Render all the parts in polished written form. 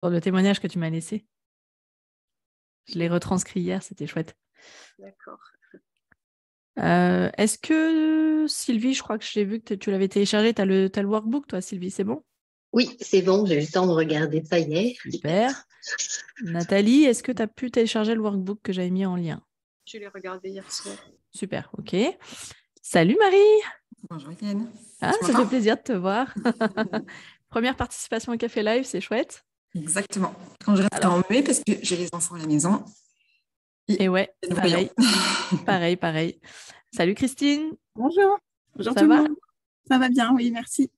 pour le témoignage que tu m'as laissé. Je l'ai retranscrit hier, c'était chouette. D'accord. Est-ce que Sylvie, je crois que j'ai vu que tu l'avais téléchargé, tu as le workbook, toi, Sylvie, c'est bon? Oui, c'est bon, j'ai eu le temps de regarder ça hier. Super. Nathalie, est-ce que tu as pu télécharger le workbook que j'avais mis en lien? Je l'ai regardé hier soir. Super, ok. Salut Marie! Bonjour Yann. Ah, Tu ça fait m'entends? plaisir de te voir. Première participation au Café Live, c'est chouette. Exactement. Quand je reste en muet parce que j'ai les enfants à la maison. Et ouais, C'est bruyant. pareil, pareil. Salut Christine, Bonjour. Bonjour ça tout le va? monde. Ça va bien, oui, merci.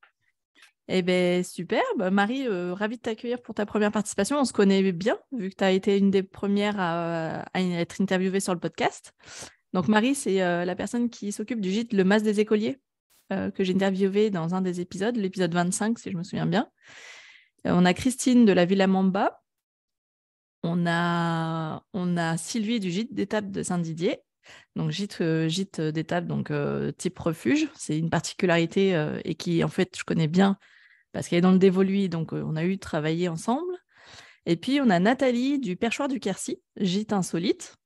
Eh bien, super. Marie, ravie de t'accueillir pour ta première participation. On se connaît bien, vu que tu as été une des premières à être interviewée sur le podcast. Donc, Marie, c'est la personne qui s'occupe du gîte Le Mas des Écoliers, que j'ai interviewé dans un des épisodes, l'épisode 25, si je me souviens bien. On a Christine de la Villa Mamba. On a Sylvie du gîte d'étape de Saint-Didier. Donc, gîte d'étape, donc type refuge. C'est une particularité et qui, en fait, je connais bien parce qu'elle est dans le dévolu, donc on a eu travaillé ensemble. Et puis, on a Nathalie du Perchoir du Quercy, gîte insolite.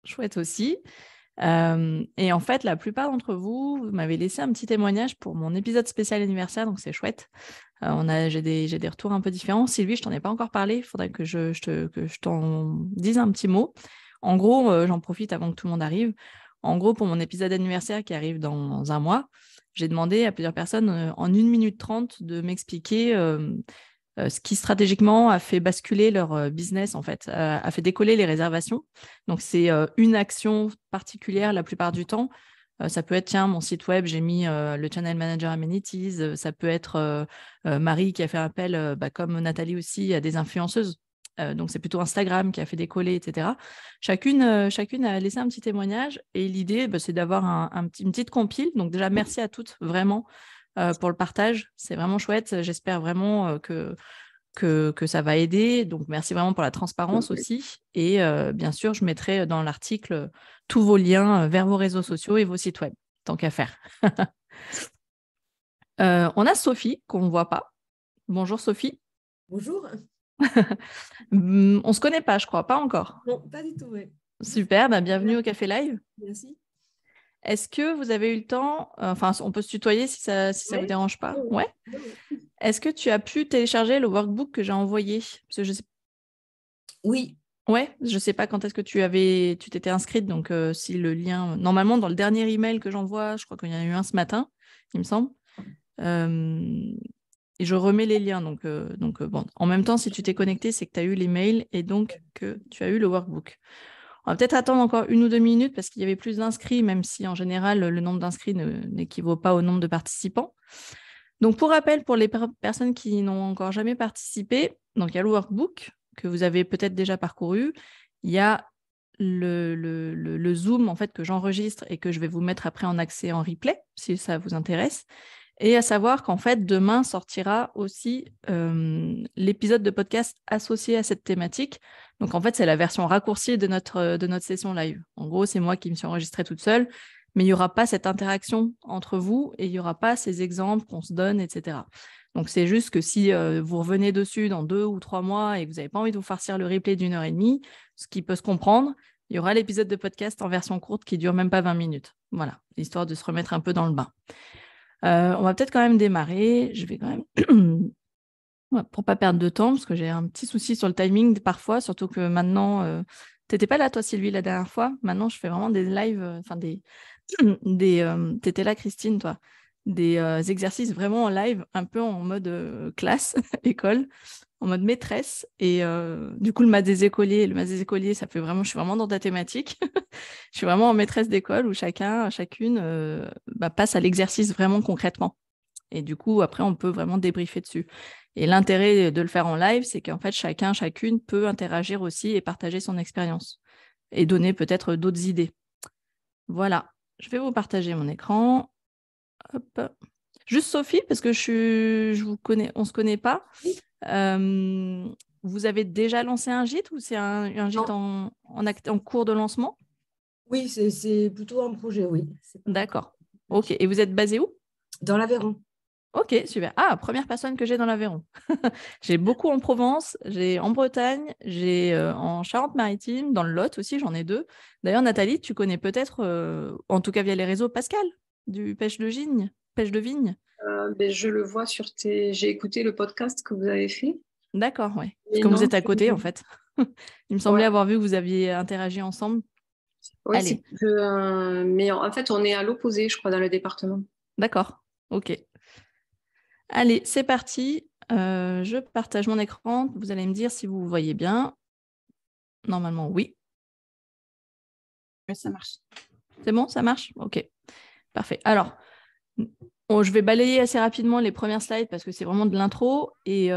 Chouette aussi. Et en fait, la plupart d'entre vous m'avez laissé un petit témoignage pour mon épisode spécial anniversaire, donc c'est chouette. J'ai des retours un peu différents. Sylvie, je t'en ai pas encore parlé, il faudrait que je t'en dise un petit mot. En gros, j'en profite avant que tout le monde arrive. En gros, pour mon épisode anniversaire qui arrive dans un mois, j'ai demandé à plusieurs personnes en 1 minute 30 de m'expliquer ce qui stratégiquement a fait basculer leur business, en fait, a fait décoller les réservations. Donc, c'est une action particulière la plupart du temps. Ça peut être, tiens, mon site web, j'ai mis le Channel Manager Amenities. Ça peut être Marie qui a fait appel, comme Nathalie aussi, à des influenceuses. Donc, c'est plutôt Instagram qui a fait décoller, etc. Chacune a laissé un petit témoignage. Et l'idée, c'est d'avoir une petite compile. Donc, déjà, merci à toutes, vraiment, pour le partage. C'est vraiment chouette. J'espère vraiment que ça va aider. Donc, merci vraiment pour la transparence aussi. Et bien sûr, je mettrai dans l'article tous vos liens vers vos réseaux sociaux et vos sites web, tant qu'à faire. On a Sophie, qu'on ne voit pas. Bonjour Sophie. Bonjour. On ne se connaît pas, je crois, pas encore. Non, pas du tout, oui. Super, bienvenue au Café Live. Merci. Est-ce que vous avez eu le temps, on peut se tutoyer si ça vous dérange pas. Ouais. Est-ce que tu as pu télécharger le workbook que j'ai envoyé? Parce que je sais... Oui. Ouais, je sais pas quand est-ce que tu t'étais inscrite, donc si le lien... Normalement, dans le dernier email que j'envoie, je crois qu'il y en a eu un ce matin, il me semble. Et je remets les liens. Donc bon. En même temps, si tu t'es connecté, c'est que tu as eu l'email et donc que tu as eu le workbook. On va peut-être attendre encore 1 ou 2 minutes parce qu'il y avait plus d'inscrits, même si en général, le nombre d'inscrits n'équivaut pas au nombre de participants. Donc, pour rappel, pour les personnes qui n'ont encore jamais participé, donc il y a le workbook que vous avez peut-être déjà parcouru. Il y a le Zoom en fait, que j'enregistre et que je vais vous mettre après en accès en replay, si ça vous intéresse. Et à savoir qu'en fait, demain sortira aussi l'épisode de podcast associé à cette thématique. Donc, en fait, c'est la version raccourcie de notre session live. En gros, c'est moi qui me suis enregistrée toute seule, mais il n'y aura pas cette interaction entre vous et il n'y aura pas ces exemples qu'on se donne, etc. Donc, c'est juste que si vous revenez dessus dans 2 ou 3 mois et que vous n'avez pas envie de vous farcir le replay d'1 heure et demie, ce qui peut se comprendre, il y aura l'épisode de podcast en version courte qui dure même pas 20 minutes. Voilà, histoire de se remettre un peu dans le bain. On va peut-être quand même démarrer. Je vais quand même, pour pas perdre de temps, parce que j'ai un petit souci sur le timing parfois, surtout que maintenant, t'étais pas là toi Sylvie la dernière fois. Maintenant, je fais vraiment des lives, t'étais là Christine, toi, des exercices vraiment en live, un peu en mode classe, école, en mode maîtresse. Et du coup, le mas des écoliers, ça fait vraiment, je suis vraiment dans ta thématique. Je suis vraiment en maîtresse d'école où chacune passe à l'exercice vraiment concrètement. Et du coup, après, on peut vraiment débriefer dessus. Et l'intérêt de le faire en live, c'est qu'en fait, chacune peut interagir aussi et partager son expérience et donner peut-être d'autres idées. Voilà, je vais vous partager mon écran. Hop. Juste Sophie, parce que je vous connais, on ne se connaît pas. Vous avez déjà lancé un gîte ou c'est un gîte en cours de lancement? Oui, c'est plutôt un projet, oui. D'accord. Ok. Et vous êtes basé où? Dans l'Aveyron. Ok, super. Ah, première personne que j'ai dans l'Aveyron. J'ai beaucoup en Provence, j'ai en Bretagne, j'ai en Charente-Maritime, dans le Lot aussi, j'en ai 2. D'ailleurs, Nathalie, tu connais peut-être, en tout cas via les réseaux, Pascal, du Pêche de Vigne. Pêche de Vigne. Je le vois sur tes. J'ai écouté le podcast que vous avez fait. D'accord, oui. Parce Mais que vous non, êtes à côté, en fait. Il me semblait ouais. avoir vu que vous aviez interagi ensemble. Oui, Allez, mais en fait, on est à l'opposé, je crois, dans le département. d'accord. Ok. Allez, c'est parti. Je partage mon écran. Vous allez me dire si vous voyez bien. Normalement, oui. Ouais, ça marche. C'est bon, ça marche? Ok, parfait. Alors, je vais balayer assez rapidement les premières slides parce que c'est vraiment de l'intro. Et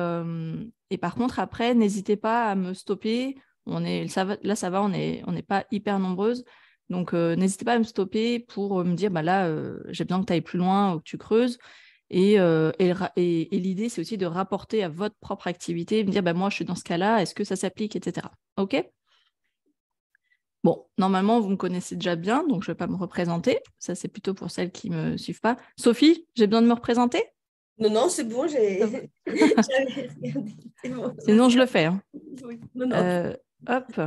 par contre, après, n'hésitez pas à me stopper. Là, ça va, on n'est pas hyper nombreuses. Donc, n'hésitez pas à me stopper pour me dire, bah là, j'ai besoin que tu ailles plus loin ou que tu creuses. Et l'idée, c'est aussi de rapporter à votre propre activité, me dire, bah, moi, je suis dans ce cas-là, est-ce que ça s'applique, etc. OK? Bon, normalement, vous me connaissez déjà bien, donc je ne vais pas me représenter. Ça, c'est plutôt pour celles qui ne me suivent pas. Sophie, j'ai besoin de me représenter? Non, c'est bon, Ça j'avais regardé. C'est bon. Sinon, je le fais. Hein. Oui. Non. Hop.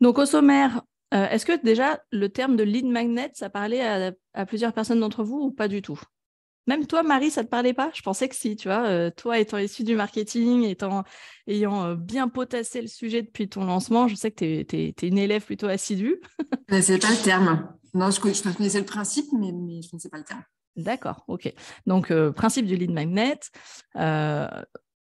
Donc, au sommaire, est-ce que déjà, le terme de lead magnet, ça parlait à plusieurs personnes d'entre vous ou pas du tout? Même toi, Marie, ça ne te parlait pas? Je pensais que si, tu vois. Toi, étant issue du marketing, ayant bien potassé le sujet depuis ton lancement, je sais que tu es une élève plutôt assidue. Je ne connaissais pas le terme. Non, je connaissais le principe, mais je ne connaissais pas le terme. D'accord, ok. Donc, principe du lead magnet.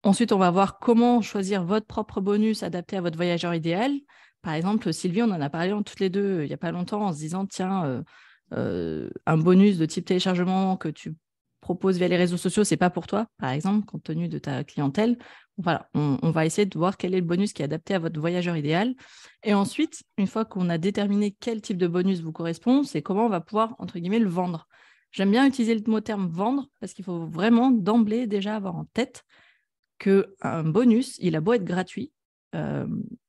Ensuite, on va voir comment choisir votre propre bonus adapté à votre voyageur idéal. Par exemple, Sylvie, on en a parlé toutes les deux il n'y a pas longtemps en se disant, tiens, un bonus de type téléchargement que tu proposes via les réseaux sociaux, c'est pas pour toi, par exemple, compte tenu de ta clientèle. Voilà, on va essayer de voir quel est le bonus qui est adapté à votre voyageur idéal. Et ensuite, une fois qu'on a déterminé quel type de bonus vous correspond, c'est comment on va pouvoir, entre guillemets, le vendre. J'aime bien utiliser le mot terme vendre parce qu'il faut vraiment d'emblée déjà avoir en tête qu'un bonus, il a beau être gratuit,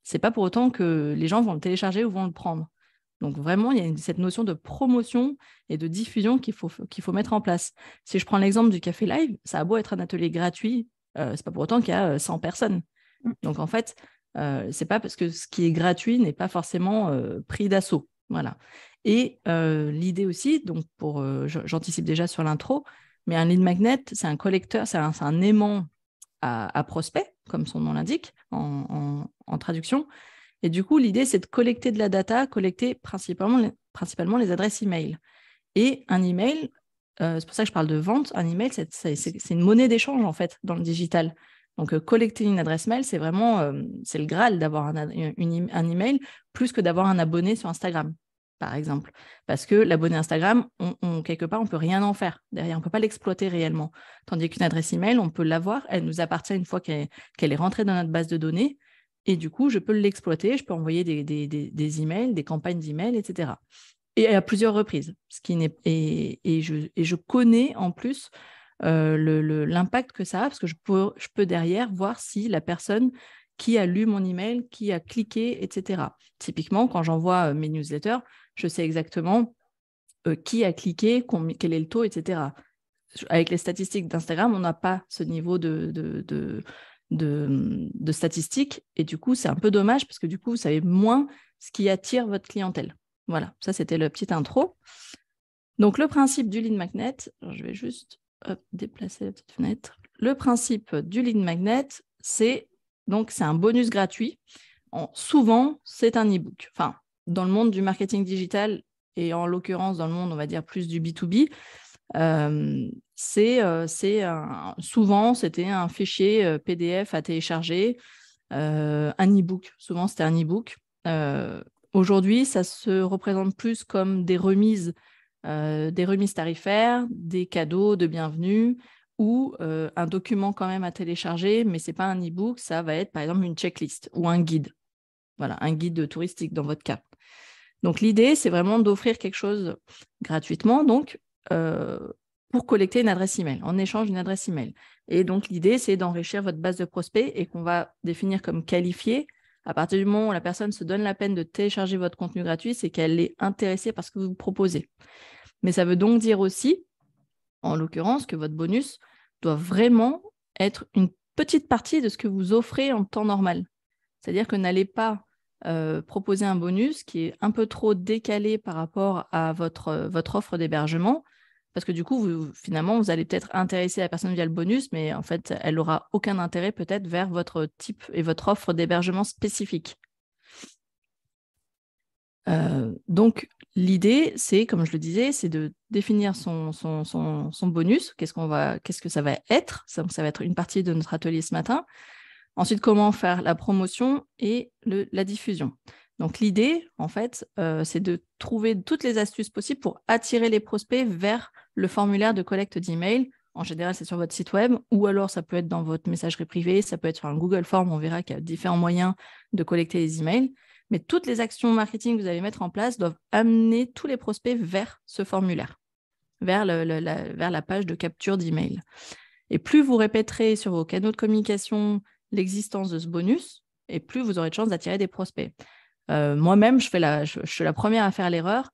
c'est pas pour autant que les gens vont le télécharger ou vont le prendre. Donc vraiment, il y a cette notion de promotion et de diffusion qu'il faut mettre en place. Si je prends l'exemple du Café Live, ça a beau être un atelier gratuit, c'est pas pour autant qu'il y a 100 personnes. Donc en fait, c'est pas parce que ce qui est gratuit n'est pas forcément pris d'assaut. Voilà. Et l'idée aussi, donc j'anticipe déjà sur l'intro, mais un lead magnet, c'est un collecteur, c'est un aimant à prospect, comme son nom l'indique en traduction. Et du coup, l'idée, c'est de collecter de la data, collecter principalement les adresses email. Et un email, c'est pour ça que je parle de vente, un email, c'est une monnaie d'échange, en fait, dans le digital. Donc, collecter une adresse mail, c'est vraiment c'est le Graal d'avoir un email plus que d'avoir un abonné sur Instagram, par exemple. Parce que l'abonné Instagram, quelque part, on ne peut rien en faire. Derrière, on ne peut pas l'exploiter réellement. Tandis qu'une adresse email, on peut l'avoir. Elle nous appartient une fois qu'elle est rentrée dans notre base de données. Et du coup, je peux l'exploiter. Je peux envoyer des emails, des campagnes d'emails, etc. Et à plusieurs reprises. Et je connais en plus l'impact que ça a, parce que je peux derrière voir si la personne qui a lu mon email, qui a cliqué, etc. Typiquement, quand j'envoie mes newsletters, je sais exactement qui a cliqué, quel est le taux, etc. Avec les statistiques d'Instagram, on n'a pas ce niveau de statistiques, et du coup, c'est un peu dommage, parce que du coup, vous savez moins ce qui attire votre clientèle. Voilà, ça, c'était le petit intro. Donc, le principe du lead magnet, je vais juste déplacer la petite fenêtre. Le principe du lead magnet, c'est un bonus gratuit. Souvent, c'est un e-book. Enfin, dans le monde du marketing digital, et en l'occurrence, dans le monde, on va dire, plus du B2B, souvent, c'était un fichier PDF à télécharger, un e-book. Souvent, c'était un e-book. Aujourd'hui, ça se représente plus comme des remises tarifaires, des cadeaux de bienvenue ou un document quand même à télécharger, mais ce n'est pas un e-book, ça va être par exemple une checklist ou un guide. Voilà, un guide touristique dans votre cas. Donc l'idée, c'est vraiment d'offrir quelque chose gratuitement, donc pour collecter une adresse email, en échange d'une adresse email. Et donc l'idée, c'est d'enrichir votre base de prospects et qu'on va définir comme qualifié. À partir du moment où la personne se donne la peine de télécharger votre contenu gratuit, c'est qu'elle est intéressée par ce que vous proposez. Mais ça veut donc dire aussi en l'occurrence, que votre bonus doit vraiment être une petite partie de ce que vous offrez en temps normal. C'est-à-dire que n'allez pas proposer un bonus qui est un peu trop décalé par rapport à votre offre d'hébergement, parce que du coup, finalement, vous allez peut-être intéresser la personne via le bonus, mais en fait, elle n'aura aucun intérêt peut-être vers votre type et votre offre d'hébergement spécifique. Donc, l'idée, c'est, comme je le disais, c'est de définir son bonus. Qu'est-ce que ça va être? Ça va être une partie de notre atelier ce matin. Ensuite, comment faire la promotion et la diffusion. Donc, l'idée, en fait, c'est de trouver toutes les astuces possibles pour attirer les prospects vers le formulaire de collecte d'email. En général, c'est sur votre site web, ou alors ça peut être dans votre messagerie privée, ça peut être sur un Google Form. On verra qu'il y a différents moyens de collecter les emails. Mais toutes les actions marketing que vous allez mettre en place doivent amener tous les prospects vers ce formulaire, vers la page de capture d'email. Et plus vous répéterez sur vos canaux de communication l'existence de ce bonus, et plus vous aurez de chances d'attirer des prospects. Moi-même, je suis la première à faire l'erreur,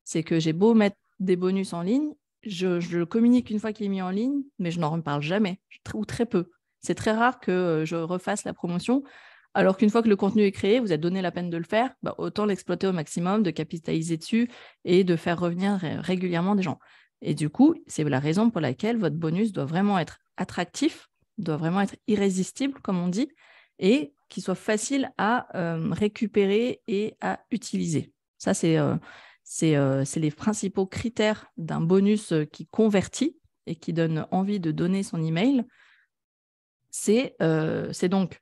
c'est que j'ai beau mettre des bonus en ligne, je le communique une fois qu'il est mis en ligne, mais je n'en reparle jamais, ou très peu. C'est très rare que je refasse la promotion, alors qu'une fois que le contenu est créé, vous êtes donné la peine de le faire, autant l'exploiter au maximum, de capitaliser dessus et de faire revenir régulièrement des gens. Et du coup, c'est la raison pour laquelle votre bonus doit vraiment être attractif, doit vraiment être irrésistible, comme on dit, et qu'il soit facile à récupérer et à utiliser. Ça, c'est les principaux critères d'un bonus qui convertit et qui donne envie de donner son email. C'est donc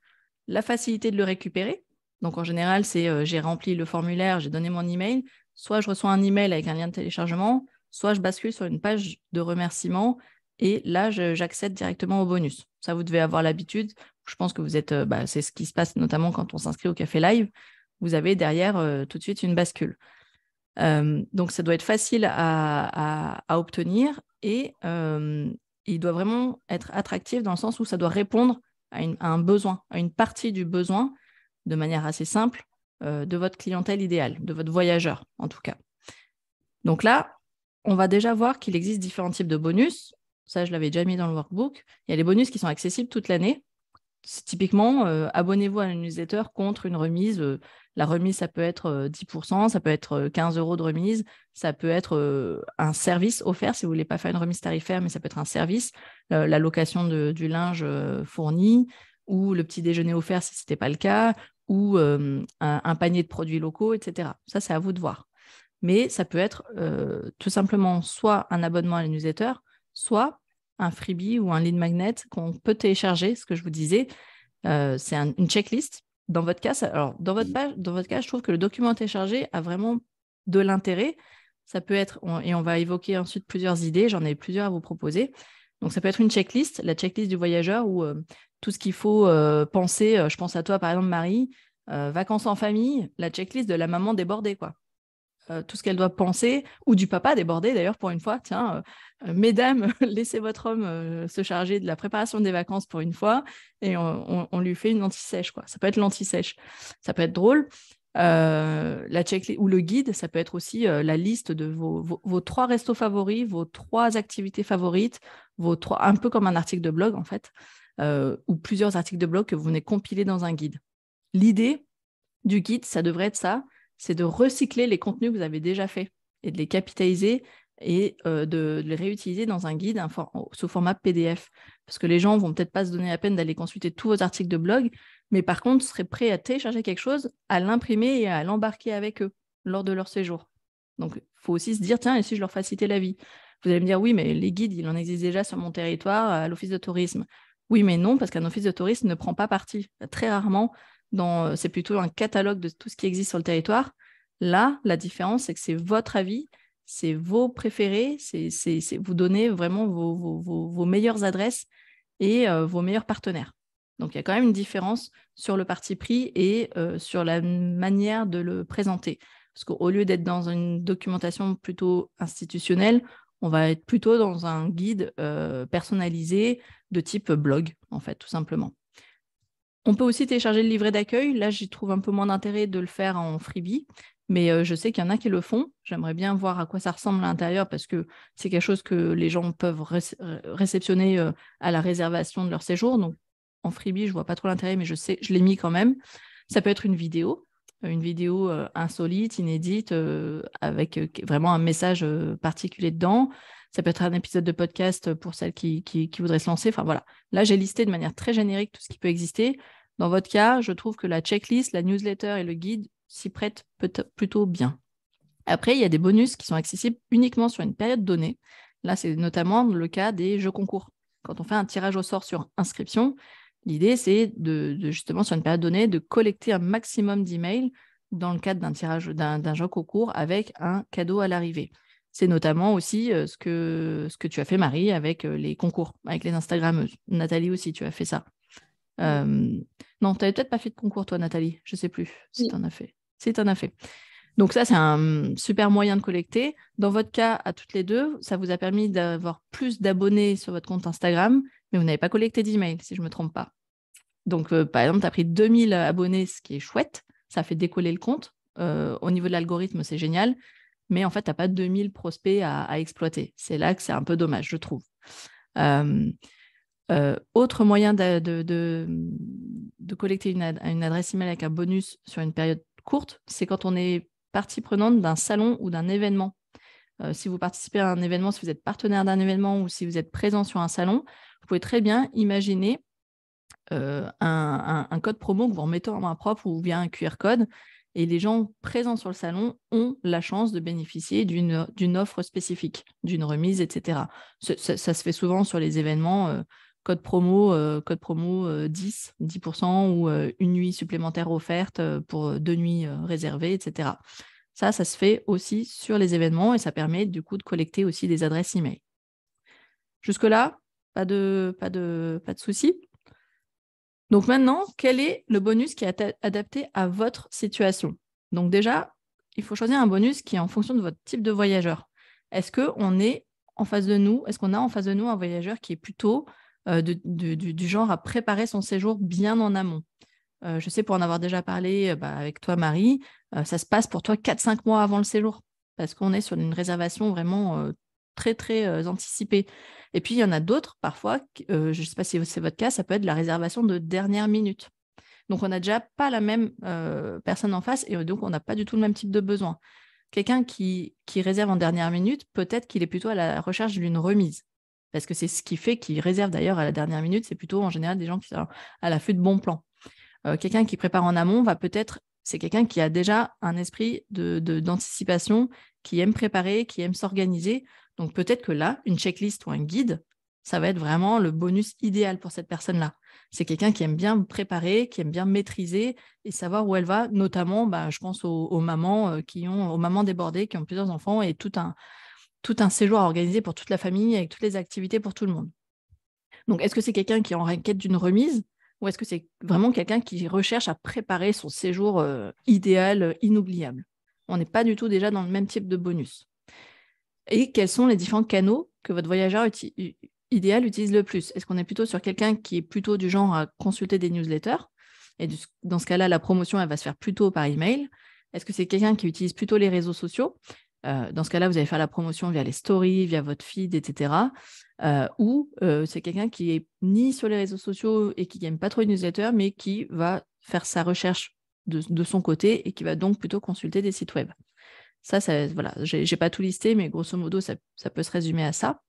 la facilité de le récupérer. Donc, en général, c'est j'ai rempli le formulaire, j'ai donné mon email, soit je reçois un email avec un lien de téléchargement, soit je bascule sur une page de remerciement et là, j'accède directement au bonus. Ça, vous devez avoir l'habitude. Je pense que vous êtes... c'est ce qui se passe notamment quand on s'inscrit au Café Live. Vous avez derrière tout de suite une bascule. Donc, ça doit être facile à obtenir et il doit vraiment être attractif dans le sens où ça doit répondre à un besoin, à une partie du besoin de manière assez simple de votre clientèle idéale, de votre voyageur en tout cas. Donc là, on va déjà voir qu'il existe différents types de bonus. Ça, je l'avais déjà mis dans le workbook. Il y a les bonus qui sont accessibles toute l'année. C'est typiquement, abonnez-vous à la newsletter contre une remise. La remise, ça peut être 10%, ça peut être 15 € de remise, ça peut être un service offert si vous ne voulez pas faire une remise tarifaire, mais ça peut être un service, la location du linge fourni, ou le petit déjeuner offert si ce n'était pas le cas, ou un panier de produits locaux, etc. Ça, c'est à vous de voir. Mais ça peut être tout simplement soit un abonnement à la newsletter, soit un freebie ou un lead magnet qu'on peut télécharger, ce que je vous disais. C'est une checklist. Dans votre cas, dans votre cas, je trouve que le document téléchargé a vraiment de l'intérêt. Ça peut être, et on va évoquer ensuite plusieurs idées, j'en ai plusieurs à vous proposer. Donc, ça peut être une checklist, la checklist du voyageur où tout ce qu'il faut penser, je pense à toi par exemple Marie, vacances en famille, la checklist de la maman débordée, quoi. Tout ce qu'elle doit penser, ou du papa débordé d'ailleurs pour une fois. Tiens, mesdames, laissez votre homme se charger de la préparation des vacances pour une fois et on lui fait une anti-sèche, quoi. Ça peut être l'anti-sèche, ça peut être drôle. La checklist ou le guide, ça peut être aussi la liste de vos 3 restos favoris, vos 3 activités favorites, un peu comme un article de blog en fait, ou plusieurs articles de blog que vous venez compiler dans un guide. L'idée du guide, ça devrait être ça, c'est de recycler les contenus que vous avez déjà faits et de les capitaliser et de les réutiliser dans un guide sous format PDF. Parce que les gens ne vont peut-être pas se donner la peine d'aller consulter tous vos articles de blog, mais par contre, seraient prêts à télécharger quelque chose, à l'imprimer et à l'embarquer avec eux lors de leur séjour. Donc, il faut aussi se dire, tiens, et si je leur facilitais la vie? Vous allez me dire, oui, mais les guides, il en existe déjà sur mon territoire, à l'office de tourisme. Oui, mais non, parce qu'un office de tourisme ne prend pas parti. Très rarement, c'est plutôt un catalogue de tout ce qui existe sur le territoire. Là, la différence, c'est que c'est votre avis, c'est vos préférés, c'est vous donnez vraiment vos meilleures adresses et vos meilleurs partenaires. Donc, il y a quand même une différence sur le parti pris et sur la manière de le présenter. Parce qu'au lieu d'être dans une documentation plutôt institutionnelle, on va être plutôt dans un guide personnalisé de type blog, en fait, tout simplement. On peut aussi télécharger le livret d'accueil. Là, j'y trouve un peu moins d'intérêt de le faire en freebie, Mais je sais qu'il y en a qui le font. J'aimerais bien voir à quoi ça ressemble à l'intérieur parce que c'est quelque chose que les gens peuvent réceptionner à la réservation de leur séjour. Donc, en freebie, je ne vois pas trop l'intérêt, mais je sais, je l'ai mis quand même. Ça peut être une vidéo insolite, inédite, avec vraiment un message particulier dedans. Ça peut être un épisode de podcast pour celles qui voudraient se lancer. Enfin, voilà. Là, j'ai listé de manière très générique tout ce qui peut exister. Dans votre cas, je trouve que la checklist, la newsletter et le guide s'y prêtent plutôt bien. Après, il y a des bonus qui sont accessibles uniquement sur une période donnée. Là, c'est notamment le cas des jeux concours. Quand on fait un tirage au sort sur inscription, l'idée, c'est de justement, sur une période donnée, de collecter un maximum d'emails dans le cadre d'un tirage d'un jeu concours avec un cadeau à l'arrivée. C'est notamment aussi ce que tu as fait, Marie, avec les concours, avec les Instagrammeuses. Nathalie aussi, tu as fait ça. Non, tu n'avais peut-être pas fait de concours, toi, Nathalie. Je ne sais plus si tu en as fait. Si tu en as fait. Donc ça, c'est un super moyen de collecter. Dans votre cas, à toutes les deux, ça vous a permis d'avoir plus d'abonnés sur votre compte Instagram, mais vous n'avez pas collecté d'emails, si je ne me trompe pas. Donc, par exemple, tu as pris 2000 abonnés, ce qui est chouette. Ça fait décoller le compte. Au niveau de l'algorithme, c'est génial. Mais en fait, tu n'as pas 2000 prospects à exploiter. C'est là que c'est un peu dommage, je trouve. Autre moyen de collecter une adresse email avec un bonus sur une période courte, c'est quand on est partie prenante d'un salon ou d'un événement. Si vous participez à un événement, si vous êtes partenaire d'un événement ou si vous êtes présent sur un salon, vous pouvez très bien imaginer un code promo que vous remettez en main propre ou via un QR code. Et les gens présents sur le salon ont la chance de bénéficier d'une offre spécifique, d'une remise, etc. Ça se fait souvent sur les événements. Code promo 10% ou une nuit supplémentaire offerte pour 2 nuits réservées, etc. Ça se fait aussi sur les événements et ça permet du coup de collecter aussi des adresses email. Jusque-là, pas de souci. Donc maintenant, quel est le bonus qui est adapté à votre situation? Donc déjà, il faut choisir un bonus qui est en fonction de votre type de voyageur. Est-ce qu'on a en face de nous un voyageur qui est plutôt du genre à préparer son séjour bien en amont? Je sais, pour en avoir déjà parlé avec toi, Marie, ça se passe pour toi 4-5 mois avant le séjour, parce qu'on est sur une réservation vraiment très, très anticipée. Et puis, il y en a d'autres, parfois, je ne sais pas si c'est votre cas, ça peut être la réservation de dernière minute. Donc, on n'a déjà pas la même personne en face et donc, on n'a pas du tout le même type de besoin. Quelqu'un qui réserve en dernière minute, peut-être qu'il est plutôt à la recherche d'une remise. Parce que c'est ce qui fait qu'il réserve d'ailleurs à la dernière minute. C'est plutôt en général des gens qui sont à l'affût de bons plans. Quelqu'un qui prépare en amont c'est quelqu'un qui a déjà un esprit d'anticipation, qui aime préparer, qui aime s'organiser. Donc peut-être que là, une checklist ou un guide, ça va être vraiment le bonus idéal pour cette personne-là. C'est quelqu'un qui aime bien préparer, qui aime bien maîtriser et savoir où elle va, notamment, je pense aux mamans aux mamans débordées, qui ont plusieurs enfants et tout un séjour à organiser pour toute la famille avec toutes les activités pour tout le monde. Donc, est-ce que c'est quelqu'un qui est en quête d'une remise ou est-ce que c'est vraiment quelqu'un qui recherche à préparer son séjour idéal, inoubliable? On n'est pas du tout déjà dans le même type de bonus. Et quels sont les différents canaux que votre voyageur idéal utilise le plus? Est-ce qu'on est plutôt sur quelqu'un qui est plutôt du genre à consulter des newsletters? Et dans ce cas-là, la promotion, elle va se faire plutôt par email. Est-ce que c'est quelqu'un qui utilise plutôt les réseaux sociaux? Dans ce cas-là, vous allez faire la promotion via les stories, via votre feed, etc. Ou c'est quelqu'un qui est ni sur les réseaux sociaux et qui n'aime pas trop les newsletters, mais qui va faire sa recherche de son côté et qui va donc plutôt consulter des sites web. Ça voilà, j'ai pas tout listé, mais grosso modo, ça peut se résumer à ça.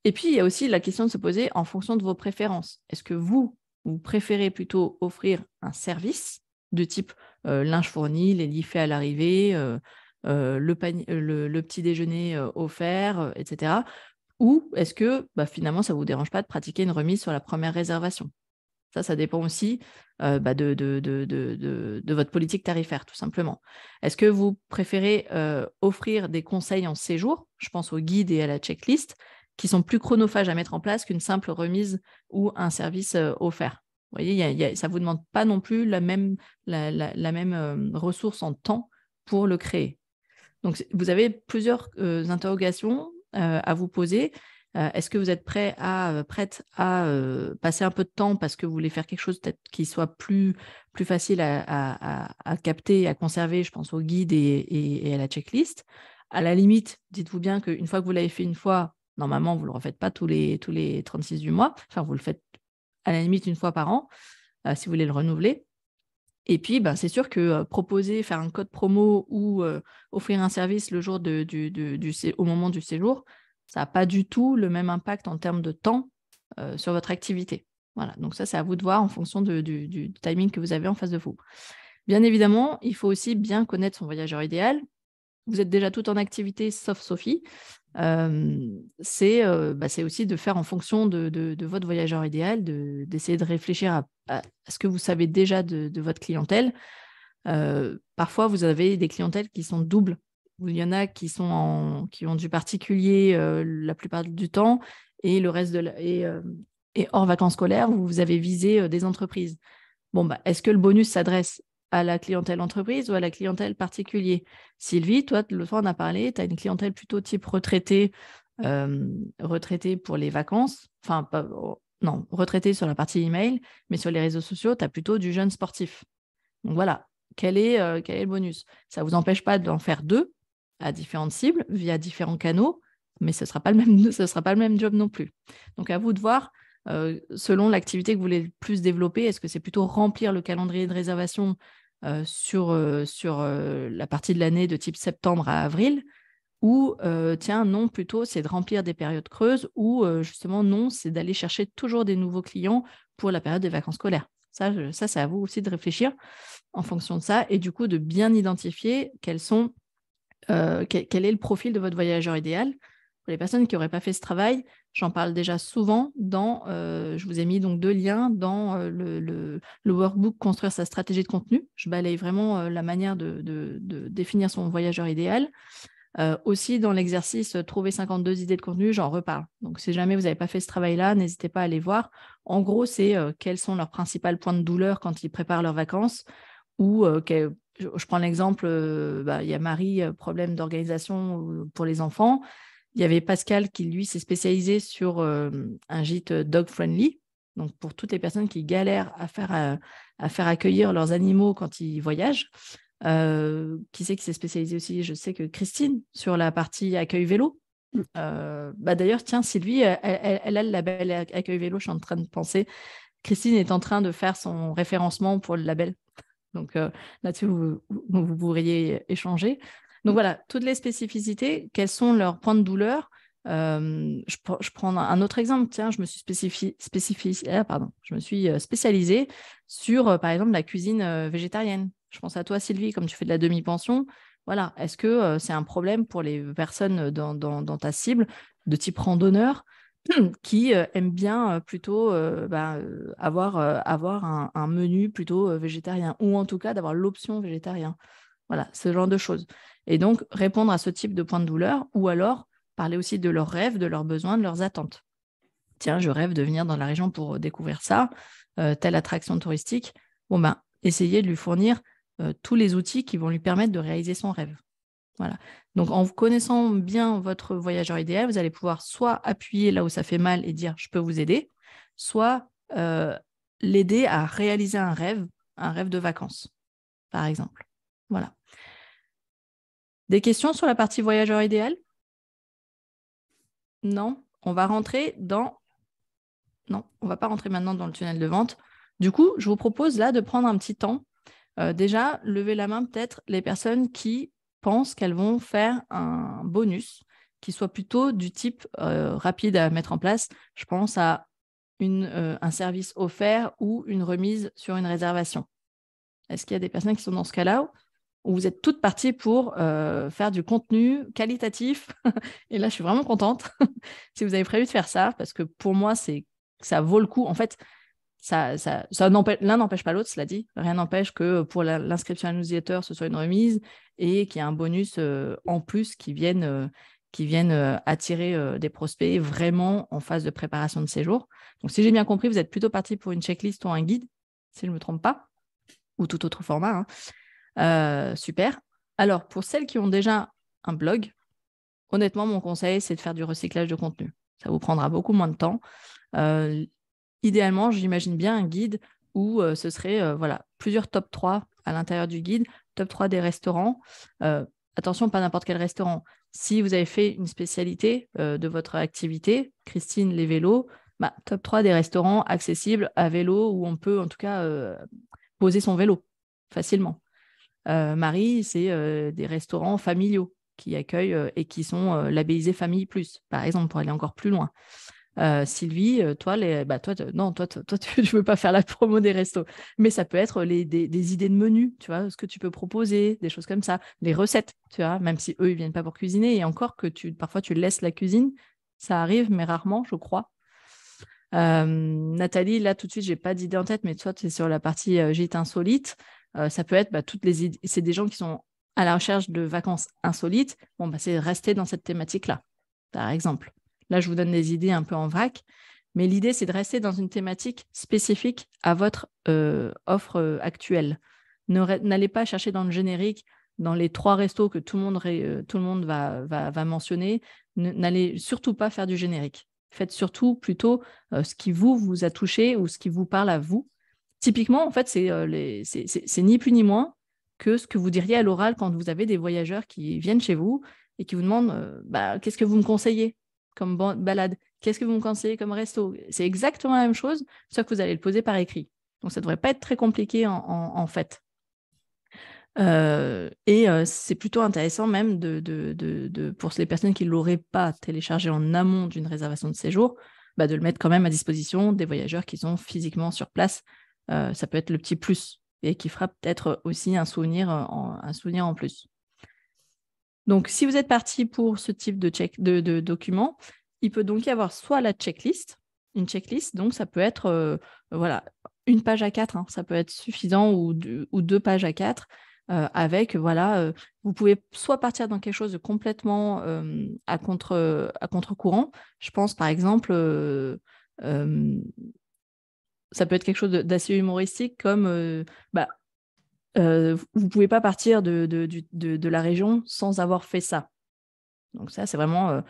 Et puis, il y a aussi la question de se poser en fonction de vos préférences. Est-ce que vous préférez plutôt offrir un service de type linge fourni, les lits faits à l'arrivée, le petit déjeuner offert, etc. Ou est-ce que finalement, ça ne vous dérange pas de pratiquer une remise sur la première réservation? Ça dépend aussi de votre politique tarifaire, tout simplement. Est-ce que vous préférez offrir des conseils en séjour, je pense au guide et à la checklist, qui sont plus chronophages à mettre en place qu'une simple remise ou un service offert? Vous voyez, ça ne vous demande pas non plus la même ressource en temps pour le créer. Donc, vous avez plusieurs interrogations à vous poser. Est-ce que vous êtes prête à passer un peu de temps parce que vous voulez faire quelque chose peut-être qui soit plus facile à capter et à conserver, je pense au guide et à la checklist. À la limite, dites-vous bien qu'une fois que vous l'avez fait une fois, normalement, vous ne le refaites pas tous les 36 du mois. Enfin, vous le faites à la limite une fois par an, si vous voulez le renouveler. Et puis, c'est sûr que proposer, faire un code promo ou offrir un service le jour au moment du séjour, ça n'a pas du tout le même impact en termes de temps sur votre activité. Voilà, donc ça, c'est à vous de voir en fonction du timing que vous avez en face de vous. Bien évidemment, il faut aussi bien connaître son voyageur idéal. Vous êtes déjà tout en activité, sauf Sophie. C'est aussi de faire en fonction de votre voyageur idéal, d'essayer de réfléchir à ce que vous savez déjà de votre clientèle. Parfois, vous avez des clientèles qui sont doubles. Il y en a qui ont du particulier la plupart du temps et le reste et hors vacances scolaires, vous avez visé des entreprises. Est-ce que le bonus s'adresse à la clientèle entreprise ou à la clientèle particulier? Sylvie, toi, l'autre fois, on a parlé, tu as une clientèle plutôt type retraité pour les vacances. Enfin, non, retraité sur la partie email, mais sur les réseaux sociaux, tu as plutôt du jeune sportif. Donc voilà, quel est le bonus? Ça ne vous empêche pas d'en faire 2 à différentes cibles, via différents canaux, mais ce ne sera pas le même job non plus. Donc à vous de voir, selon l'activité que vous voulez le plus développer, est-ce que c'est plutôt remplir le calendrier de réservation sur la partie de l'année de type septembre à avril, ou non, plutôt c'est de remplir des périodes creuses, ou justement non, c'est d'aller chercher toujours des nouveaux clients pour la période des vacances scolaires. Ça, c'est à vous aussi de réfléchir en fonction de ça et du coup de bien identifier quel est le profil de votre voyageur idéal. Pour les personnes qui n'auraient pas fait ce travail, j'en parle déjà souvent je vous ai mis donc 2 liens dans le workbook Construire sa stratégie de contenu. Je balaye vraiment la manière de définir son voyageur idéal. Aussi dans l'exercice Trouver 52 idées de contenu, j'en reparle. Donc si jamais vous n'avez pas fait ce travail-là, n'hésitez pas à aller voir. En gros, c'est quels sont leurs principaux points de douleur quand ils préparent leurs vacances ou je prends l'exemple, il y a Marie, problème d'organisation pour les enfants. Il y avait Pascal qui, lui, s'est spécialisé sur un gîte dog-friendly. Donc, pour toutes les personnes qui galèrent à faire accueillir leurs animaux quand ils voyagent. Qui c'est qui s'est spécialisé aussi? Je sais que Christine, sur la partie accueil vélo. D'ailleurs, tiens, Sylvie, elle a le label accueil vélo, je suis en train de penser. Christine est en train de faire son référencement pour le label. Donc là-dessus, vous pourriez échanger. Donc voilà, toutes les spécificités, quels sont leurs points de douleur? Je prends un autre exemple. Tiens, je me suis spécialisée sur, par exemple, la cuisine végétarienne. Je pense à toi, Sylvie, comme tu fais de la demi-pension. Voilà, est-ce que c'est un problème pour les personnes dans ta cible de type randonneur qui aiment bien plutôt avoir un menu plutôt végétarien ou en tout cas d'avoir l'option végétarien. Voilà, ce genre de choses. Et donc, répondre à ce type de point de douleur ou alors parler aussi de leurs rêves, de leurs besoins, de leurs attentes. Tiens, je rêve de venir dans la région pour découvrir ça, telle attraction touristique. Essayez de lui fournir tous les outils qui vont lui permettre de réaliser son rêve. Voilà. Donc, en connaissant bien votre voyageur idéal, vous allez pouvoir soit appuyer là où ça fait mal et dire « je peux vous aider », soit l'aider à réaliser un rêve de vacances, par exemple. Voilà. Des questions sur la partie voyageur idéal? Non, on va rentrer dans... Non, on ne va pas rentrer maintenant dans le tunnel de vente. Du coup, je vous propose là de prendre un petit temps. Déjà, levez la main peut-être les personnes qui pensent qu'elles vont faire un bonus qui soit plutôt du type rapide à mettre en place. Je pense à un service offert ou une remise sur une réservation. Est-ce qu'il y a des personnes qui sont dans ce cas-là où vous êtes toutes parties pour faire du contenu qualitatif? Et là, je suis vraiment contente si vous avez prévu de faire ça, parce que pour moi, ça vaut le coup. En fait, l'un n'empêche pas l'autre, cela dit. Rien n'empêche que pour l'inscription à la newsletter, ce soit une remise et qu'il y ait un bonus en plus qui vienne attirer des prospects vraiment en phase de préparation de séjour. Donc, si j'ai bien compris, vous êtes plutôt parti pour une checklist ou un guide, si je ne me trompe pas, ou tout autre format. Super. Alors, pour celles qui ont déjà un blog, honnêtement, mon conseil, c'est de faire du recyclage de contenu. Ça vous prendra beaucoup moins de temps. Idéalement, j'imagine bien un guide où ce serait plusieurs top 3 à l'intérieur du guide, top 3 des restaurants. Attention, pas n'importe quel restaurant. Si vous avez fait une spécialité de votre activité, Christine, les vélos, top 3 des restaurants accessibles à vélo où on peut en tout cas poser son vélo facilement. Marie, c'est des restaurants familiaux qui accueillent et qui sont labellisés Famille Plus, par exemple, pour aller encore plus loin. Sylvie, toi, tu ne veux pas faire la promo des restos, mais ça peut être des idées de menus, tu vois, ce que tu peux proposer, des choses comme ça, des recettes, tu vois, même si eux, ils ne viennent pas pour cuisiner, et encore que parfois tu laisses la cuisine, ça arrive, mais rarement, je crois. Nathalie, là, tout de suite, je n'ai pas d'idée en tête, mais toi, tu es sur la partie gîte insolite. Ça peut être toutes les idées, c'est des gens qui sont à la recherche de vacances insolites. Bon, c'est rester dans cette thématique-là, par exemple. Là, je vous donne des idées un peu en vrac, mais l'idée, c'est de rester dans une thématique spécifique à votre offre actuelle. N'allez pas chercher dans le générique, dans les 3 restos que tout le monde va mentionner. N'allez surtout pas faire du générique. Faites surtout plutôt ce qui vous a touché ou ce qui vous parle à vous. Typiquement, en fait, c'est ni plus ni moins que ce que vous diriez à l'oral quand vous avez des voyageurs qui viennent chez vous et qui vous demandent qu'est-ce que vous me conseillez comme balade, qu'est-ce que vous me conseillez comme resto. C'est exactement la même chose, sauf que vous allez le poser par écrit. Donc, ça ne devrait pas être très compliqué en fait. C'est plutôt intéressant même pour les personnes qui ne l'auraient pas téléchargé en amont d'une réservation de séjour, de le mettre quand même à disposition des voyageurs qui sont physiquement sur place. Ça peut être le petit plus et qui fera peut-être aussi un souvenir en plus. Donc, si vous êtes parti pour ce type de document, il peut donc y avoir soit la checklist, une checklist, donc ça peut être une page A4, hein, ça peut être suffisant ou 2 pages A4 avec, vous pouvez soit partir dans quelque chose de complètement à contre-courant. Je pense par exemple, ça peut être quelque chose d'assez humoristique comme vous ne pouvez pas partir de la région sans avoir fait ça. Donc ça, c'est vraiment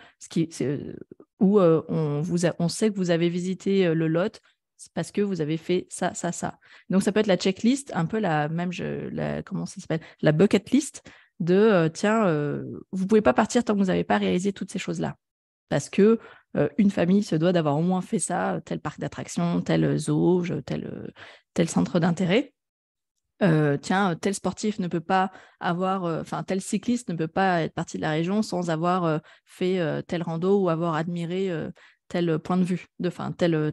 où on sait que vous avez visité le Lot parce que vous avez fait ça, ça, ça. Donc ça peut être la checklist, un peu comment ça s'appelle, la bucket list de vous ne pouvez pas partir tant que vous n'avez pas réalisé toutes ces choses-là. Parce que une famille se doit d'avoir au moins fait ça, tel parc d'attractions, tel zoo, tel centre d'intérêt. Tel sportif ne peut pas avoir, tel cycliste ne peut pas être parti de la région sans avoir fait tel rando ou avoir admiré tel point de vue, telle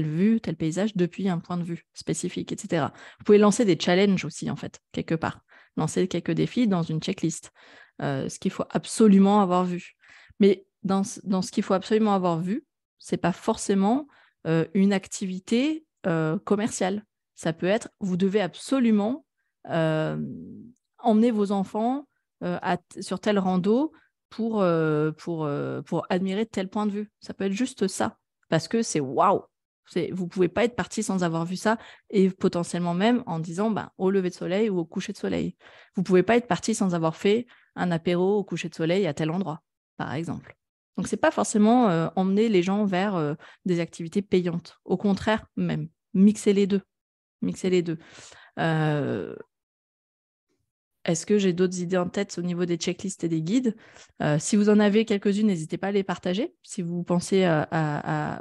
vue, tel paysage depuis un point de vue spécifique, etc. Vous pouvez lancer des challenges aussi, en fait, quelque part. Lancer quelques défis dans une checklist, ce qu'il faut absolument avoir vu. Mais dans ce qu'il faut absolument avoir vu, ce n'est pas forcément une activité commerciale. Ça peut être, vous devez absolument emmener vos enfants sur tel rando pour admirer tel point de vue. Ça peut être juste ça, parce que c'est waouh. Vous ne pouvez pas être parti sans avoir vu ça, et potentiellement même en disant au lever de soleil ou au coucher de soleil. Vous ne pouvez pas être parti sans avoir fait un apéro au coucher de soleil à tel endroit, par exemple. Donc, ce n'est pas forcément emmener les gens vers des activités payantes. Au contraire, même, mixer les deux. Est-ce que j'ai d'autres idées en tête au niveau des checklists et des guides? Si vous en avez quelques-unes, n'hésitez pas à les partager. Si vous pensez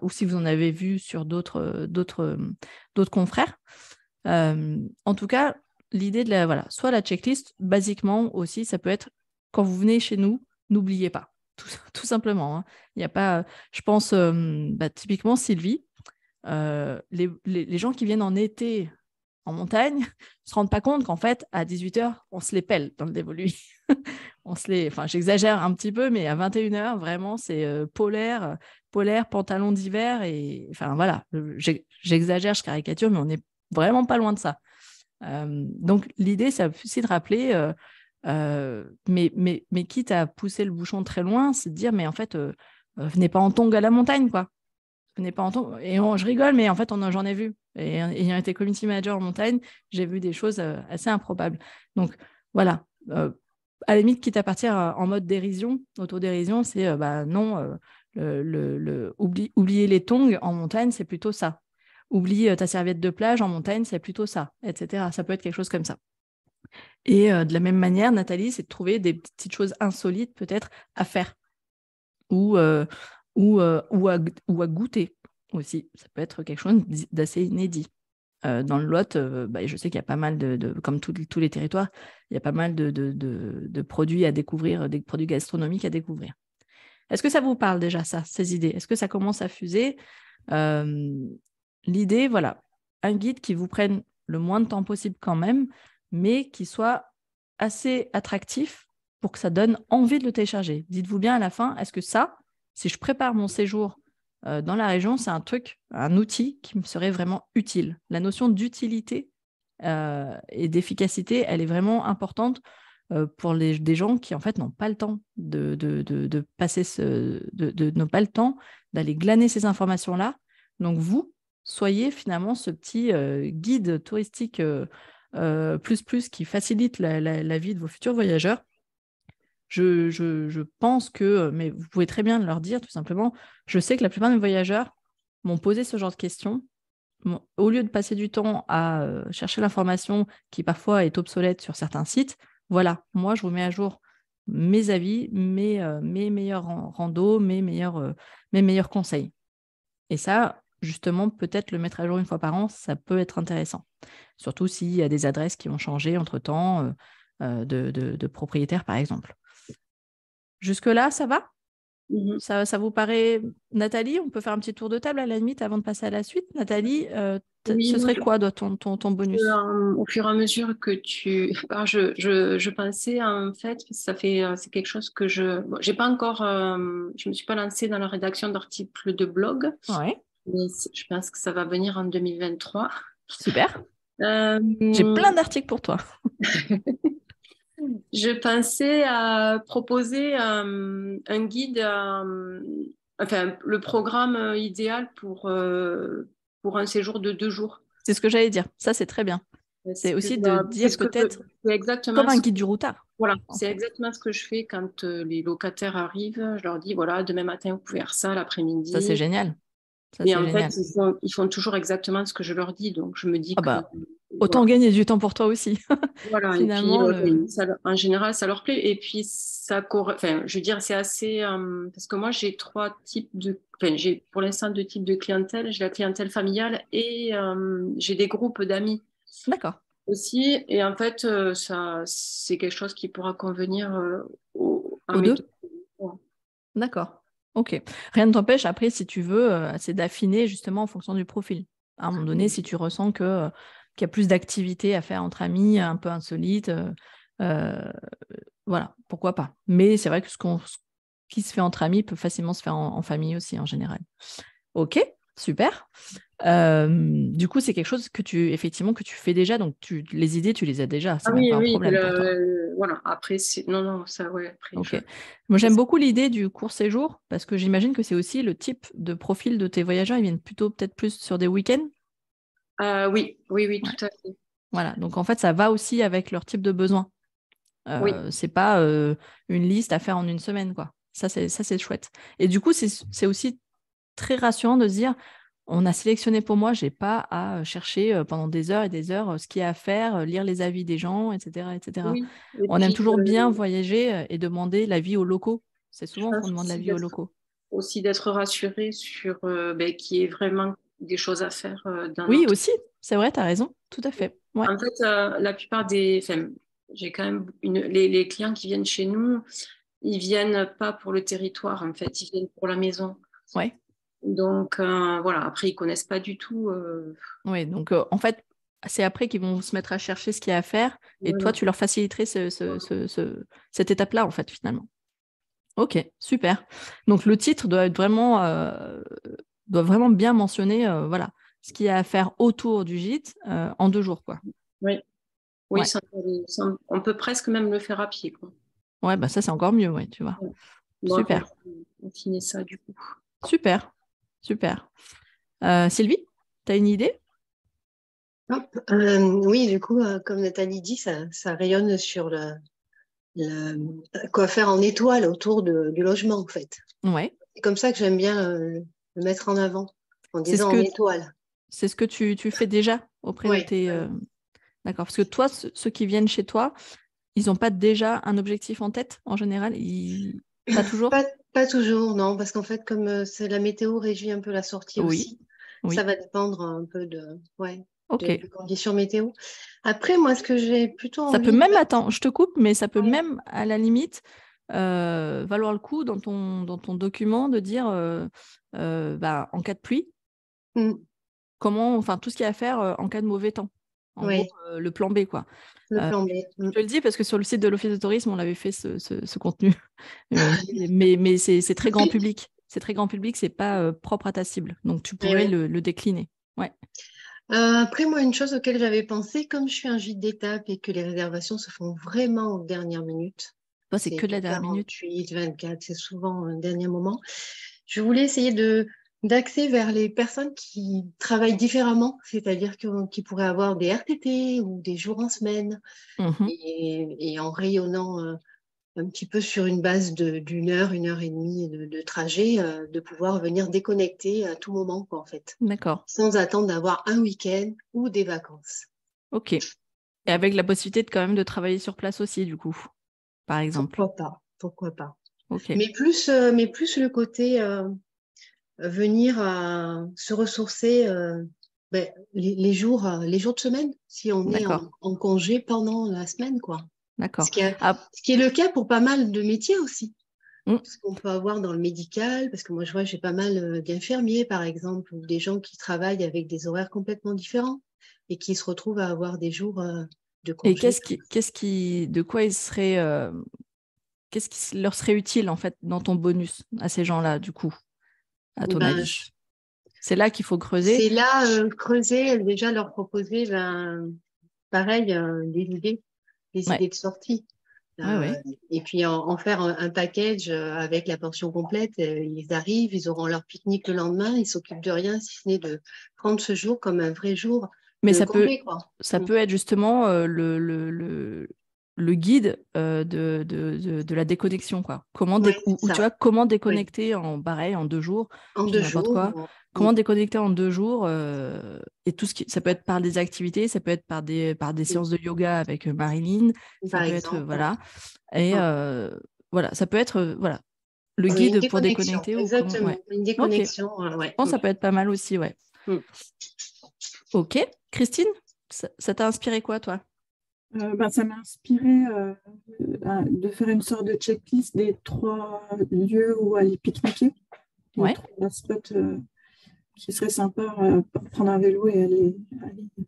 ou si vous en avez vu sur d'autres confrères. En tout cas, l'idée de soit la checklist, basiquement aussi, ça peut être quand vous venez chez nous, n'oubliez pas, tout simplement. Hein. Il n'y a pas, je pense, typiquement Sylvie. Les gens qui viennent en été en montagne ne se rendent pas compte qu'en fait, à 18h, on se les pèle dans le dévolu. J'exagère un petit peu, mais à 21h, vraiment, c'est polaire, pantalon d'hiver. Et j'exagère, je caricature, mais on n'est vraiment pas loin de ça. Donc, l'idée, c'est aussi de rappeler, mais quitte à pousser le bouchon très loin, c'est de dire, mais en fait, venez pas en tongs à la montagne, quoi. Venez pas en tongs. Et je rigole, mais en fait, j'en ai vu. Et ayant été community manager en montagne, j'ai vu des choses assez improbables. Donc, voilà. À la limite, quitte à partir en mode dérision, autodérision, c'est non, oublier les tongs en montagne, c'est plutôt ça. Oublie ta serviette de plage en montagne, c'est plutôt ça, etc. Ça peut être quelque chose comme ça. Et de la même manière, Nathalie, c'est de trouver des petites choses insolites peut-être à faire ou à goûter aussi. Ça peut être quelque chose d'assez inédit. Dans le Lot, je sais qu'il y a pas mal comme tous les territoires, il y a pas mal de produits à découvrir, des produits gastronomiques à découvrir. Est-ce que ça vous parle déjà, ça, ces idées? Est-ce que ça commence à fuser? L'idée, voilà, un guide qui vous prenne le moins de temps possible quand même, mais qui soit assez attractif pour que ça donne envie de le télécharger. Dites-vous bien à la fin, est-ce que ça, si je prépare mon séjour dans la région, c'est un outil qui me serait vraiment utile. La notion d'utilité et d'efficacité, elle est vraiment importante pour des gens qui en fait n'ont pas le temps n'ont pas le temps d'aller glaner ces informations-là. Donc vous, soyez finalement ce petit guide touristique plus qui facilite la vie de vos futurs voyageurs. Je pense que, mais vous pouvez très bien leur dire tout simplement, je sais que la plupart de mes voyageurs m'ont posé ce genre de questions. Au lieu de passer du temps à chercher l'information qui parfois est obsolète sur certains sites, voilà, moi je vous mets à jour mes avis, mes meilleurs randos, mes meilleurs conseils. Et ça, justement, peut-être le mettre à jour une fois par an, ça peut être intéressant. Surtout s'il y a des adresses qui ont changé entre-temps de propriétaires, par exemple. Jusque-là, ça va ? Ça vous paraît, Nathalie? On peut faire un petit tour de table à la limite avant de passer à la suite. Nathalie, ce serait quoi ton bonus? Au fur et à mesure que tu... je pensais en fait, c'est quelque chose que j'ai pas encore... je me suis pas lancée dans la rédaction d'articles de blog, Ouais. mais je pense que ça va venir en 2023. Super. J'ai plein d'articles pour toi. Je pensais à proposer un guide, le programme idéal pour un séjour de 2 jours. C'est ce que j'allais dire. Ça, c'est très bien. C'est aussi de dire peut-être comme un guide du routard. Voilà, Okay. C'est exactement ce que je fais quand les locataires arrivent. Je leur dis, voilà, demain matin, vous pouvez faire ça, l'après-midi. Ça, c'est génial. Et en fait, ils font toujours exactement ce que je leur dis. Donc, je me dis que... autant gagner du temps pour toi aussi. Voilà, finalement. Et puis, en général, ça leur plaît. Et puis, je veux dire, c'est assez... parce que moi, j'ai 3 types de... j'ai pour l'instant 2 types de clientèle. J'ai la clientèle familiale et j'ai des groupes d'amis. D'accord. Aussi. Et en fait, c'est quelque chose qui pourra convenir aux deux. Ouais. D'accord. Ok. Rien ne t'empêche, après, si tu veux, c'est d'affiner justement en fonction du profil. À un moment donné, si tu ressens qu'il y a plus d'activités à faire entre amis, un peu insolites, voilà, pourquoi pas. Mais c'est vrai que ce qui se fait entre amis peut facilement se faire en famille aussi, en général. Ok, super. Du coup, c'est quelque chose que tu fais déjà, donc les idées, tu les as déjà. C'est même pas un problème pour toi. Voilà, après, non, ça, ouais. Après, okay. Moi, j'aime beaucoup l'idée du court séjour parce que j'imagine que c'est aussi le type de profil de tes voyageurs. Ils viennent peut-être plus sur des week-ends. Oui, tout à fait. Voilà, donc en fait, ça va aussi avec leur type de besoin. Oui. C'est pas une liste à faire en une semaine, quoi. Ça, c'est chouette. Et du coup, c'est aussi très rassurant de se dire, on a sélectionné pour moi, j'ai pas à chercher pendant des heures et des heures ce qu'il y a à faire, lire les avis des gens, etc. etc. Oui. On aime toujours bien voyager et demander l'avis aux locaux. C'est souvent qu'on demande l'avis aux locaux. Aussi d'être rassuré sur qu'il y ait vraiment des choses à faire dans Oui, aussi, c'est vrai, tu as raison, tout à fait. Ouais. En fait, la plupart j'ai quand même les clients qui viennent chez nous, ils viennent pas pour le territoire, en fait, ils viennent pour la maison. Ouais. Donc, voilà, après, ils connaissent pas du tout. Oui, donc en fait, c'est après qu'ils vont se mettre à chercher ce qu'il y a à faire et toi, tu leur faciliterais cette étape-là, en fait, finalement. Ok, super. Donc, le titre doit vraiment bien mentionner voilà, ce qu'il y a à faire autour du gîte en 2 jours, quoi. Oui, ouais. On peut presque même le faire à pied, quoi. Ouais, bah ça, c'est encore mieux, ouais, tu vois. Ouais. Bon, super. On finit ça, du coup. Super. Sylvie, tu as une idée? Oui, du coup, comme Nathalie dit, ça rayonne sur quoi faire en étoile autour du logement, en fait. Ouais. C'est comme ça que j'aime bien le mettre en avant, en C'est disant en étoile. C'est ce que tu fais déjà auprès de Oui, tes... oui. D'accord. Parce que toi, ceux qui viennent chez toi, ils n'ont pas déjà un objectif en tête, en général? Pas toujours? Pas toujours, non, parce qu'en fait, comme c'est la météo régit un peu la sortie Oui. aussi, ça Oui. va dépendre un peu Ok. des conditions météo. Après, moi, ce que j'ai plutôt Ça peut envie même, attends, je te coupe, mais ça peut Ouais. même, à la limite, valoir le coup dans ton document de dire, en cas de pluie, enfin, tout ce qu'il y a à faire en cas de mauvais temps. En Ouais. gros, le plan B, quoi. Le plan B. Je te le dis parce que sur le site de l'Office de tourisme, on avait fait ce contenu. Mais c'est très grand public. C'est très grand public, c'est pas propre à ta cible. Donc, tu pourrais le décliner. Ouais. Après, moi, une chose auquel j'avais pensé, comme je suis un gîte d'étape et que les réservations se font vraiment aux dernières minutes, Toi, c'est que de la dernière minute. 48, 24, c'est souvent un dernier moment. Je voulais essayer d'axer vers les personnes qui travaillent différemment, c'est-à-dire qui pourraient avoir des RTT ou des jours en semaine, et en rayonnant un petit peu sur une base d'une heure, 1 heure et demie de trajet, de pouvoir venir déconnecter à tout moment, quoi, en fait. D'accord. Sans attendre d'avoir un week-end ou des vacances. Ok. Et avec la possibilité quand même de travailler sur place aussi, du coup, par exemple. Pourquoi pas. Ok. Mais plus le côté venir se ressourcer les jours de semaine, si on est en congé pendant la semaine, quoi. D'accord. Ce qui est le cas pour pas mal de métiers aussi. Ce qu'on peut avoir dans le médical, parce que moi, je vois, j'ai pas mal d'infirmiers, par exemple, ou des gens qui travaillent avec des horaires complètement différents et qui se retrouvent à avoir des jours de congé. Et de quoi qu'est-ce qui leur serait utile, en fait, dans ton bonus à ces gens-là, du coup, à ton avis? C'est là qu'il faut creuser. C'est là, creuser, déjà leur proposer, pareil, des idées de sortie. Et puis en faire un package avec la pension complète. Ils arrivent, ils auront leur pique-nique le lendemain, ils s'occupent de rien si ce n'est de prendre ce jour comme un vrai jour de congé, quoi. Ça peut être justement le guide de la déconnexion, quoi. Comment tu vois, comment déconnecter en 2 jours, en 2 n'importe jours. quoi. Comment déconnecter en 2 jours et tout ça peut être par des activités, ça peut être par des séances de yoga avec Marilyn, ça peut être voilà. Et voilà, ça peut être voilà le guide pour déconnecter ou exactement, une déconnexion. Je pense que ça peut être pas mal aussi, ouais. Ok, Christine, ça t'a inspiré quoi, toi? Ça m'a inspiré de faire une sorte de checklist des 3 lieux où aller pique-niquer, les 3 spots qui seraient sympas pour prendre un vélo et aller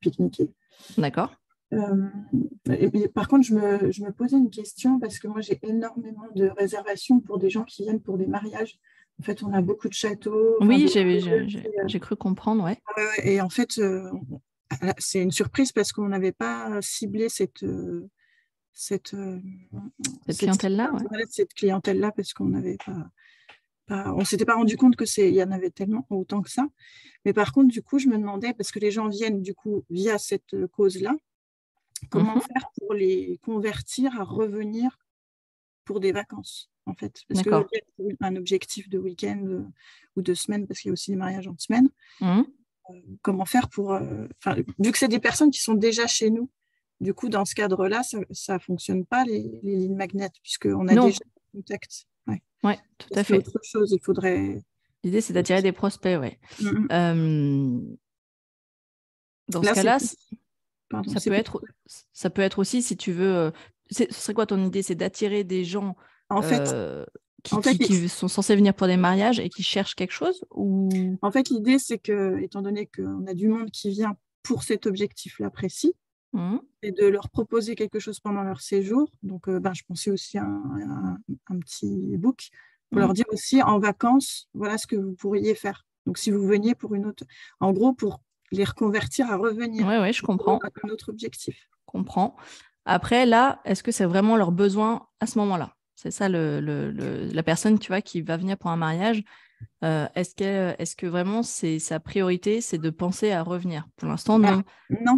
pique-niquer. D'accord. Par contre, je me posais une question parce que moi, j'ai énormément de réservations pour des gens qui viennent pour des mariages. En fait, on a beaucoup de châteaux. Oui, j'ai cru comprendre, ouais. Et en fait, c'est une surprise parce qu'on n'avait pas ciblé cette clientèle-là, cette clientèle-là parce qu'on n'avait on s'était pas rendu compte qu'il y en avait tellement autant que ça. Mais par contre, du coup, je me demandais, parce que les gens viennent du coup via cette cause-là, comment faire pour les convertir à revenir pour des vacances, en fait. Parce que un objectif de week-end ou de semaine, parce qu'il y a aussi des mariages en semaine, comment faire pour... vu que c'est des personnes qui sont déjà chez nous, du coup, dans ce cadre-là, ça ne fonctionne pas, les lignes magnètes, puisqu'on a déjà des contacts. Oui, tout à fait. C'est autre chose, il faudrait... L'idée, c'est d'attirer des prospects, oui. Dans ce cas-là, ça peut être aussi, si tu veux... ce serait quoi ton idée? C'est d'attirer des gens qui sont censés venir pour des mariages et qui cherchent quelque chose ou... En fait, l'idée, c'est que, étant donné qu'on a du monde qui vient pour cet objectif-là précis, et de leur proposer quelque chose pendant leur séjour. Donc, je pensais aussi à un petit book pour leur dire aussi, en vacances, voilà ce que vous pourriez faire. Donc, si vous veniez pour une autre... En gros, pour les reconvertir à revenir. Oui, je comprends. Un autre objectif. Je comprends. Après, là, est-ce que c'est vraiment leur besoin à ce moment-là? C'est ça, la personne, tu vois, qui va venir pour un mariage. Est-ce que vraiment, sa priorité, c'est de penser à revenir? Pour l'instant, non. Non.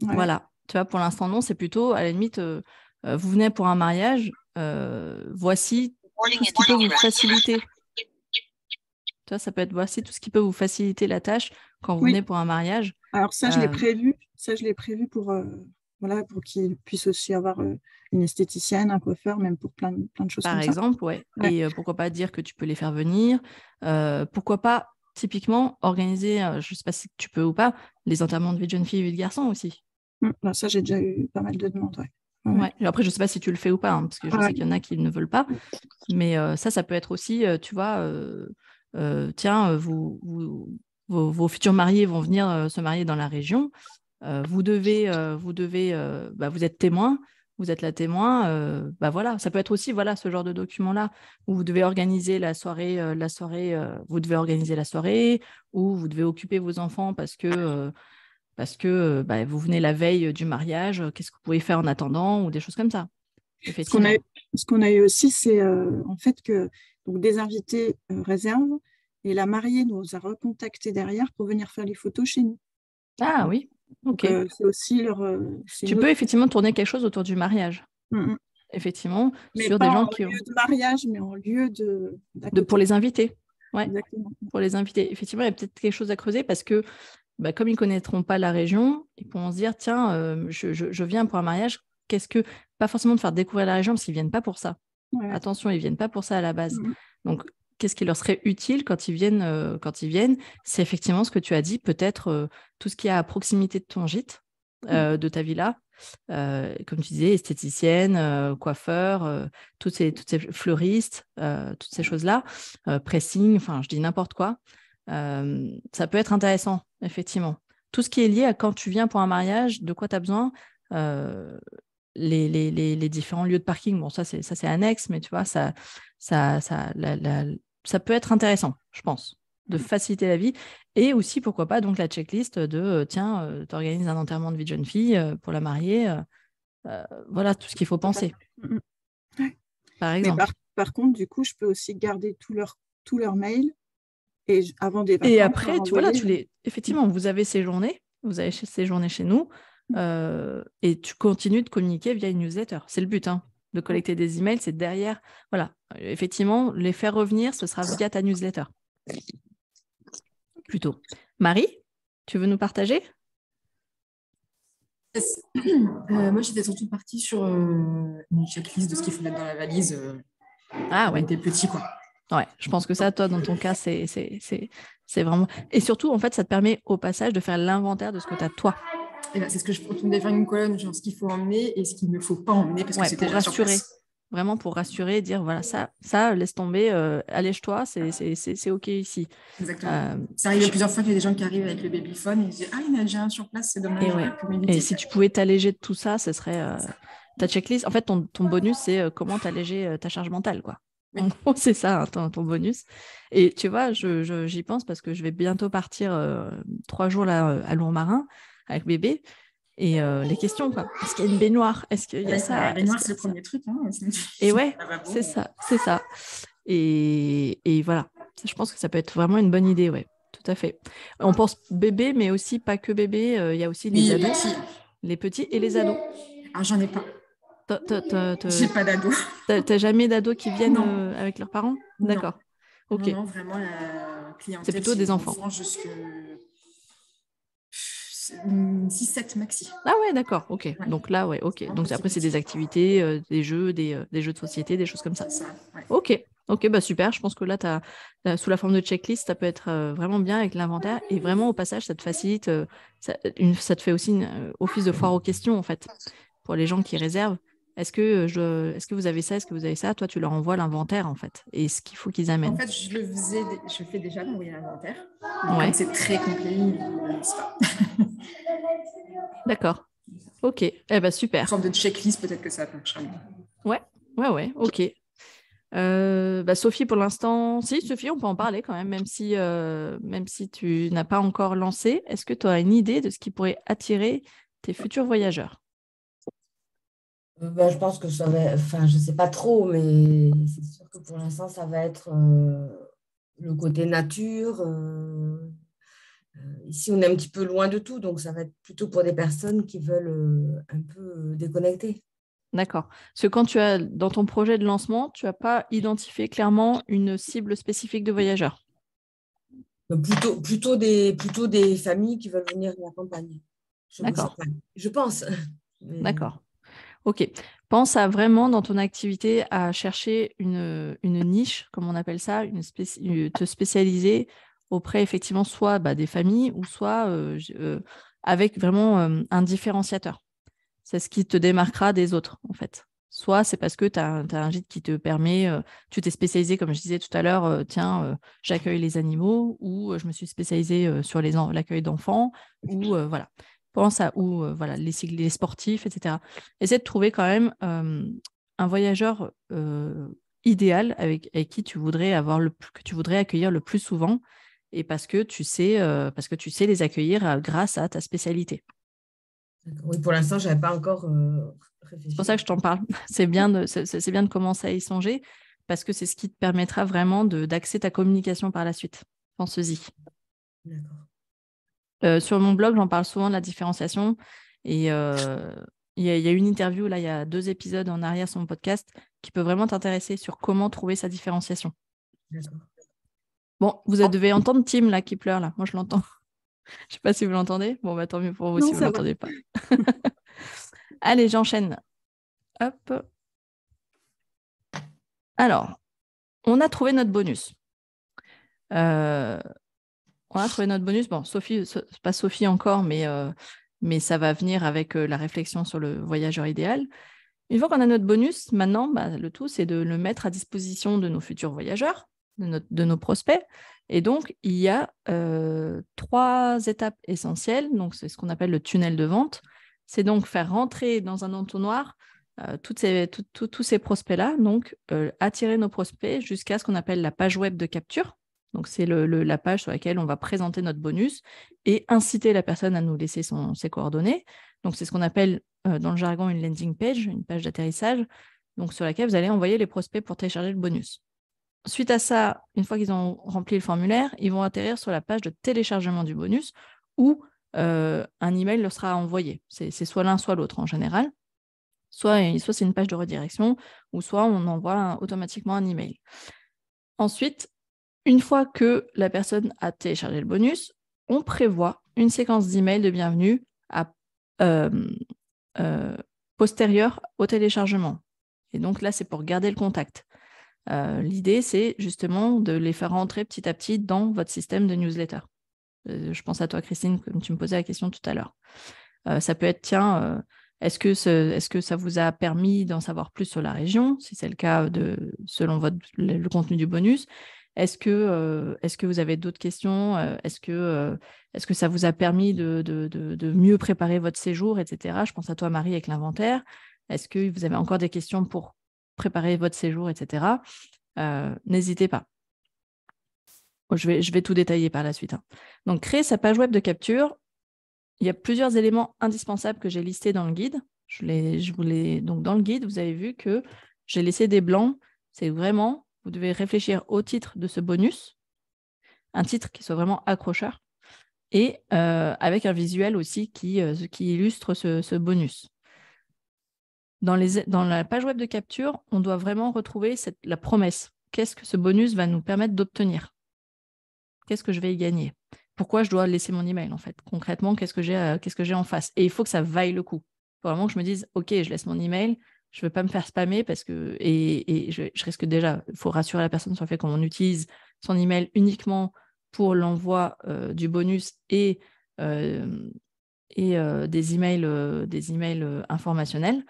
Ouais. Voilà. Tu vois, pour l'instant, non. C'est plutôt, à la limite, vous venez pour un mariage, voici tout ce qui peut vous faciliter Tu vois, ça peut être voici tout ce qui peut vous faciliter la tâche quand vous Oui. venez pour un mariage. Alors ça, je l'ai prévu. Ça, je l'ai prévu pour, voilà, pour qu'ils puissent aussi avoir une esthéticienne, un coiffeur, même pour plein de choses Par comme exemple, ouais. Ouais. Et pourquoi pas dire que tu peux les faire venir. Pourquoi pas, typiquement, organiser, je ne sais pas si tu peux ou pas, les enterrements de vie de jeune fille et vie de garçon aussi. ça. Ça, j'ai déjà eu pas mal de demandes. Ouais. Ouais. Et après, je ne sais pas si tu le fais ou pas, hein, parce que je sais qu'il y en a qui ne veulent pas. Mais ça peut être aussi, tu vois, tiens, vos futurs mariés vont venir se marier dans la région. Vous êtes témoin, vous êtes la témoin. Voilà, ça peut être aussi voilà ce genre de document-là où vous devez organiser la soirée, vous devez organiser la soirée, ou vous devez occuper vos enfants parce que vous venez la veille du mariage. Qu'est-ce que vous pouvez faire en attendant ou des choses comme ça. Effectivement. Ce qu'on a eu aussi, c'est en fait que donc, des invités réservent et la mariée nous a recontactés derrière pour venir faire les photos chez nous. Ah oui, ok. Donc, c'est aussi leur. Tu peux effectivement tourner quelque chose autour du mariage. Effectivement, mais sur pas des gens en qui lieu de mariage, mais en lieu pour les invités. Ouais. Exactement. Pour les invités. Effectivement, il y a peut-être quelque chose à creuser parce que comme ils ne connaîtront pas la région, ils pourront se dire tiens, je viens pour un mariage. Pas forcément de faire découvrir la région parce qu'ils ne viennent pas pour ça. Ouais. Attention, ils ne viennent pas pour ça à la base. Donc, qu'est-ce qui leur serait utile quand ils viennent c'est effectivement ce que tu as dit, peut-être tout ce qui est à proximité de ton gîte, de ta villa. Comme tu disais, esthéticienne, coiffeur, toutes ces fleuristes, toutes ces choses-là, pressing, enfin, je dis n'importe quoi. Ça peut être intéressant, effectivement. Tout ce qui est lié à quand tu viens pour un mariage, de quoi tu as besoin, les différents lieux de parking, bon, ça c'est annexe, mais tu vois, ça peut être intéressant, je pense, de faciliter la vie. Et aussi, pourquoi pas, donc la checklist de tiens, tu organises un enterrement de vie de jeune fille pour la mariée. Voilà tout ce qu'il faut penser. Par exemple. Mais par contre, du coup, je peux aussi garder tous leurs mails et avant des vacances. Et après, effectivement, vous avez ces journées chez nous et tu continues de communiquer via une newsletter. C'est le but, de collecter des emails. C'est derrière. Voilà, effectivement, les faire revenir, ce sera via ta newsletter. Plutôt. Marie, tu veux nous partager ? Moi, j'étais surtout partie sur une checklist de ce qu'il faut mettre dans la valise avec des petits, quoi. Ouais, je pense que ça, toi, dans ton cas, c'est vraiment... Et surtout, en fait, ça te permet au passage de faire l'inventaire de ce que tu as toi. Et là, c'est ce que je retourne faire une colonne, genre ce qu'il faut emmener et ce qu'il ne faut pas emmener parce que c'est déjà rassurer. Sur place. Vraiment pour rassurer, dire voilà, ça laisse tomber, allège-toi, c'est OK ici. Exactement. Ça arrive plusieurs fois qu'il y a des gens qui arrivent avec le babyphone et ils disent il y en a déjà un sur place, c'est dommage. Et si tu pouvais t'alléger de tout ça, ce serait ta checklist. En fait, ton bonus, c'est comment t'alléger ta charge mentale, quoi. Oui. En gros, c'est ça, ton bonus. Et tu vois, j'y pense parce que je vais bientôt partir 3 jours là, à Lourmarin avec bébé. Et les questions, quoi. Est-ce qu'il y a une baignoire ? Est-ce qu'il y a ça ? La baignoire, c'est le premier truc. Et ouais, c'est ça. Et voilà, je pense que ça peut être vraiment une bonne idée, ouais, tout à fait. On pense bébé, mais aussi pas que bébé, il y a aussi les ados, les petits et les ados. Ah, j'en ai pas. J'ai pas d'ados. T'as jamais d'ados qui viennent avec leurs parents ? D'accord. Ok. Non, vraiment, la clientèle, c'est plutôt des enfants. 6-7 maxi. Ah ouais, d'accord, ok. Ouais. Donc là, ouais, ok. Donc après, c'est des activités, des jeux de société, des choses comme ça. Ouais. Ok, bah super. Je pense que là, sous la forme de checklist, ça peut être vraiment bien avec l'inventaire. Et vraiment, au passage, ça te facilite, ça te fait aussi office de foire aux questions, en fait, pour les gens qui réservent. Est-ce que vous avez ça ? Est-ce que vous avez ça ? Toi, tu leur envoies l'inventaire, en fait, et ce qu'il faut qu'ils amènent. En fait, je fais déjà d'envoyer l'inventaire. Comme c'est très complet, ils ne lisent pas. D'accord. Ok. Eh ben, super. Une forme de checklist, peut-être que ça marchera mieux. Ouais. Ok. Sophie, pour l'instant, Sophie, on peut en parler quand même, même si tu n'as pas encore lancé. Est-ce que tu as une idée de ce qui pourrait attirer tes futurs voyageurs ? Je pense que ça va... Enfin, je ne sais pas trop, mais c'est sûr que pour l'instant, ça va être le côté nature. Ici, on est un petit peu loin de tout, donc ça va être plutôt pour des personnes qui veulent un peu déconnecter. D'accord. Parce que quand dans ton projet de lancement, tu n'as pas identifié clairement une cible spécifique de voyageurs. Plutôt des familles qui veulent venir m'accompagner. D'accord. Je pense. D'accord. Ok. Pense à vraiment dans ton activité à chercher une niche, comme on appelle ça, te spécialiser auprès effectivement soit des familles ou soit avec vraiment un différenciateur. C'est ce qui te démarquera des autres en fait. Soit c'est parce que tu as un gîte qui te permet, tu t'es spécialisé, comme je disais tout à l'heure, j'accueille les animaux, ou je me suis spécialisée sur l'accueil d'enfants, ou voilà. Pense à voilà, les sportifs, etc. Essaie de trouver quand même un voyageur idéal avec qui tu voudrais que tu voudrais accueillir le plus souvent, et parce que tu sais les accueillir grâce à ta spécialité. Oui, pour l'instant, je n'avais pas encore réfléchi. C'est pour ça que je t'en parle. C'est bien de commencer à y songer, parce que c'est ce qui te permettra vraiment d'axer ta communication par la suite. Pense-y. D'accord. Sur mon blog, j'en parle souvent de la différenciation. Et il y a une interview, là, il y a 2 épisodes en arrière sur mon podcast, qui peut vraiment t'intéresser sur comment trouver sa différenciation. D'accord. Bon, vous devez entendre Tim, là, qui pleure, là. Moi, je l'entends. Je ne sais pas si vous l'entendez. Bon, tant mieux pour vous si vous ne l'entendez pas. Allez, j'enchaîne. Hop. Alors, on a trouvé notre bonus. On a trouvé notre bonus. Bon, Sophie, pas Sophie encore, mais ça va venir avec la réflexion sur le voyageur idéal. Une fois qu'on a notre bonus, maintenant, le tout, c'est de le mettre à disposition de nos futurs voyageurs, de nos prospects. Et donc, il y a 3 étapes essentielles. Donc, c'est ce qu'on appelle le tunnel de vente. C'est donc faire rentrer dans un entonnoir tous ces prospects-là, donc attirer nos prospects jusqu'à ce qu'on appelle la page web de capture. Donc, c'est la page sur laquelle on va présenter notre bonus et inciter la personne à nous laisser ses coordonnées. Donc, c'est ce qu'on appelle dans le jargon une landing page, une page d'atterrissage, donc sur laquelle vous allez envoyer les prospects pour télécharger le bonus. Suite à ça, une fois qu'ils ont rempli le formulaire, ils vont atterrir sur la page de téléchargement du bonus où un email leur sera envoyé. C'est soit l'un, soit l'autre en général. Soit c'est une page de redirection, ou soit on envoie automatiquement un email. Ensuite, une fois que la personne a téléchargé le bonus, on prévoit une séquence d'emails de bienvenue postérieure au téléchargement. Et donc là, c'est pour garder le contact. L'idée, c'est justement de les faire rentrer petit à petit dans votre système de newsletter. Je pense à toi, Christine, comme tu me posais la question tout à l'heure. Ça peut être, est-ce que ça vous a permis d'en savoir plus sur la région, si c'est le cas selon le contenu du bonus? Est-ce que vous avez d'autres questions? Est-ce que ça vous a permis de mieux préparer votre séjour, etc. Je pense à toi, Marie, avec l'inventaire. Est-ce que vous avez encore des questions pour préparer votre séjour, etc. N'hésitez pas. Je vais tout détailler par la suite. Donc, créer sa page web de capture. Il y a plusieurs éléments indispensables que j'ai listés dans le guide. Donc, dans le guide, vous avez vu que j'ai laissé des blancs. C'est vraiment, vous devez réfléchir au titre de ce bonus, un titre qui soit vraiment accrocheur, et avec un visuel aussi qui illustre ce bonus. Dans la page web de capture, on doit vraiment retrouver la promesse. Qu'est-ce que ce bonus va nous permettre d'obtenir? Qu'est-ce que je vais y gagner? Pourquoi je dois laisser mon email, en fait? Concrètement, qu'est-ce que j'ai en face? Et il faut que ça vaille le coup. Il faut vraiment que je me dise, OK, je laisse mon email, je ne veux pas me faire spammer parce que je risque déjà, il faut rassurer la personne sur le fait qu'on utilise son email uniquement pour l'envoi du bonus et des emails informationnels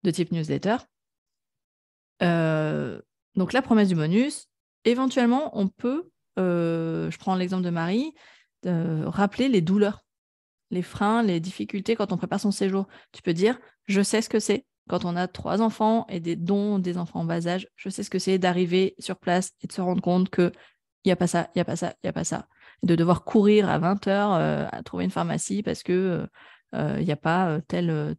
de type newsletter. Donc, la promesse du bonus, éventuellement, on peut, je prends l'exemple de Marie, rappeler les douleurs, les freins, les difficultés quand on prépare son séjour. Tu peux dire, je sais ce que c'est quand on a 3 enfants et dont des enfants en bas âge, je sais ce que c'est d'arriver sur place et de se rendre compte qu'il n'y a pas ça, il n'y a pas ça, il n'y a pas ça. Et de devoir courir à 20h à trouver une pharmacie parce qu'il n'y a pas tel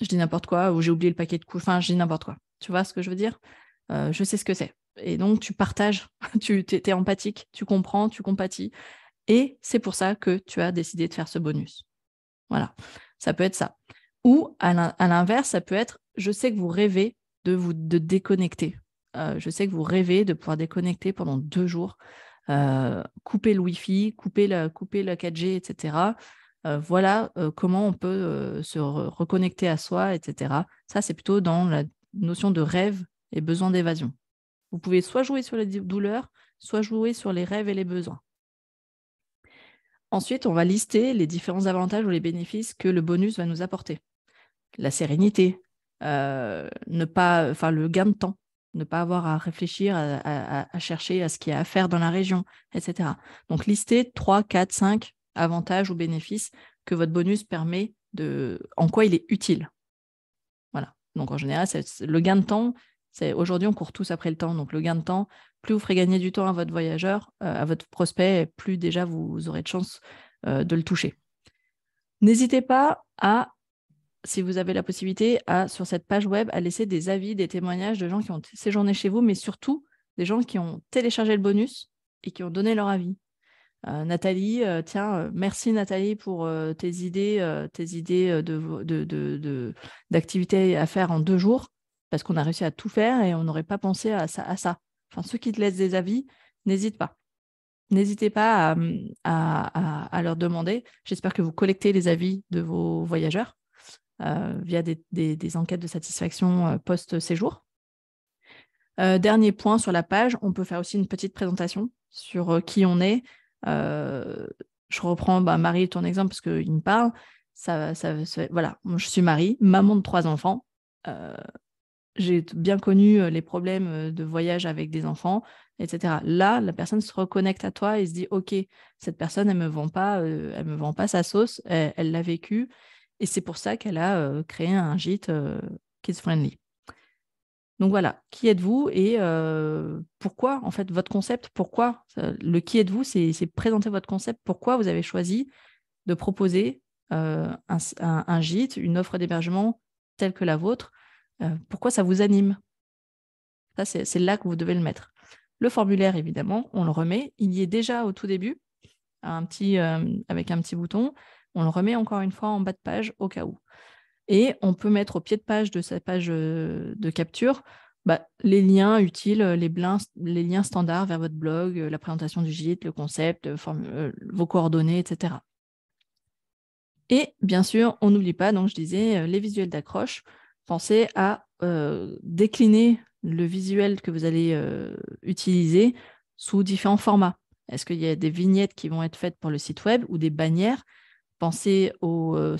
je dis n'importe quoi, ou j'ai oublié le paquet de couches, enfin, je dis n'importe quoi. Tu vois ce que je veux dire? Je sais ce que c'est. Et donc, tu partages, tu es empathique, tu comprends, tu compatis. Et c'est pour ça que tu as décidé de faire ce bonus. Voilà, ça peut être ça. Ou, à l'inverse, ça peut être, je sais que vous rêvez de déconnecter. Je sais que vous rêvez de pouvoir déconnecter pendant 2 jours. couper le Wi-Fi, couper la 4G, etc. Voilà comment on peut se reconnecter à soi, etc. Ça, c'est plutôt dans la notion de rêve et besoin d'évasion. Vous pouvez soit jouer sur les douleurs, soit jouer sur les rêves et les besoins. Ensuite, on va lister les différents avantages ou les bénéfices que le bonus va nous apporter. La sérénité, le gain de temps, ne pas avoir à réfléchir, à chercher à ce qu'il y a à faire dans la région, etc. Donc, listez 3, 4, 5 avantages ou bénéfices que votre bonus permet en quoi il est utile. Voilà. Donc, en général, le gain de temps, aujourd'hui, on court tous après le temps. Donc, le gain de temps, plus vous ferez gagner du temps à votre voyageur, à votre prospect, plus déjà vous aurez de chance de le toucher. N'hésitez pas si vous avez la possibilité, sur cette page web, à laisser des avis, des témoignages de gens qui ont séjourné chez vous, mais surtout des gens qui ont téléchargé le bonus et qui ont donné leur avis. Nathalie, merci Nathalie pour tes idées d'activités à faire en 2 jours, parce qu'on a réussi à tout faire et on n'aurait pas pensé à ça. Enfin, ceux qui te laissent des avis, n'hésite pas. N'hésitez pas à leur demander. J'espère que vous collectez les avis de vos voyageurs via des enquêtes de satisfaction post-séjour. Dernier point sur la page, on peut faire aussi une petite présentation sur qui on est. Je reprends Marie, ton exemple, parce qu'il me parle. Voilà, je suis Marie, maman de 3 enfants. J'ai bien connu les problèmes de voyage avec des enfants, etc. Là, la personne se reconnecte à toi et se dit « Ok, cette personne, elle me vend pas sa sauce, elle l'a vécu. » Et c'est pour ça qu'elle a créé un gîte kids-friendly. Donc voilà, qui êtes-vous et pourquoi, en fait, votre concept, pourquoi le qui êtes-vous, c'est présenter votre concept, pourquoi vous avez choisi de proposer un gîte, une offre d'hébergement telle que la vôtre, pourquoi ça vous anime. Ça, c'est là que vous devez le mettre. Le formulaire, évidemment, on le remet. Il y est déjà au tout début, avec un petit bouton. On le remet encore une fois en bas de page au cas où. Et on peut mettre au pied de page de sa page de capture les liens utiles, les liens standards vers votre blog, la présentation du gîte, le concept, vos coordonnées, etc. Et bien sûr, on n'oublie pas, donc je disais, les visuels d'accroche. Pensez à décliner le visuel que vous allez utiliser sous différents formats. Est-ce qu'il y a des vignettes qui vont être faites pour le site web ou des bannières? Pensez au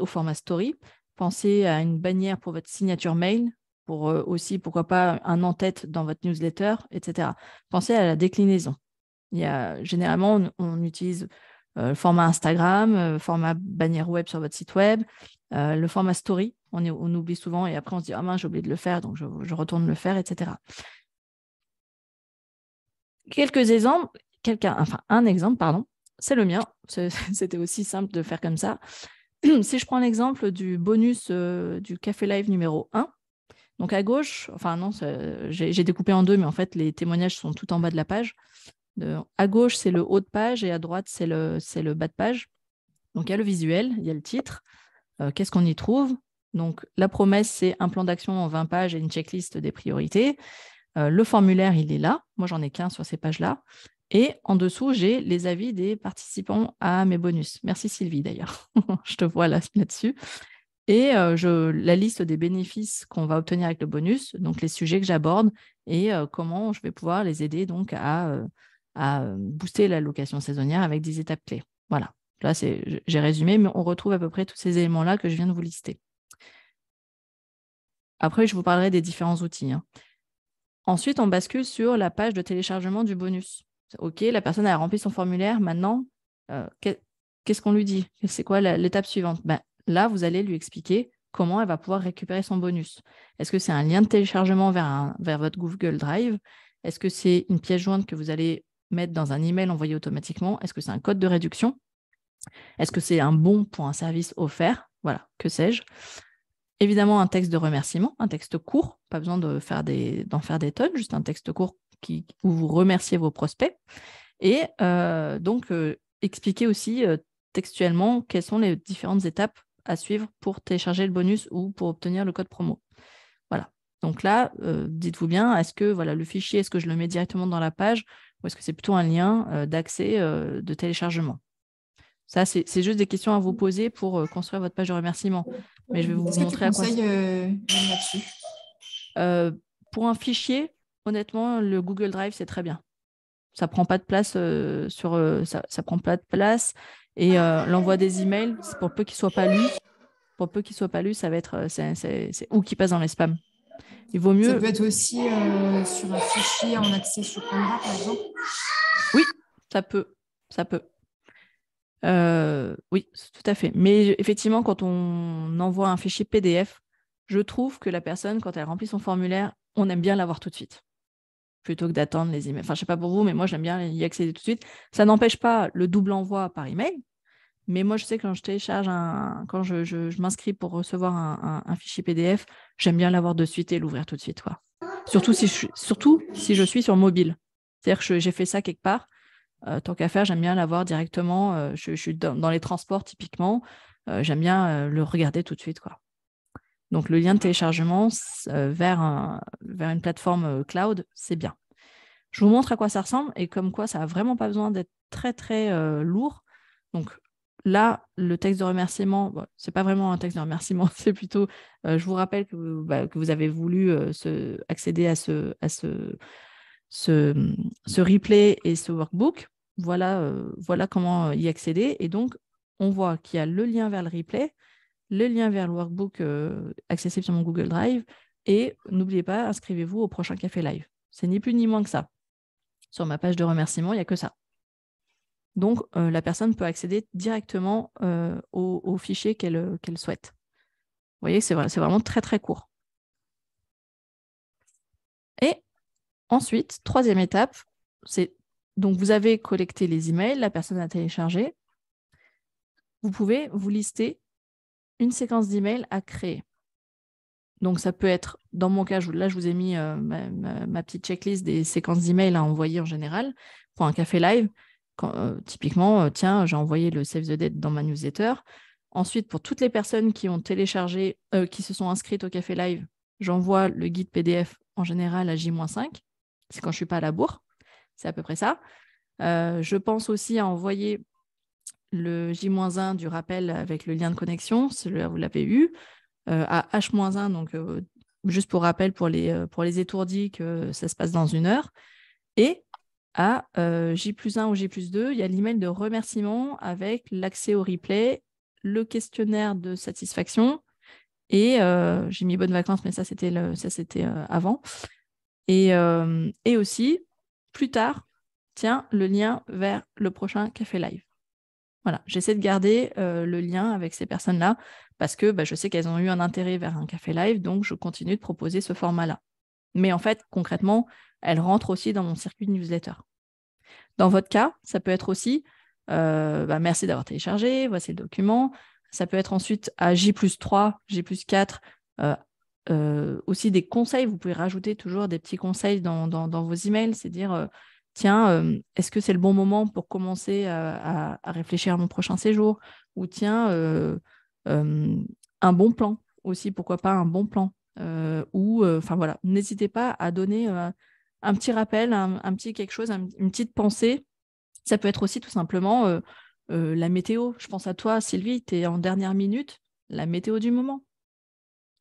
format story. Pensez à une bannière pour votre signature mail, pour aussi, pourquoi pas, un en-tête dans votre newsletter, etc. Pensez à la déclinaison. Généralement, on utilise le format Instagram, format bannière web sur votre site web, le format story. On oublie souvent et après on se dit « Ah mince, j'ai oublié de le faire, donc je retourne le faire, etc. » Quelques exemples, un exemple, pardon, c'est le mien. C'était aussi simple de faire comme ça. Si je prends l'exemple du bonus du Café Live numéro 1, donc à gauche, j'ai découpé en 2, mais en fait, les témoignages sont tout en bas de la page. À gauche, c'est le haut de page et à droite, c'est le bas de page. Donc, il y a le visuel, il y a le titre. Qu'est-ce qu'on y trouve? Donc, la promesse, c'est un plan d'action en 20 pages et une checklist des priorités. Le formulaire, il est là. Moi, j'en ai qu'un sur ces pages-là. Et en dessous, j'ai les avis des participants à mes bonus. Merci Sylvie, d'ailleurs. Je te vois là-dessus. Et la liste des bénéfices qu'on va obtenir avec le bonus, donc les sujets que j'aborde et comment je vais pouvoir les aider donc à booster la location saisonnière avec 10 étapes clés. Voilà. Là, j'ai résumé, mais on retrouve à peu près tous ces éléments-là que je viens de vous lister. Après, je vous parlerai des différents outils. Ensuite, on bascule sur la page de téléchargement du bonus. OK, la personne a rempli son formulaire. Maintenant, qu'est-ce qu'on lui dit? C'est quoi l'étape suivante? Là, vous allez lui expliquer comment elle va pouvoir récupérer son bonus. Est-ce que c'est un lien de téléchargement vers votre Google Drive? Est-ce que c'est une pièce jointe que vous allez mettre dans un email envoyé automatiquement? Est-ce que c'est un code de réduction? Est-ce que c'est un bon pour un service offert? Voilà, que sais-je? Évidemment, un texte de remerciement, un texte court, pas besoin d'en faire des tonnes, juste un texte court où vous remerciez vos prospects. Et donc, expliquez aussi textuellement quelles sont les différentes étapes à suivre pour télécharger le bonus ou pour obtenir le code promo. Voilà. Donc là, dites-vous bien, est-ce que le fichier, est-ce que je le mets directement dans la page ou est-ce que c'est plutôt un lien d'accès de téléchargement? Ça, c'est juste des questions à vous poser pour construire votre page de remerciement. Mais je vais vous montrer à quoi. Est-ce que tu conseilles là-dessus? Pour un fichier, honnêtement, le Google Drive, c'est très bien. Ça prend pas de place ça prend pas de place. Et l'envoi des emails, pour peu qu'ils soient pas lus, ça va être c'est ou qui passe dans les spams. Il vaut mieux. Ça peut être aussi sur un fichier en accès sur Canva, par exemple. Oui, ça peut. Oui, tout à fait. Mais effectivement, quand on envoie un fichier PDF, je trouve que la personne, quand elle remplit son formulaire, on aime bien l'avoir tout de suite, plutôt que d'attendre les emails. Enfin, je ne sais pas pour vous, mais moi, j'aime bien y accéder tout de suite. Ça n'empêche pas le double envoi par email, mais moi, je sais que quand je télécharge quand je m'inscris pour recevoir un fichier PDF, j'aime bien l'avoir de suite et l'ouvrir tout de suite, quoi. Surtout si je suis sur mobile. C'est-à-dire que j'ai fait ça quelque part. Tant qu'à faire, j'aime bien l'avoir directement. Je suis dans les transports, typiquement. J'aime bien le regarder tout de suite, quoi. Donc, le lien de téléchargement vers une plateforme cloud, c'est bien. Je vous montre à quoi ça ressemble et comme quoi ça n'a vraiment pas besoin d'être très, très lourd. Donc, là, le texte de remerciement, ce n'est pas vraiment un texte de remerciement, c'est plutôt, je vous rappelle que vous avez voulu accéder à ce replay et ce workbook. Voilà comment y accéder. Et donc, on voit qu'il y a le lien vers le replay, le lien vers le workbook accessible sur mon Google Drive. Et n'oubliez pas, inscrivez-vous au prochain Café Live. C'est ni plus ni moins que ça. Sur ma page de remerciement, il n'y a que ça. Donc, la personne peut accéder directement au fichier qu'elle souhaite. Vous voyez, c'est vraiment très, très court. Et ensuite, troisième étape, c'est donc vous avez collecté les emails, la personne a téléchargé. Vous pouvez vous lister une séquence d'emails à créer. Donc, ça peut être, dans mon cas, là, je vous ai mis ma petite checklist des séquences d'emails à envoyer en général pour un café live. Typiquement, tiens, j'ai envoyé le Save the Date dans ma newsletter. Ensuite, pour toutes les personnes qui ont téléchargé, qui se sont inscrites au café live, j'envoie le guide PDF en général à J-5. C'est quand je ne suis pas à la bourre. C'est à peu près ça. Je pense aussi à envoyer le J-1 du rappel avec le lien de connexion. Celui-là, vous l'avez eu. À H-1, donc juste pour rappel pour les étourdis que ça se passe dans 1 heure. Et à J+1 ou J+2, il y a l'email de remerciement avec l'accès au replay, le questionnaire de satisfaction et j'ai mis bonnes vacances, mais ça c'était avant. Et aussi, plus tard, tiens, le lien vers le prochain Café Live. Voilà, j'essaie de garder le lien avec ces personnes-là parce que je sais qu'elles ont eu un intérêt vers un Café Live, donc je continue de proposer ce format-là. Mais en fait, concrètement, elles rentrent aussi dans mon circuit de newsletter. Dans votre cas, ça peut être aussi merci d'avoir téléchargé, voici le document. Ça peut être ensuite à J+3, J+4, aussi des conseils. Vous pouvez rajouter toujours des petits conseils dans vos emails, c'est dire tiens, est-ce que c'est le bon moment pour commencer à réfléchir à mon prochain séjour? Ou tiens, un bon plan aussi, pourquoi pas un bon plan? Voilà, n'hésitez pas à donner un petit rappel, un petit quelque chose, une petite pensée. Ça peut être aussi tout simplement la météo. Je pense à toi, Sylvie, tu es en dernière minute, la météo du moment.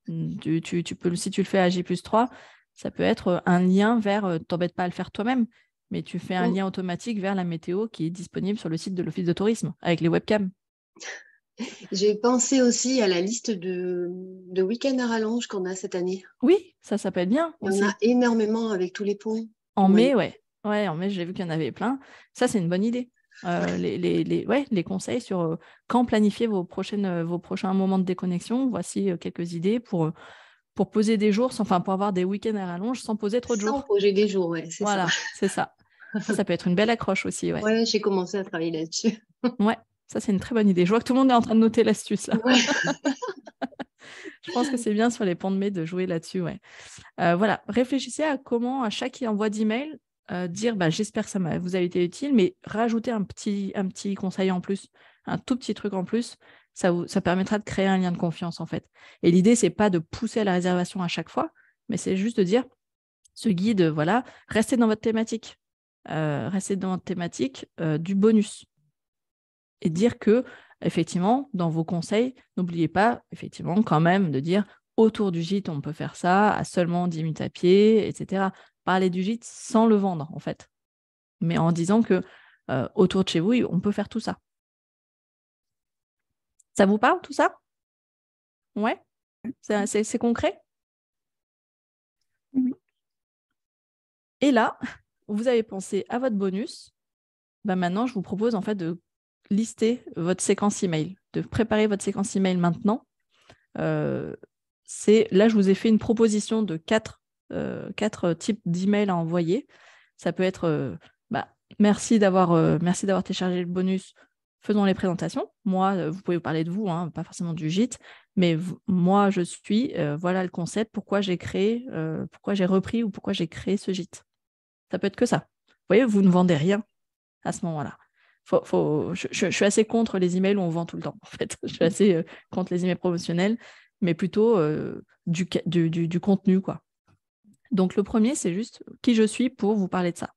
Tu peux, si tu le fais à J+3, ça peut être un lien vers, t'embête pas à le faire toi-même, mais tu fais un lien automatique vers la météo qui est disponible sur le site de l'Office de tourisme avec les webcams. J'ai pensé aussi à la liste de week-ends à rallonge qu'on a cette année. Oui, ça peut être bien. Il y en a énormément avec tous les ponts. En mai, ouais. Ouais, en mai, j'ai vu qu'il y en avait plein. Ça, c'est une bonne idée. Les conseils sur quand planifier vos prochains moments de déconnexion. Voici quelques idées pour poser des jours, pour avoir des week-ends à rallonge sans poser trop de jours. Sans poser des jours, ouais, c'est voilà, ça. C'est ça. Ça peut être une belle accroche aussi. Ouais, ouais, j'ai commencé à travailler là-dessus. Ouais, ça, c'est une très bonne idée. Je vois que tout le monde est en train de noter l'astuce là. Ouais. Je pense que c'est bien sur les ponts de mai de jouer là-dessus. Ouais. Voilà, réfléchissez à comment, à chaque envoi d'email, dire j'espère que ça vous a été utile, mais rajouter un petit conseil en plus, un tout petit truc en plus, ça permettra de créer un lien de confiance en fait. Et l'idée, c'est pas de pousser à la réservation à chaque fois, mais c'est juste de dire ce guide, voilà, restez dans votre thématique. rester dans la thématique du bonus. Et dire que, effectivement, dans vos conseils, n'oubliez pas, effectivement, quand même, de dire autour du gîte, on peut faire ça, à seulement 10 minutes à pied, etc. Parler du gîte sans le vendre, en fait. Mais en disant que autour de chez vous, on peut faire tout ça. Ça vous parle, tout ça? Ouais? C'est concret? Oui. Et là, vous avez pensé à votre bonus. Maintenant, je vous propose en fait de lister votre séquence email, de préparer votre séquence email maintenant. Là, je vous ai fait une proposition de 4 types d'emails à envoyer. Ça peut être merci d'avoir téléchargé le bonus, faisons les présentations. Moi, vous pouvez vous parler de vous, pas forcément du gîte, mais moi, je suis, voilà le concept, pourquoi j'ai repris ou pourquoi j'ai créé ce gîte. Ça peut être que ça. Vous voyez, vous ne vendez rien à ce moment-là. Je suis assez contre les emails où on vend tout le temps, en fait. Je suis assez contre les emails promotionnels, mais plutôt du contenu, quoi. Donc, le premier, c'est juste qui je suis pour vous parler de ça.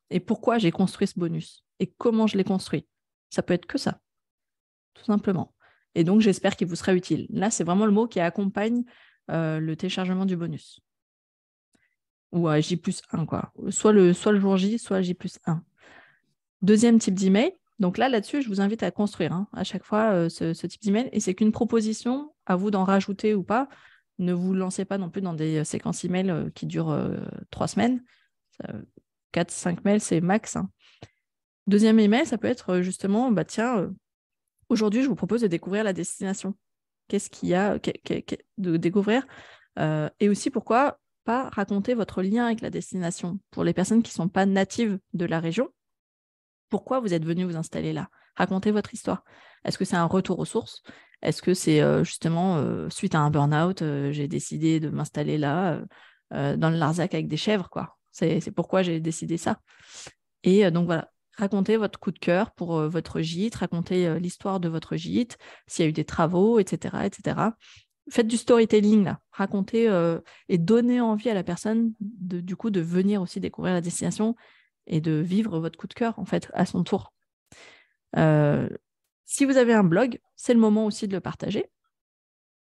Et pourquoi j'ai construit ce bonus. Et comment je l'ai construit. Ça peut être que ça, tout simplement. Et donc, j'espère qu'il vous sera utile. Là, c'est vraiment le mot qui accompagne le téléchargement du bonus. Ou à J+1, quoi. Soit le jour J, soit J+1. Deuxième type d'email. Donc là-dessus, je vous invite à construire à chaque fois ce type d'email. Et c'est qu'une proposition, à vous d'en rajouter ou pas. Ne vous lancez pas non plus dans des séquences email qui durent 3 semaines. 4-5 mails, c'est max. Deuxième email, ça peut être justement, aujourd'hui, je vous propose de découvrir la destination. Qu'est-ce qu'il y a de découvrir et aussi, pourquoi pas raconter votre lien avec la destination pour les personnes qui ne sont pas natives de la région. Pourquoi vous êtes venu vous installer là? Racontez votre histoire. Est-ce que c'est un retour aux sources? Est-ce que c'est justement suite à un burn-out, j'ai décidé de m'installer là, dans le Larzac avec des chèvres, quoi. C'est pourquoi j'ai décidé ça. Et donc voilà, racontez votre coup de cœur pour votre gîte, racontez l'histoire de votre gîte, s'il y a eu des travaux, etc., etc. Faites du storytelling, là. Racontez et donnez envie à la personne du coup de venir aussi découvrir la destination et de vivre votre coup de cœur, en fait, à son tour. Si vous avez un blog, c'est le moment aussi de le partager.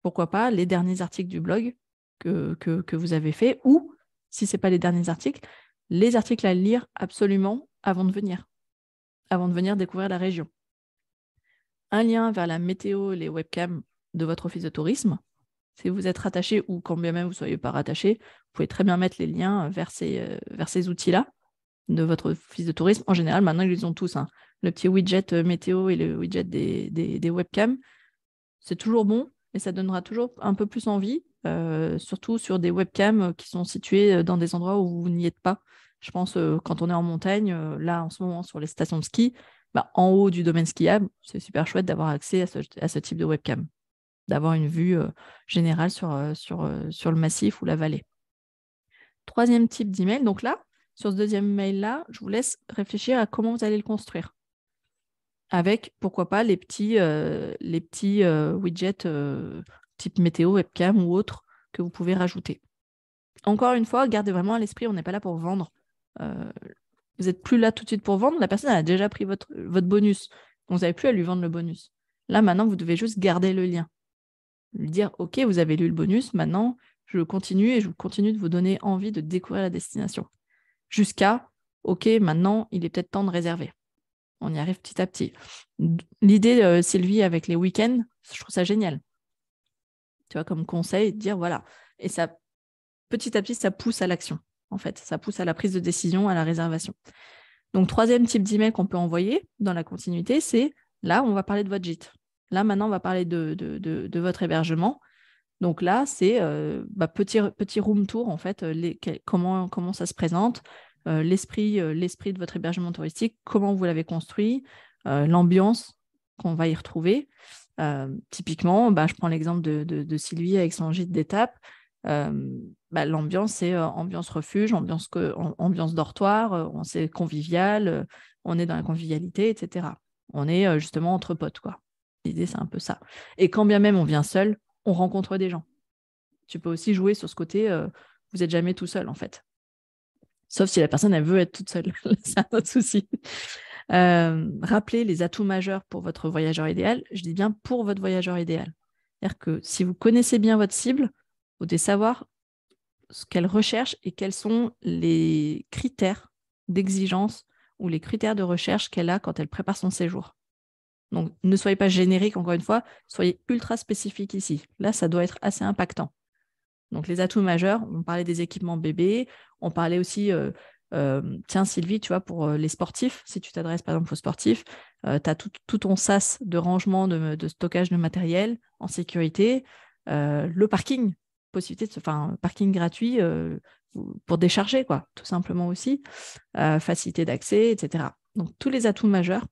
Pourquoi pas les derniers articles du blog que vous avez fait, ou, si ce n'est pas les derniers articles, les articles à lire absolument avant de venir découvrir la région. Un lien vers la météo et les webcams de votre office de tourisme. Si vous êtes rattaché ou quand bien même vous ne soyez pas rattaché, vous pouvez très bien mettre les liens vers ces outils-là de votre office de tourisme. En général, maintenant, ils les ont tous. Le petit widget météo et le widget des webcams, c'est toujours bon et ça donnera toujours un peu plus envie, surtout sur des webcams qui sont situés dans des endroits où vous n'y êtes pas. Je pense quand on est en montagne, là, en ce moment, sur les stations de ski, en haut du domaine skiable, c'est super chouette d'avoir accès à ce type de webcam, d'avoir une vue générale sur le massif ou la vallée. Troisième type d'email, donc là, sur ce deuxième mail-là, je vous laisse réfléchir à comment vous allez le construire. Avec, pourquoi pas, les petits widgets type météo, webcam ou autres que vous pouvez rajouter. Encore une fois, gardez vraiment à l'esprit, on n'est pas là pour vendre. Vous n'êtes plus là tout de suite pour vendre, la personne a déjà pris votre bonus. Donc vous n'avez plus à lui vendre le bonus. Là, maintenant, vous devez juste garder le lien. Lui dire, OK, vous avez lu le bonus, maintenant, je continue de vous donner envie de découvrir la destination. Jusqu'à, OK, maintenant, il est peut-être temps de réserver. On y arrive petit à petit. L'idée, Sylvie, avec les week-ends, je trouve ça génial. Tu vois, comme conseil, de dire, voilà. Et ça, petit à petit, ça pousse à l'action, en fait. Ça pousse à la prise de décision, à la réservation. Donc, troisième type d'email qu'on peut envoyer dans la continuité, c'est, là, on va parler de votre gîte. Là, maintenant, on va parler de votre hébergement. Donc là, c'est petit room tour, en fait, comment ça se présente, l'esprit de votre hébergement touristique, comment vous l'avez construit, l'ambiance qu'on va y retrouver. Typiquement, je prends l'exemple de Sylvie avec son gîte d'étape. L'ambiance, c'est ambiance refuge, ambiance dortoir, c'est convivial, on est dans la convivialité, etc. On est justement entre potes, quoi. L'idée, c'est un peu ça. Et quand bien même on vient seul, on rencontre des gens. Tu peux aussi jouer sur ce côté, vous n'êtes jamais tout seul, en fait. Sauf si la personne, elle veut être toute seule. C'est un autre souci. Rappelez les atouts majeurs pour votre voyageur idéal. Je dis bien pour votre voyageur idéal. C'est-à-dire que si vous connaissez bien votre cible, vous devez savoir ce qu'elle recherche et quels sont les critères d'exigence ou les critères de recherche qu'elle a quand elle prépare son séjour. Donc, ne soyez pas générique, encore une fois, soyez ultra spécifique ici. Là, ça doit être assez impactant. Donc, les atouts majeurs, on parlait des équipements bébés, on parlait aussi, tiens Sylvie, tu vois, pour les sportifs, si tu t'adresses par exemple aux sportifs, tu as tout ton sas de rangement, de stockage de matériel en sécurité, le parking, possibilité parking gratuit pour décharger, quoi, tout simplement aussi, facilité d'accès, etc. Donc, tous les atouts majeurs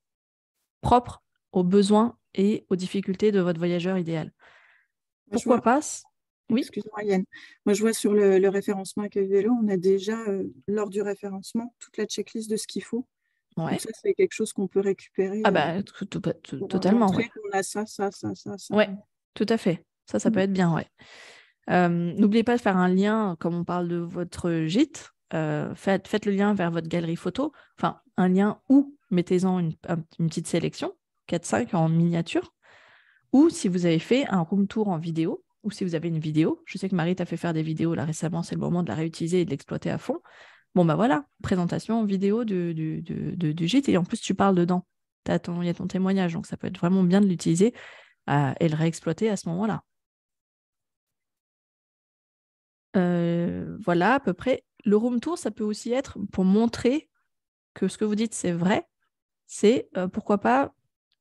propres aux besoins et aux difficultés de votre voyageur idéal. Pourquoi pas? Oui. Excuse-moi, Yann. Moi, je vois sur le référencement Accueil Vélo, on a déjà, lors du référencement, toute la checklist de ce qu'il faut. Ouais. Donc ça, c'est quelque chose qu'on peut récupérer. Ah bah, totalement. Montrer qu'on a ça. Ouais, tout à fait. Ça peut être bien, ouais. N'oubliez pas de faire un lien, comme on parle de votre gîte, faites le lien vers votre galerie photo, enfin, un lien où mettez-en une petite sélection, 4-5 en miniature, ou si vous avez fait un room tour en vidéo, ou si vous avez une vidéo. Je sais que Marie t'a fait faire des vidéos là récemment, c'est le moment de la réutiliser et de l'exploiter à fond. Bon, bah voilà, présentation vidéo du gîte, et en plus, tu parles dedans. Il y a ton témoignage, donc ça peut être vraiment bien de l'utiliser et le réexploiter à ce moment-là. Voilà, à peu près. Le room tour, ça peut aussi être pour montrer que ce que vous dites, c'est vrai. C'est, pourquoi pas,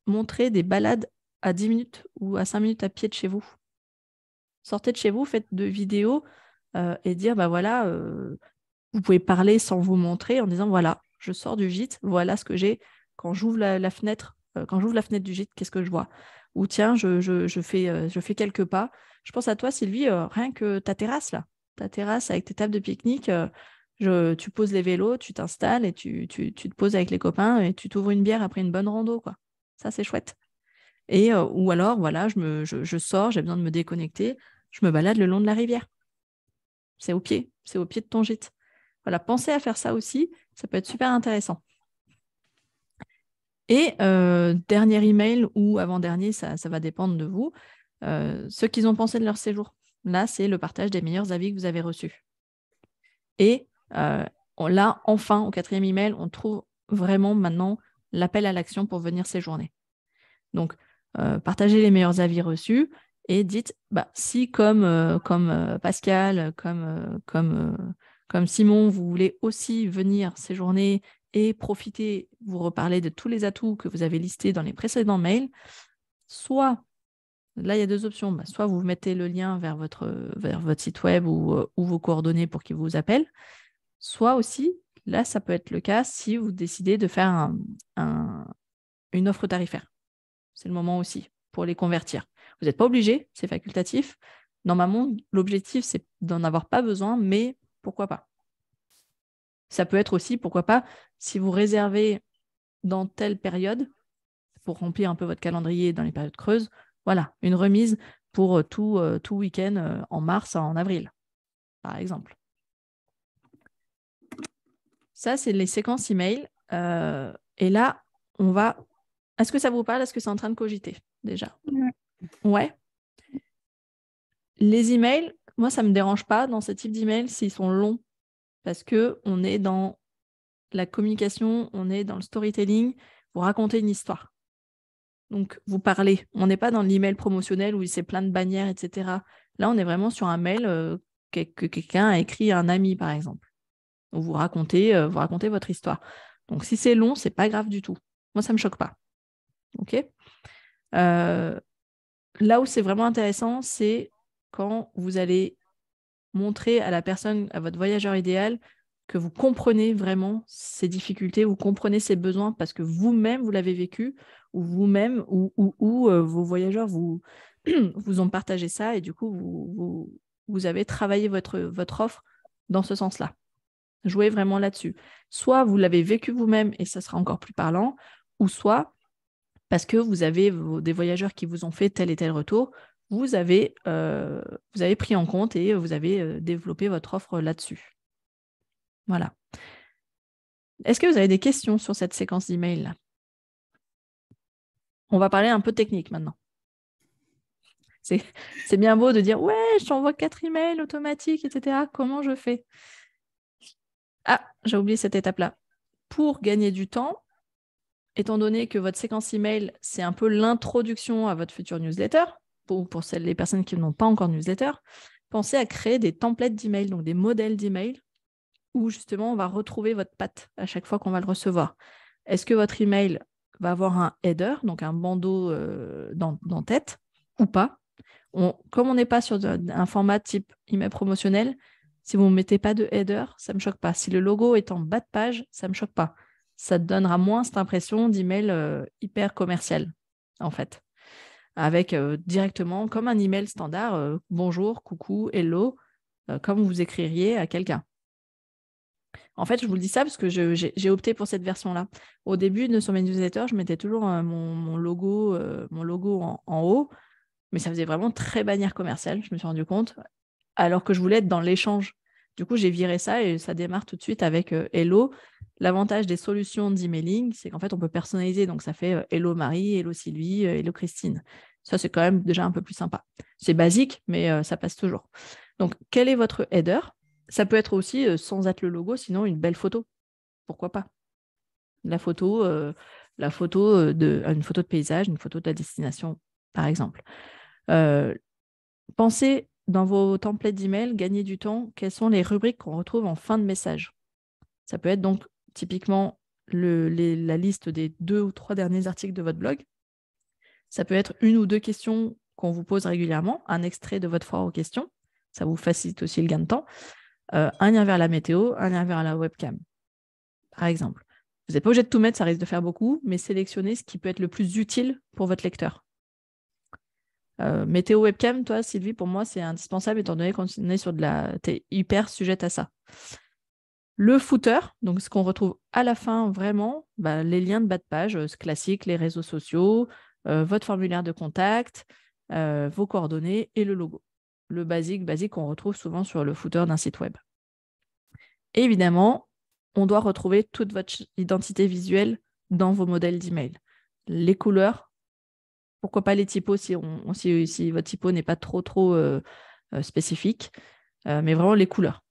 montrer des balades à 10 minutes ou à 5 minutes à pied de chez vous. Sortez de chez vous, faites de vidéos et dire, bah voilà, vous pouvez parler sans vous montrer en disant, voilà, je sors du gîte, voilà ce que j'ai. Quand j'ouvre la fenêtre, du gîte, qu'est-ce que je vois? Ou tiens, je fais quelques pas. Je pense à toi, Sylvie, rien que ta terrasse, là. Ta terrasse avec tes tables de pique-nique, tu poses les vélos, tu t'installes et tu te poses avec les copains et tu t'ouvres une bière après une bonne rando, quoi. Ça, c'est chouette. Et, ou alors, voilà, je sors, j'ai besoin de me déconnecter, je me balade le long de la rivière. C'est au pied de ton gîte. Voilà, pensez à faire ça aussi, ça peut être super intéressant. Et dernier email ou avant-dernier, ça va dépendre de vous, ce qu'ils ont pensé de leur séjour. Là, c'est le partage des meilleurs avis que vous avez reçus. Et là, enfin, au 4e email, on trouve vraiment maintenant l'appel à l'action pour venir séjourner. Donc, partagez les meilleurs avis reçus et dites, bah, si comme Pascal, comme Simon, vous voulez aussi venir séjourner et profiter, vous reparler de tous les atouts que vous avez listés dans les précédents mails, soit, là il y a 2 options, bah, soit vous mettez le lien vers votre site web ou vos coordonnées pour qu'il vous appelle, soit aussi, là ça peut être le cas si vous décidez de faire une offre tarifaire. C'est le moment aussi pour les convertir. Vous n'êtes pas obligé, c'est facultatif. Normalement, l'objectif, c'est d'en avoir pas besoin, mais pourquoi pas? Ça peut être aussi, pourquoi pas, si vous réservez dans telle période, pour remplir un peu votre calendrier dans les périodes creuses, voilà, une remise pour tout week-end en mars, en avril, par exemple. Ça, c'est les séquences email. Et là, on va... Est-ce que ça vous parle? Est-ce que c'est en train de cogiter déjà? Ouais. Les emails, moi, ça ne me dérange pas dans ce type d'email s'ils sont longs, parce qu'on est dans la communication, on est dans le storytelling, vous racontez une histoire. Donc, vous parlez. On n'est pas dans l'email promotionnel où c'est plein de bannières, etc. Là, on est vraiment sur un mail que quelqu'un a écrit à un ami, par exemple. Où vous racontez votre histoire. Donc, si c'est long, c'est pas grave du tout. Moi, ça ne me choque pas. OK ? Là où c'est vraiment intéressant, c'est quand vous allez montrer à la personne, à votre voyageur idéal, que vous comprenez vraiment ses difficultés, vous comprenez ses besoins parce que vous-même, vous l'avez vécu, ou vous-même, ou vos voyageurs vous ont partagé ça, et du coup, vous avez travaillé votre offre dans ce sens-là. Jouez vraiment là-dessus. Soit vous l'avez vécu vous-même, et ça sera encore plus parlant, ou soit parce que vous avez des voyageurs qui vous ont fait tel et tel retour, vous avez pris en compte et vous avez développé votre offre là-dessus. Voilà. Est-ce que vous avez des questions sur cette séquence d'email? On va parler un peu technique maintenant. C'est bien beau de dire « Ouais, je t'envoie 4 emails automatiques, etc. Comment je fais ?» Ah, j'ai oublié cette étape-là. Pour gagner du temps, étant donné que votre séquence email, c'est un peu l'introduction à votre future newsletter, pour les personnes qui n'ont pas encore de newsletter, pensez à créer des templates d'email, donc des modèles d'email, où justement on va retrouver votre patte à chaque fois qu'on va le recevoir. Est-ce que votre email va avoir un header, donc un bandeau d'en-tête, ou pas? Comme on n'est pas sur un format type email promotionnel, si vous ne mettez pas de header, ça ne me choque pas. Si le logo est en bas de page, ça ne me choque pas. Ça te donnera moins cette impression d'email hyper commercial, en fait. Avec directement, comme un email standard, bonjour, coucou, hello, comme vous écririez à quelqu'un. En fait, je vous le dis ça parce que j'ai opté pour cette version-là. Au début, sur mes newsletters, je mettais toujours mon logo en haut, mais ça faisait vraiment très bannière commerciale, je me suis rendu compte, alors que je voulais être dans l'échange. Du coup, j'ai viré ça et ça démarre tout de suite avec Hello. L'avantage des solutions d'emailing, c'est qu'en fait, on peut personnaliser. Donc, ça fait Hello Marie, Hello Sylvie, Hello Christine. Ça, c'est quand même déjà un peu plus sympa. C'est basique, mais ça passe toujours. Donc, quel est votre header? Ça peut être aussi, sans être le logo, sinon une belle photo. Pourquoi pas? Une photo de paysage, une photo de la destination, par exemple. Pensez dans vos templates d'email, gagner du temps, quelles sont les rubriques qu'on retrouve en fin de message. Ça peut être donc typiquement la liste des 2 ou 3 derniers articles de votre blog. Ça peut être 1 ou 2 questions qu'on vous pose régulièrement, un extrait de votre foire aux questions. Ça vous facilite aussi le gain de temps. Un lien vers la météo, un lien vers la webcam, par exemple. Vous n'êtes pas obligé de tout mettre, ça risque de faire beaucoup, mais sélectionnez ce qui peut être le plus utile pour votre lecteur. Météo webcam, toi, Sylvie, pour moi, c'est indispensable étant donné qu'on est sur t'es hyper sujette à ça. Le footer, donc ce qu'on retrouve à la fin vraiment, les liens de bas de page, classiques, les réseaux sociaux, votre formulaire de contact, vos coordonnées et le logo. Le basique qu'on retrouve souvent sur le footer d'un site web. Et évidemment, on doit retrouver toute votre identité visuelle dans vos modèles d'email. Les couleurs, pourquoi pas les typos si votre typo n'est pas trop spécifique, mais vraiment les couleurs.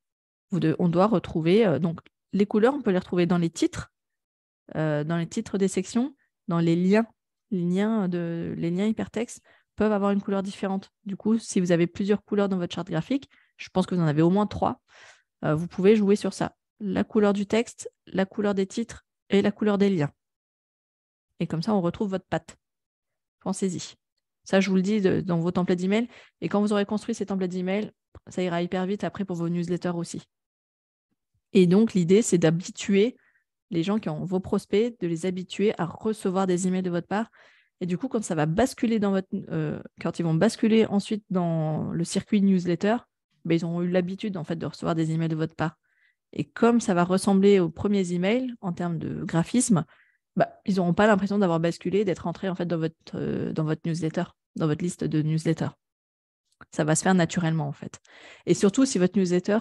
On doit retrouver, donc les couleurs, on peut les retrouver dans les titres des sections, dans les liens. Les liens hypertextes peuvent avoir une couleur différente. Du coup, si vous avez plusieurs couleurs dans votre charte graphique, je pense que vous en avez au moins 3, vous pouvez jouer sur ça. La couleur du texte, la couleur des titres et la couleur des liens. Et comme ça, on retrouve votre patte. Pensez-y. Ça, je vous le dis dans vos templates d'email. Et quand vous aurez construit ces templates d'email, ça ira hyper vite après pour vos newsletters aussi. Et donc, l'idée, c'est d'habituer les gens qui ont vos prospects, de les habituer à recevoir des emails de votre part. Et du coup, quand ça va basculer quand ils vont basculer ensuite dans le circuit newsletter, ils auront eu l'habitude en fait de recevoir des emails de votre part. Et comme ça va ressembler aux premiers emails en termes de graphisme, ils n'auront pas l'impression d'avoir basculé, d'être entrés en fait dans votre newsletter, dans votre liste de newsletters. Ça va se faire naturellement en fait. Et surtout, si votre newsletter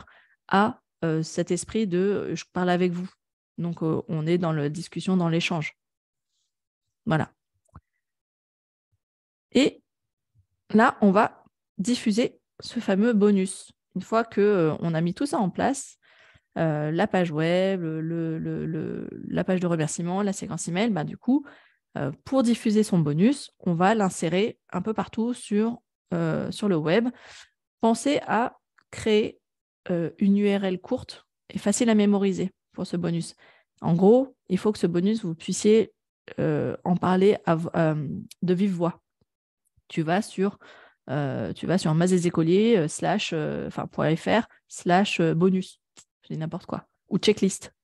a cet esprit de je parle avec vous. Donc, on est dans la discussion, dans l'échange. Voilà. Et là, on va diffuser ce fameux bonus. Une fois qu'on a mis tout ça en place, la page web, la page de remerciement, la séquence email, du coup, pour diffuser son bonus, on va l'insérer un peu partout sur le web. Pensez à créer une URL courte et facile à mémoriser pour ce bonus. En gros, il faut que ce bonus, vous puissiez en parler de vive voix. Tu vas sur mazesécoliers .fr/bonus. Je dis n'importe quoi. Ou checklist.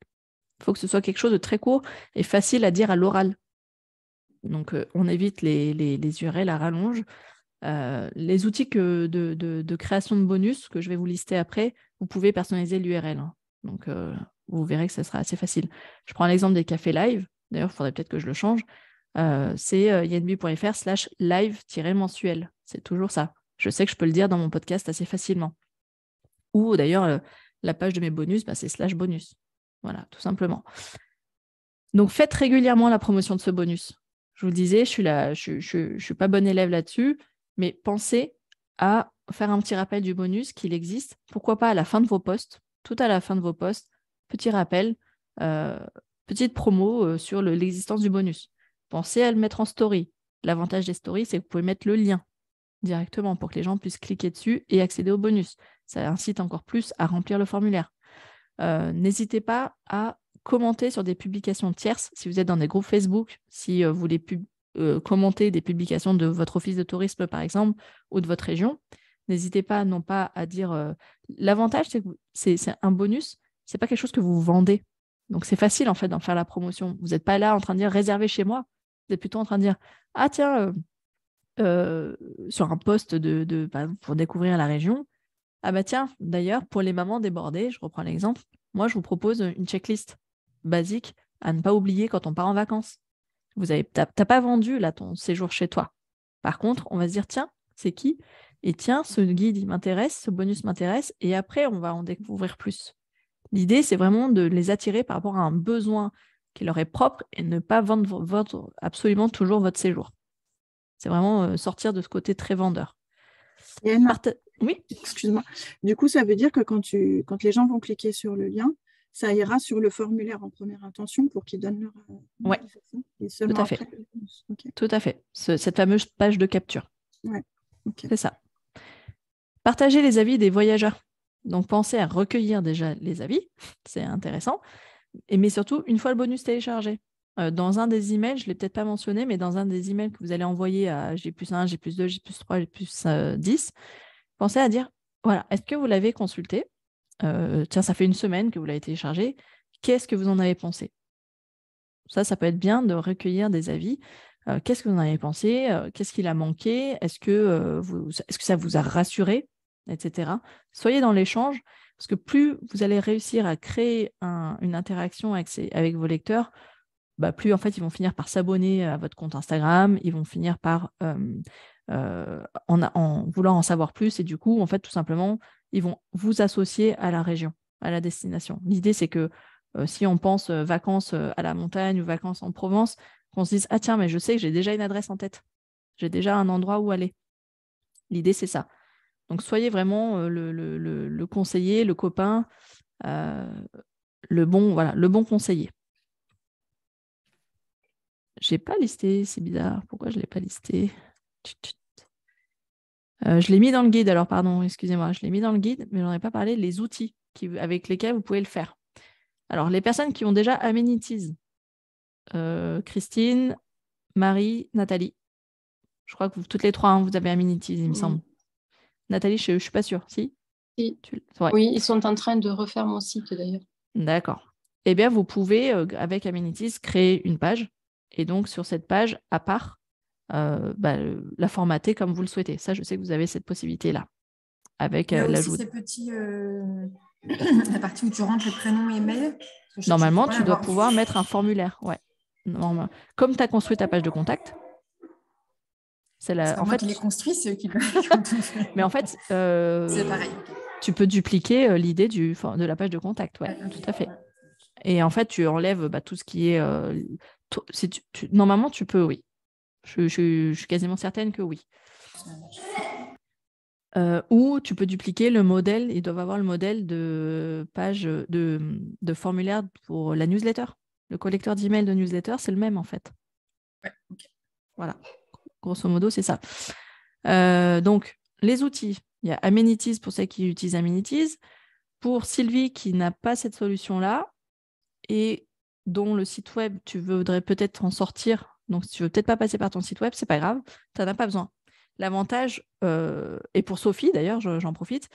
Il faut que ce soit quelque chose de très court et facile à dire à l'oral. Donc, on évite les URL à rallonge. Les outils de création de bonus que je vais vous lister après, vous pouvez personnaliser l'URL. Donc, vous verrez que ça sera assez facile. Je prends l'exemple des cafés live. D'ailleurs, il faudrait peut-être que je le change. C'est yanbi.fr/live-mensuel. C'est toujours ça. Je sais que je peux le dire dans mon podcast assez facilement. Ou d'ailleurs, La page de mes bonus, c'est /bonus. Voilà, tout simplement. Donc, faites régulièrement la promotion de ce bonus. Je vous le disais, je suis pas bonne élève là-dessus, mais pensez à faire un petit rappel du bonus, qu'il existe. Pourquoi pas à la fin de vos posts, tout à la fin de vos posts, petit rappel, petite promo sur l'existence du bonus. Pensez à le mettre en story. L'avantage des stories, c'est que vous pouvez mettre le lien directement pour que les gens puissent cliquer dessus et accéder au bonus. Ça incite encore plus à remplir le formulaire. N'hésitez pas à commenter sur des publications tierces. Si vous êtes dans des groupes Facebook, si vous voulez commenter des publications de votre office de tourisme, par exemple, ou de votre région, n'hésitez pas non pas à dire... L'avantage, c'est que c'est un bonus, ce n'est pas quelque chose que vous vendez. Donc, c'est facile, en fait, d'en faire la promotion. Vous n'êtes pas là en train de dire « réservez chez moi ». Vous êtes plutôt en train de dire « ah tiens, sur un post pour découvrir la région, ah bah tiens, d'ailleurs, pour les mamans débordées, je reprends l'exemple, moi, je vous propose une checklist basique à ne pas oublier quand on part en vacances. T'as pas vendu là ton séjour chez toi. Par contre, on va se dire, tiens, c'est qui? Et tiens, ce guide, il m'intéresse, ce bonus m'intéresse, et après, on va en découvrir plus. L'idée, c'est vraiment de les attirer par rapport à un besoin qui leur est propre et ne pas vendre absolument toujours votre séjour. C'est vraiment sortir de ce côté très vendeur. Oui. Excuse-moi. Du coup, ça veut dire que quand les gens vont cliquer sur le lien, ça ira sur le formulaire en première intention pour qu'ils donnent leur... Oui, tout à fait. Okay. Tout à fait. Cette fameuse page de capture. Ouais. Okay. C'est ça. Partagez les avis des voyageurs. Donc, pensez à recueillir déjà les avis. C'est intéressant. Mais surtout, une fois le bonus téléchargé. Dans un des emails, je ne l'ai peut-être pas mentionné, mais dans un des emails que vous allez envoyer à J+1, J+2, J+3, J+10, pensez à dire, voilà, est-ce que vous l'avez consulté? Tiens, ça fait une semaine que vous l'avez téléchargé. Qu'est-ce que vous en avez pensé? Ça peut être bien de recueillir des avis. Qu'est-ce que vous en avez pensé? Qu'est-ce qu'il a manqué? Est-ce que ça vous a rassuré? Etc. Soyez dans l'échange, parce que plus vous allez réussir à créer une interaction avec vos lecteurs, plus en fait, ils vont finir par s'abonner à votre compte Instagram, ils vont finir par en vouloir en savoir plus, et du coup, en fait, tout simplement, ils vont vous associer à la région, à la destination. L'idée, c'est que si on pense vacances à la montagne ou vacances en Provence, qu'on se dise « Ah tiens, mais je sais que j'ai déjà une adresse en tête, j'ai déjà un endroit où aller ». L'idée, c'est ça. Donc, soyez vraiment le conseiller, le copain, le bon conseiller. Je n'ai pas listé, c'est bizarre. Pourquoi je ne l'ai pas listé? Je l'ai mis dans le guide, alors pardon, excusez-moi. Je l'ai mis dans le guide, mais je n'en ai pas parlé, les outils avec lesquels vous pouvez le faire. Alors, les personnes qui ont déjà Amenities, Christine, Marie, Nathalie. Je crois que toutes les trois, vous avez Amenities, il me semble. Nathalie, je ne suis pas sûre. Si? Ouais. Oui, ils sont en train de refaire mon site d'ailleurs. D'accord. Eh bien, vous pouvez, avec Amenities, créer une page. Et donc, sur cette page, à part, la formater comme vous le souhaitez. Ça, je sais que vous avez cette possibilité-là. Avec l'ajout. Ces petits, la partie où tu rentres le prénom et mail. Normalement, tu dois pouvoir mettre un formulaire. Ouais. Normalement. Comme tu as construit ta page de contact. En fait, qui les construit, c'est eux qui le Mais en fait, c'est pareil. Tu peux dupliquer l'idée de la page de contact. Ouais, tout à fait. Et en fait, tu enlèves tout ce qui est... Normalement, tu peux, oui. Je suis quasiment certaine que oui. Ou tu peux dupliquer le modèle. Ils doivent avoir le modèle de page de formulaire pour la newsletter. Le collecteur d'email de newsletter, c'est le même, en fait. Ouais, okay. Voilà. Grosso modo, c'est ça. Donc, les outils. Il y a Amenities pour celles qui utilisent Amenities. Pour Sylvie qui n'a pas cette solution-là et dont le site web, tu voudrais peut-être en sortir. Donc, si tu veux peut-être pas passer par ton site web, c'est pas grave. Tu n'en as pas besoin. L'avantage, et pour Sophie d'ailleurs, j'en profite,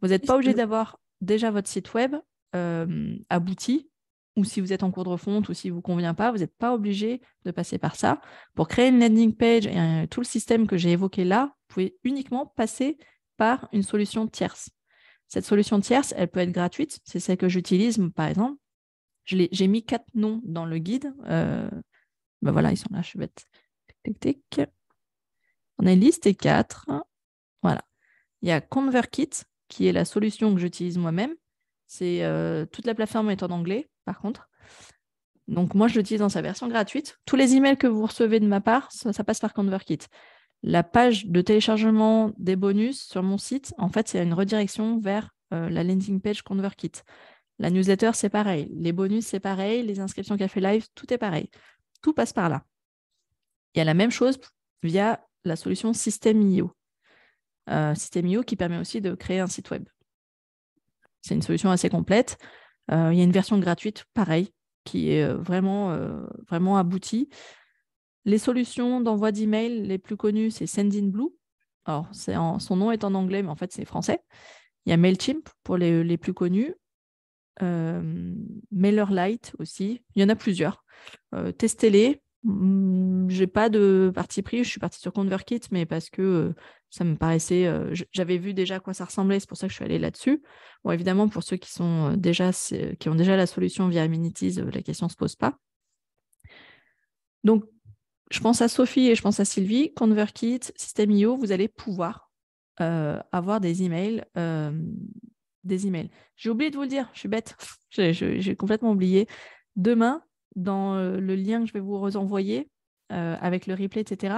vous n'êtes pas obligé d'avoir déjà votre site web abouti, ou si vous êtes en cours de refonte, ou si vous convient pas, vous n'êtes pas obligé de passer par ça. Pour créer une landing page et tout le système que j'ai évoqué là, vous pouvez uniquement passer par une solution tierce. Cette solution tierce, elle peut être gratuite. C'est celle que j'utilise, par exemple. J'ai mis 4 noms dans le guide. Voilà, ils sont là, je suis bête. Tic. On a listé 4. Voilà. Il y a ConvertKit, qui est la solution que j'utilise moi-même. Toute la plateforme est en anglais, par contre. Donc, moi, je l'utilise dans sa version gratuite. Tous les emails que vous recevez de ma part, ça passe par ConvertKit. La page de téléchargement des bonus sur mon site, en fait, c'est une redirection vers la landing page ConvertKit. La newsletter, c'est pareil. Les bonus, c'est pareil. Les inscriptions Café Live, tout est pareil. Tout passe par là. Il y a la même chose via la solution System.io. System.io qui permet aussi de créer un site web. C'est une solution assez complète. Il y a une version gratuite, pareil, qui est vraiment aboutie. Les solutions d'envoi d'email les plus connues, c'est Sendinblue. Alors, son nom est en anglais, mais en fait, c'est français. Il y a MailChimp pour les plus connus. MailerLite aussi. Il y en a plusieurs. Testez-les. Je n'ai pas de parti pris. Je suis partie sur ConvertKit, mais parce que ça me paraissait... j'avais vu déjà à quoi ça ressemblait, c'est pour ça que je suis allée là-dessus. Bon, évidemment, pour ceux qui ont déjà la solution via Amenities, la question ne se pose pas. Donc, je pense à Sophie et je pense à Sylvie. ConvertKit, System.io, vous allez pouvoir avoir des emails. J'ai oublié de vous le dire, je suis bête. J'ai complètement oublié. Demain, dans le lien que je vais vous envoyer avec le replay, etc.,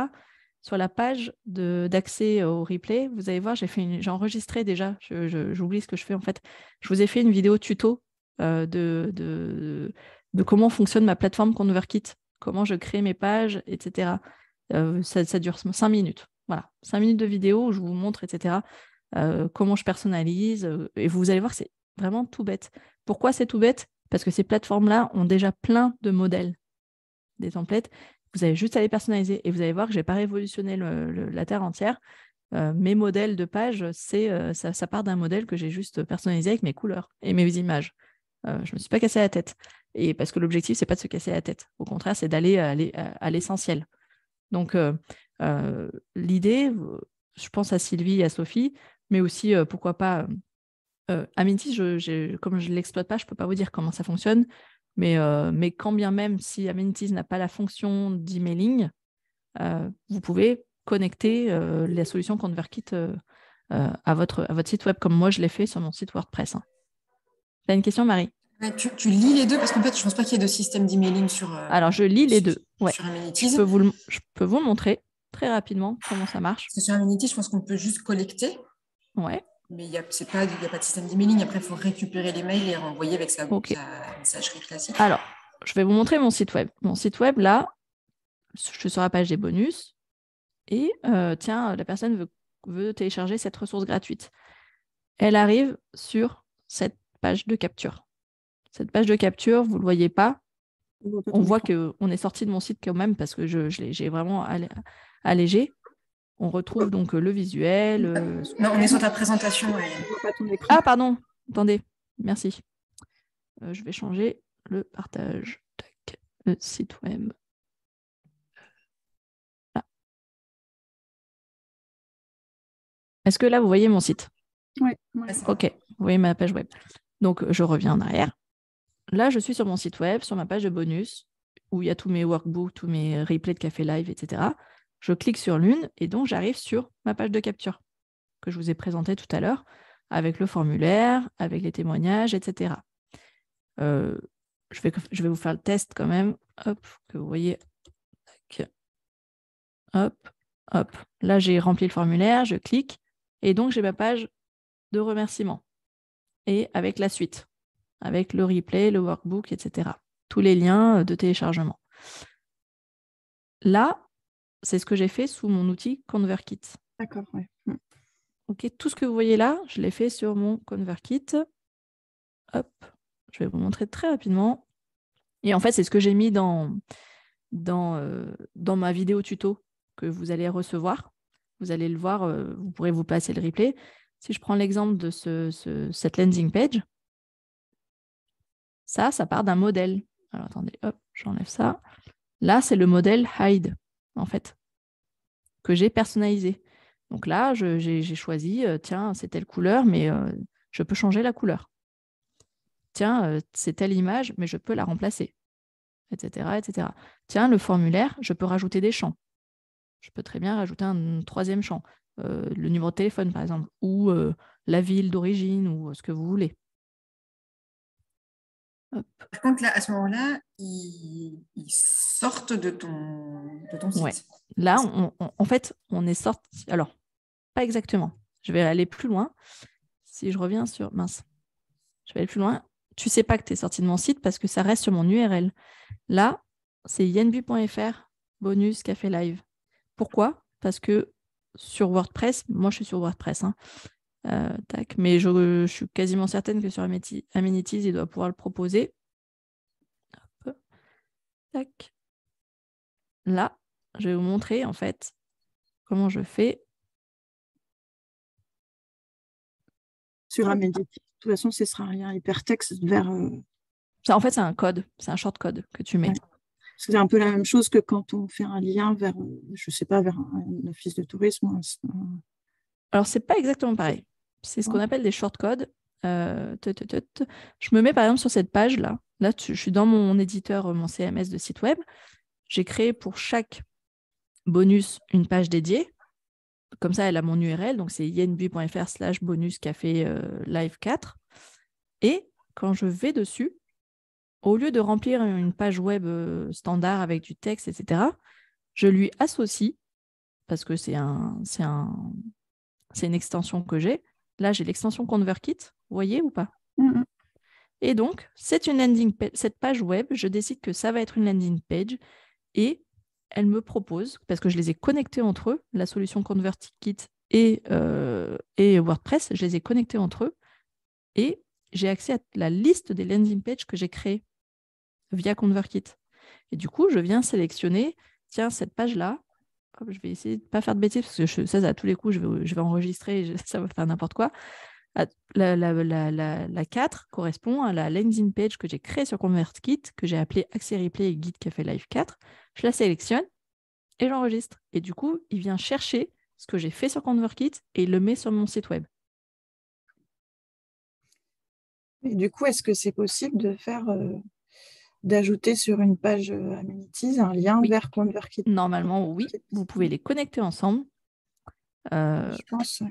sur la page d'accès au replay, vous allez voir, j'ai enregistré déjà, j'oublie ce que je fais en fait. Je vous ai fait une vidéo tuto de comment fonctionne ma plateforme ConvertKit, comment je crée mes pages, etc. Ça dure 5 minutes. Voilà, 5 minutes de vidéo où je vous montre, etc., comment je personnalise. Et vous allez voir, c'est vraiment tout bête. Pourquoi c'est tout bête? Parce que ces plateformes-là ont déjà plein de modèles, des templates. Vous avez juste à les personnaliser. Et vous allez voir que je n'ai pas révolutionné la terre entière. Mes modèles de pages, ça part d'un modèle que j'ai juste personnalisé avec mes couleurs et mes images. Je ne me suis pas cassé la tête. Et parce que l'objectif, ce n'est pas de se casser la tête. Au contraire, c'est d'aller à l'essentiel. Donc, l'idée, je pense à Sylvie et à Sophie, mais aussi, pourquoi pas, Amenities, comme je ne l'exploite pas, je ne peux pas vous dire comment ça fonctionne, mais quand bien même, si Amenities n'a pas la fonction d'emailing, vous pouvez connecter la solution ConvertKit à votre site web, comme moi, je l'ai fait sur mon site WordPress. Tu as une question, Marie? Tu lis les deux parce qu'en fait, je ne pense pas qu'il y ait de système d'emailing sur. Alors, je lis les deux. Ouais. Sur Amenities. Je peux vous montrer très rapidement comment ça marche. Parce que sur Amenities, je pense qu'on peut juste collecter. Ouais. Mais il n'y a pas de système d'emailing. Après, il faut récupérer les mails et renvoyer avec sa messagerie classique. Alors, je vais vous montrer mon site web. Mon site web, là, je suis sur la page des bonus. Et tiens, la personne veut télécharger cette ressource gratuite. Elle arrive sur cette page de capture. Cette page de capture, vous ne le voyez pas. On voit qu'on est sorti de mon site quand même parce que j'ai vraiment allégé. On retrouve donc le visuel. Non, on est sur ta présentation. Ah, pardon. Attendez. Merci. Je vais changer le partage. Tac. Le site web. Là. Est-ce que là, vous voyez mon site? Oui. Ok. Vous voyez ma page web. Donc, je reviens en arrière. Là, je suis sur mon site web, sur ma page de bonus, où il y a tous mes workbooks, tous mes replays de Café Live, etc. Je clique sur l'une et donc j'arrive sur ma page de capture que je vous ai présentée tout à l'heure, avec le formulaire, avec les témoignages, etc. Je vais vous faire le test quand même. Hop, que vous voyez. Hop, hop. Là, j'ai rempli le formulaire, je clique et donc j'ai ma page de remerciements. Et avec la suite, avec le replay, le workbook, etc. Tous les liens de téléchargement. Là, c'est ce que j'ai fait sous mon outil ConvertKit. D'accord, oui. Ok, tout ce que vous voyez là, je l'ai fait sur mon ConvertKit. Hop, je vais vous montrer très rapidement. Et en fait, c'est ce que j'ai mis dans ma vidéo tuto que vous allez recevoir. Vous allez le voir, vous pourrez vous passer le replay. Si je prends l'exemple de cette landing page, ça part d'un modèle. Alors attendez, hop, j'enlève ça. Là, c'est le modèle Hide, en fait, que j'ai personnalisé. Donc là, j'ai choisi, tiens, c'est telle couleur, mais je peux changer la couleur. Tiens, c'est telle image, mais je peux la remplacer, etc., etc. Tiens, le formulaire, je peux rajouter des champs. Je peux très bien rajouter un troisième champ, le numéro de téléphone, par exemple, ou la ville d'origine, ou ce que vous voulez. Hop. Par contre, là, à ce moment-là, ils sortent de ton site. Ouais. Là, en fait, on est sorti. Alors, pas exactement. Je vais aller plus loin. Si je reviens sur... Mince. Je vais aller plus loin. Tu sais pas que tu es sorti de mon site parce que ça reste sur mon URL. Là, c'est yenbu.fr, bonus, café live. Pourquoi ? Parce que sur WordPress, moi je suis sur WordPress, hein. Tac, mais je suis quasiment certaine que sur Amenities, il doit pouvoir le proposer. Hop. Tac. Là, je vais vous montrer en fait comment je fais. Sur Amenities, de toute façon, ce sera un lien hypertexte vers... En fait, c'est un code, c'est un shortcode que tu mets. Ouais. C'est un peu la même chose que quand on fait un lien vers, je sais pas, vers un office de tourisme. Alors, c'est pas exactement pareil. C'est ce qu'on appelle des shortcodes. Je me mets par exemple sur cette page-là. Là, je suis dans mon éditeur, mon CMS de site web. J'ai créé pour chaque bonus une page dédiée. Comme ça, elle a mon URL. Donc, c'est yenbu.fr/bonus café live 4. Et quand je vais dessus, au lieu de remplir une page web standard avec du texte, etc., je lui associe, parce que c'est une extension que j'ai. Là, j'ai l'extension ConvertKit, vous voyez ou pas ? Et donc, c'est une landing page. Cette page web, je décide que ça va être une landing page et elle me propose, parce que je les ai connectés entre eux, la solution ConvertKit et WordPress, je les ai connectés entre eux et j'ai accès à la liste des landing pages que j'ai créées via ConvertKit. Et du coup, je viens sélectionner, tiens, cette page-là, je vais essayer de ne pas faire de bêtises, parce que ça, à tous les coups, je vais enregistrer, ça va faire n'importe quoi. La 4 correspond à la landing page que j'ai créée sur ConvertKit, que j'ai appelée Accès Replay et Guide Café Live 4. Je la sélectionne et j'enregistre. Et du coup, il vient chercher ce que j'ai fait sur ConvertKit et il le met sur mon site web. Et du coup, est-ce que c'est possible de faire... d'ajouter sur une page Amenities un lien vers ConvertKit? Normalement, oui. Vous pouvez les connecter ensemble. Je pense.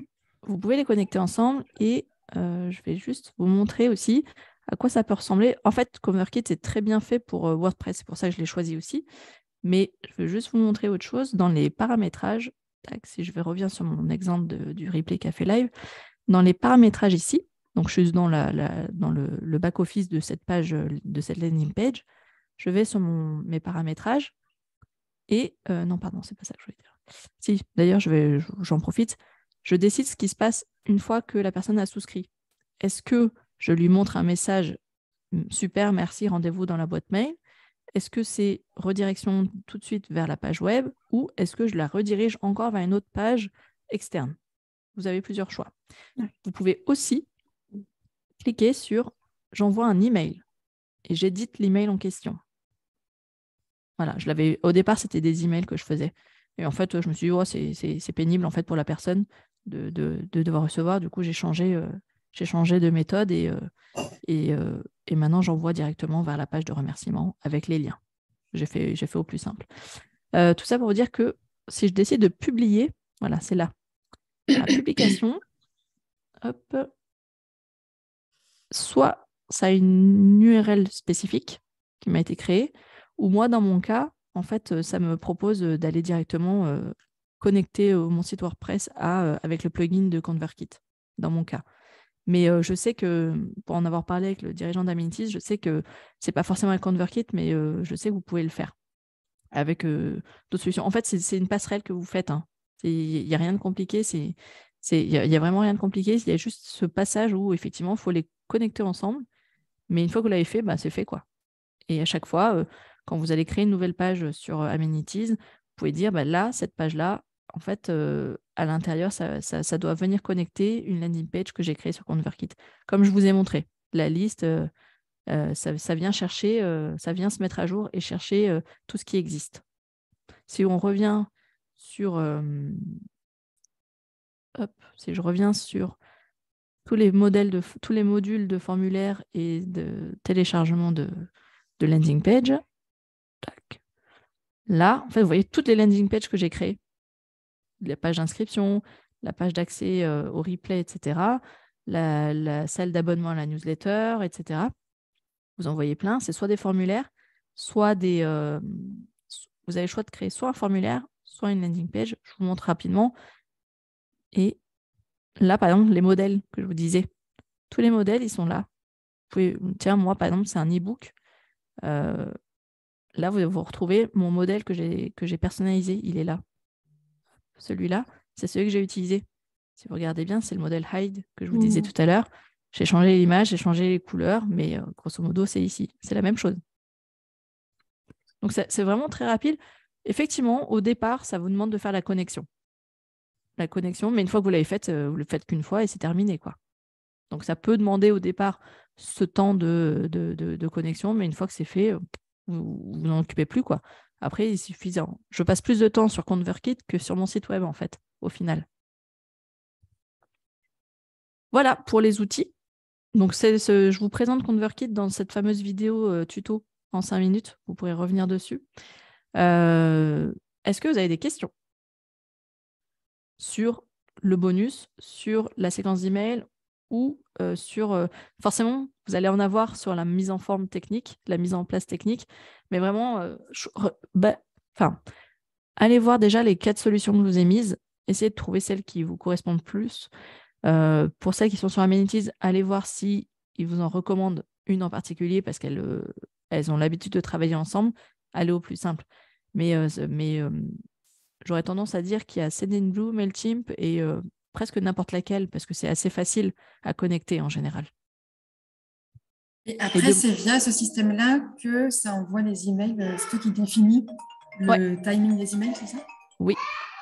Vous pouvez les connecter ensemble et je vais juste vous montrer aussi à quoi ça peut ressembler. En fait, ConvertKit, c'est très bien fait pour WordPress. C'est pour ça que je l'ai choisi aussi. Mais je veux juste vous montrer autre chose. Dans les paramétrages, si je reviens sur mon exemple du replay Café Live, dans les paramétrages ici, donc je suis dans le back-office de cette page, de cette landing page, je vais sur mes paramétrages et... non, pardon, c'est pas ça que je voulais dire. Si, d'ailleurs, j'en profite. Je décide ce qui se passe une fois que la personne a souscrit. Est-ce que je lui montre un message « Super, merci, rendez-vous dans la boîte mail » Est-ce que c'est redirection tout de suite vers la page web ou est-ce que je la redirige encore vers une autre page externe ? Vous avez plusieurs choix. Vous pouvez aussi cliquer sur « J'envoie un email » et j'édite l'email en question. Voilà, au départ, c'était des emails que je faisais. Et en fait, je me suis dit, oh, c'est pénible en fait, pour la personne de devoir recevoir. Du coup, j'ai changé de méthode et maintenant, j'envoie directement vers la page de remerciement avec les liens. J'ai fait au plus simple. Tout ça pour vous dire que si je décide de publier, voilà, c'est là. La publication, hop, soit ça a une URL spécifique qui m'a été créée, ou moi, dans mon cas, en fait, ça me propose d'aller directement connecter mon site WordPress avec le plugin de ConvertKit, dans mon cas. Mais je sais que, pour en avoir parlé avec le dirigeant d'Amenities, je sais que ce n'est pas forcément un ConvertKit, mais je sais que vous pouvez le faire avec d'autres solutions. En fait, c'est une passerelle que vous faites. Hein. Il n'y a rien de compliqué. Il y a vraiment rien de compliqué. Il y a juste ce passage où, effectivement, il faut les connecter ensemble. Mais une fois que vous l'avez fait, c'est fait, quoi. Et à chaque fois, quand vous allez créer une nouvelle page sur Amenities, vous pouvez dire, là, cette page-là, en fait, à l'intérieur, ça doit venir connecter une landing page que j'ai créée sur ConvertKit. Comme je vous ai montré, la liste, ça vient chercher, ça vient se mettre à jour et chercher tout ce qui existe. Si on revient sur... si je reviens sur tous les modules de formulaire et de téléchargement de landing page, tac. Là, en fait, vous voyez toutes les landing pages que j'ai créées. La page d'inscription, la page d'accès au replay, etc. La salle d'abonnement à la newsletter, etc. Vous envoyez plein, c'est soit des formulaires, soit des... vous avez le choix de créer soit un formulaire, soit une landing page. Je vous montre rapidement. Et là, par exemple, les modèles que je vous disais, tous les modèles, ils sont là. Tiens, moi, par exemple, c'est un e-book. Là, vous retrouvez mon modèle que j'ai personnalisé. Il est là. Celui-là, c'est celui que j'ai utilisé. Si vous regardez bien, c'est le modèle Hide que je vous disais tout à l'heure. J'ai changé l'image, j'ai changé les couleurs, mais grosso modo, c'est ici. C'est la même chose. Donc, c'est vraiment très rapide. Effectivement, au départ, ça vous demande de faire la connexion. La connexion, mais une fois que vous l'avez faite, vous ne le faites qu'une fois et c'est terminé, quoi. Donc, ça peut demander au départ ce temps de connexion, mais une fois que c'est fait, vous n'en occupez plus, quoi. Après, il suffit. Je passe plus de temps sur ConvertKit que sur mon site web, en fait, au final. Voilà pour les outils. Donc, je vous présente ConvertKit dans cette fameuse vidéo tuto en 5 minutes. Vous pourrez revenir dessus. Est-ce que vous avez des questions sur le bonus, sur la séquence d'email ou sur... forcément, vous allez en avoir sur la mise en forme technique, la mise en place technique, mais vraiment, allez voir déjà les 4 solutions que je vous ai mises, essayez de trouver celles qui vous correspondent plus. Pour celles qui sont sur Amenities, allez voir si ils vous en recommandent une en particulier parce qu'elles ont l'habitude de travailler ensemble. Allez au plus simple. Mais j'aurais tendance à dire qu'il y a Sendinblue, Mailchimp et presque n'importe laquelle parce que c'est assez facile à connecter en général. Et après, c'est via ce système-là que ça envoie les emails. C'est toi qui définis le timing des emails, c'est ça? Oui,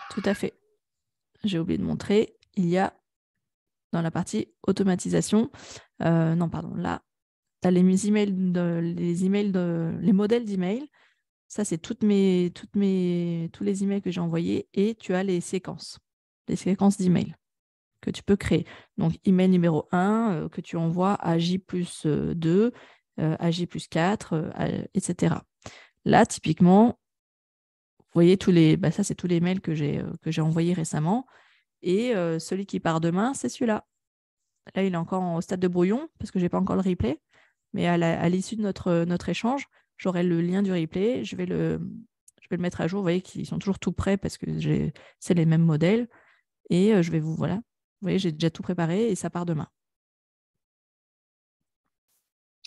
tout à fait. J'ai oublié de montrer. Il y a dans la partie automatisation, là, tu as les modèles d'emails. Ça, c'est tous les emails que j'ai envoyés et tu as les séquences d'emails que tu peux créer. Donc, email numéro 1 que tu envoies à J+2, à J+4, etc. Là, typiquement, vous voyez ça, c'est tous les mails que j'ai envoyés récemment. Et celui qui part demain, c'est celui-là. Là, il est encore au stade de brouillon parce que je n'ai pas encore le replay. Mais à l'issue de notre échange, j'aurai le lien du replay. Je vais le mettre à jour. Vous voyez qu'ils sont toujours tout prêts parce que c'est les mêmes modèles. Et je vais voilà. Vous voyez, j'ai déjà tout préparé et ça part demain.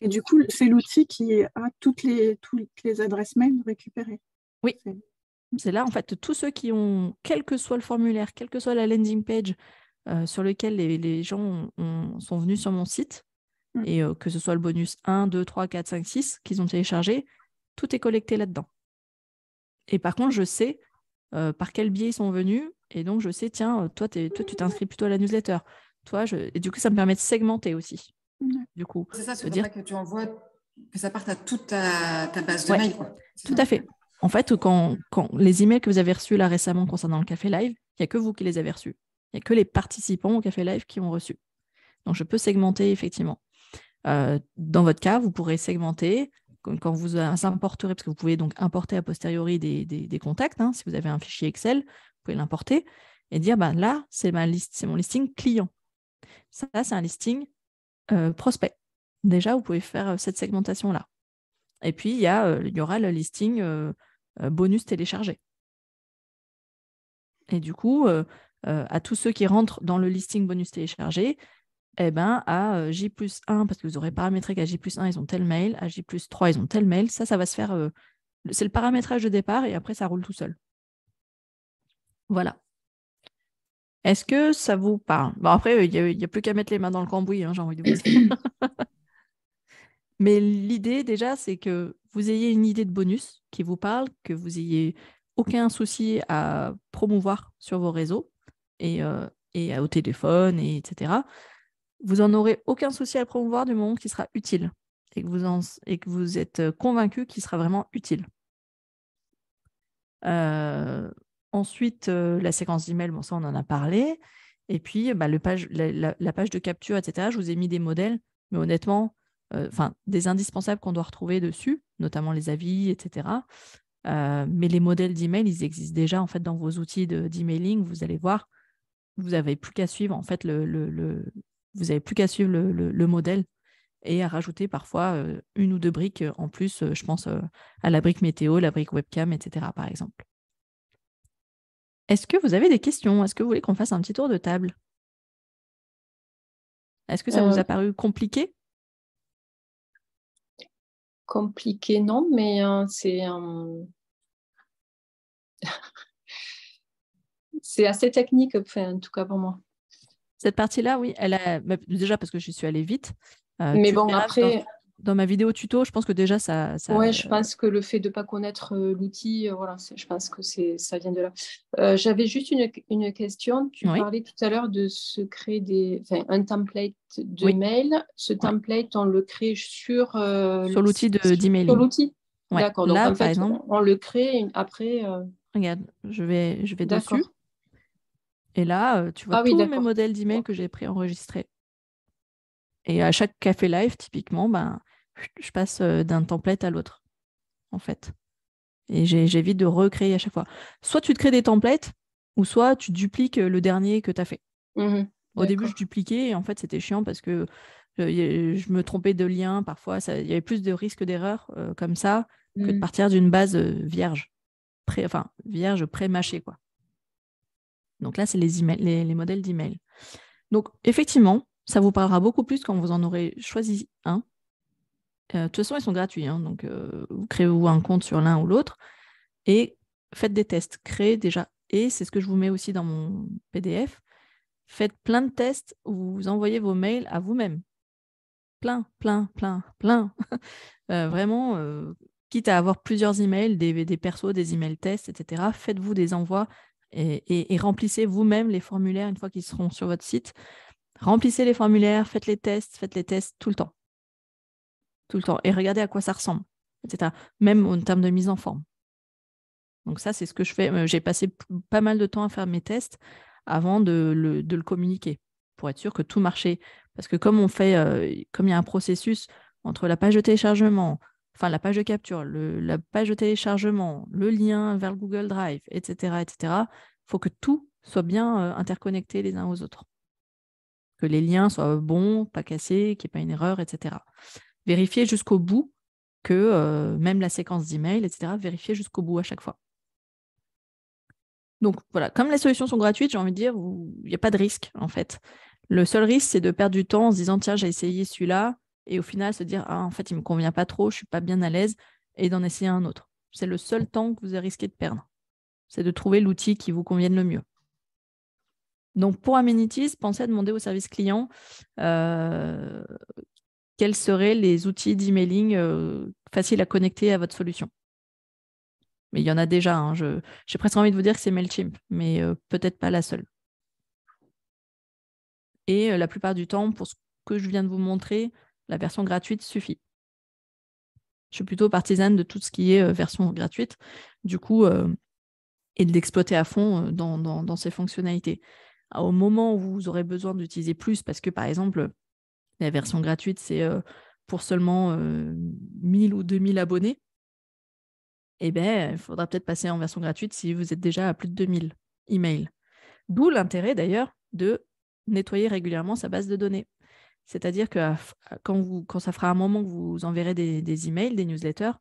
Et du coup, c'est l'outil qui a toutes les adresses mail récupérées. Oui. C'est là, en fait, tous ceux qui ont, quel que soit le formulaire, quelle que soit la landing page sur lequel les gens sont venus sur mon site, et que ce soit le bonus 1, 2, 3, 4, 5, 6 qu'ils ont téléchargé, tout est collecté là-dedans. Et par contre, je sais par quel biais ils sont venus, et donc je sais, tiens, toi, tu t'inscris plutôt à la newsletter. Et du coup, ça me permet de segmenter aussi. Du coup, c'est ça, c'est pour ça que tu envoies, que ça parte à toute ta base de mail, quoi. Tout à fait. En fait, quand les emails que vous avez reçus là récemment concernant le Café Live, il n'y a que vous qui les avez reçus. Il n'y a que les participants au Café Live qui ont reçu. Donc, je peux segmenter effectivement. Dans votre cas, vous pourrez segmenter quand vous importerez, parce que vous pouvez donc importer a posteriori des contacts. Si vous avez un fichier Excel, vous pouvez l'importer et dire là, c'est mon listing client. Ça, c'est un listing prospect. Déjà, vous pouvez faire cette segmentation-là. Et puis, il y aura le listing bonus téléchargé. Et du coup, à tous ceux qui rentrent dans le listing bonus téléchargé, à J+1, parce que vous aurez paramétré qu'à J+1, ils ont tel mail, à J+3, ils ont tel mail. Ça va se faire... c'est le paramétrage de départ et après, ça roule tout seul. Voilà. Est-ce que ça vous parle? Bon, après, il n'y a plus qu'à mettre les mains dans le cambouis, j'ai envie de vous dire. Mais l'idée, déjà, c'est que vous ayez une idée de bonus qui vous parle, que vous ayez aucun souci à promouvoir sur vos réseaux et au téléphone, etc. Vous n'en aurez aucun souci à promouvoir du moment qu'il sera utile et que vous êtes convaincu qu'il sera vraiment utile. Ensuite, la séquence d'email, ça, on en a parlé. Et puis, la page de capture, etc. Je vous ai mis des modèles, mais honnêtement, des indispensables qu'on doit retrouver dessus, notamment les avis, etc. Mais les modèles d'email, ils existent déjà en fait dans vos outils d'emailing. Vous allez voir, vous n'avez plus qu'à suivre en fait vous n'avez plus qu'à suivre le modèle et à rajouter parfois une ou deux briques en plus. Je pense à la brique météo, la brique webcam, etc. par exemple. Est-ce que vous avez des questions? Est-ce que vous voulez qu'on fasse un petit tour de table? Est-ce que ça vous a paru compliqué? Compliqué, non, mais c'est assez technique, en tout cas pour moi. Cette partie-là, oui, déjà parce que j'y suis allée vite. Mais bon, après... Dans ma vidéo tuto, je pense que déjà ça... Ouais, je pense que le fait de ne pas connaître l'outil, voilà, je pense que ça vient de là. J'avais juste une question. Tu parlais tout à l'heure de se créer un template de mail. Ce template, on le crée sur l'outil d'emailing. Sur l'outil. Ouais. D'accord. Donc, là, en fait, par exemple, on le crée après... Regarde, je vais dessus. Et là, tu vois tous mes modèles d'email que j'ai préenregistrés. Et à chaque café live, typiquement, je passe d'un template à l'autre, en fait. Et j'évite de recréer à chaque fois. Soit tu te crées des templates, ou soit tu dupliques le dernier que tu as fait. Au début, je dupliquais, et en fait, c'était chiant parce que je me trompais de lien. Parfois, il y avait plus de risques d'erreur comme ça que de partir d'une base vierge. Vierge pré-mâchée, quoi. Donc là, c'est les modèles d'email. Donc, effectivement, ça vous parlera beaucoup plus quand vous en aurez choisi un. De toute façon, ils sont gratuits. Donc, vous créez-vous un compte sur l'un ou l'autre et faites des tests. Créez déjà. Et c'est ce que je vous mets aussi dans mon PDF. Faites plein de tests où vous envoyez vos mails à vous-même. Plein. Vraiment, quitte à avoir plusieurs emails, des persos, des emails tests, etc. Faites-vous des envois et remplissez vous-même les formulaires une fois qu'ils seront sur votre site. Remplissez les formulaires, faites les tests tout le temps. Tout le temps. Et regardez à quoi ça ressemble, etc. Même en termes de mise en forme. Donc ça, c'est ce que je fais. J'ai passé pas mal de temps à faire mes tests avant de le communiquer, pour être sûr que tout marchait. Parce que comme il y a un processus entre la page de téléchargement, la page de capture, la page de téléchargement, le lien vers le Google Drive, etc., il faut que tout soit bien interconnecté les uns aux autres. Que les liens soient bons, pas cassés, qu'il n'y ait pas une erreur, etc. Vérifiez jusqu'au bout que même la séquence d'email, etc., vérifiez jusqu'au bout à chaque fois. Donc voilà, comme les solutions sont gratuites, j'ai envie de dire, il n'y a pas de risque en fait. Le seul risque, c'est de perdre du temps en se disant, tiens, j'ai essayé celui-là, et au final se dire, ah, en fait, il ne me convient pas trop, je ne suis pas bien à l'aise, et d'en essayer un autre. C'est le seul temps que vous risquez de perdre. C'est de trouver l'outil qui vous convienne le mieux. Donc pour Amenities, pensez à demander au service client quels seraient les outils d'emailing faciles à connecter à votre solution. Mais il y en a déjà. Hein. J'ai presque envie de vous dire que c'est MailChimp, mais peut-être pas la seule. Et la plupart du temps, pour ce que je viens de vous montrer, la version gratuite suffit. Je suis plutôt partisane de tout ce qui est version gratuite, du coup, et de l'exploiter à fond dans ses fonctionnalités. Au moment où vous aurez besoin d'utiliser plus, parce que par exemple, la version gratuite, c'est pour seulement 1000 ou 2000 abonnés, eh bien, il faudra peut-être passer en version gratuite si vous êtes déjà à plus de 2000 emails. D'où l'intérêt d'ailleurs de nettoyer régulièrement sa base de données. C'est-à-dire que quand ça fera un moment que vous enverrez des emails, des newsletters,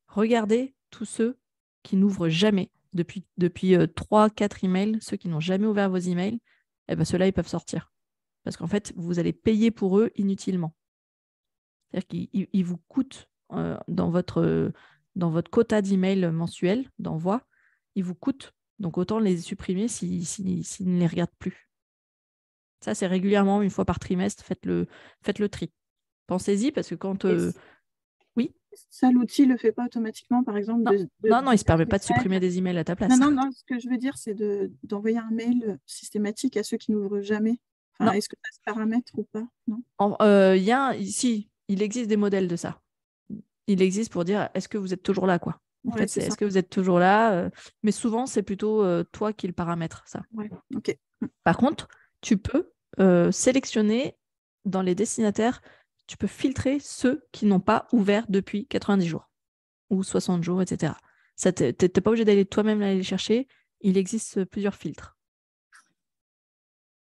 regardez tous ceux qui n'ouvrent jamais depuis 3-4 emails, ceux qui n'ont jamais ouvert vos emails, eh ben ceux-là, ils peuvent sortir. Parce qu'en fait, vous allez payer pour eux inutilement. C'est-à-dire qu'ils vous coûtent dans votre quota d'emails mensuel d'envoi, ils vous coûtent. Donc, autant les supprimer s'ils ne les regardent plus. Ça, c'est régulièrement, une fois par trimestre, faites le tri. Pensez-y, parce que quand... Oui. Ça, l'outil ne le fait pas automatiquement, par exemple. Non, il ne se permet pas de supprimer des emails à ta place. Non, ce que je veux dire, c'est d'envoyer un mail systématique à ceux qui n'ouvrent jamais. Enfin, est-ce que ça se paramètre ou pas? Non. Si, il existe des modèles de ça. Il existe pour dire, est-ce que vous êtes toujours là, quoi. En fait, c'est est-ce que vous êtes toujours là mais souvent, c'est plutôt toi qui le paramètre, ça. Ouais, ok. Par contre, tu peux sélectionner dans les destinataires, tu peux filtrer ceux qui n'ont pas ouvert depuis 90 jours ou 60 jours, etc. Tu n'es pas obligé d'aller toi-même aller les chercher. Il existe plusieurs filtres.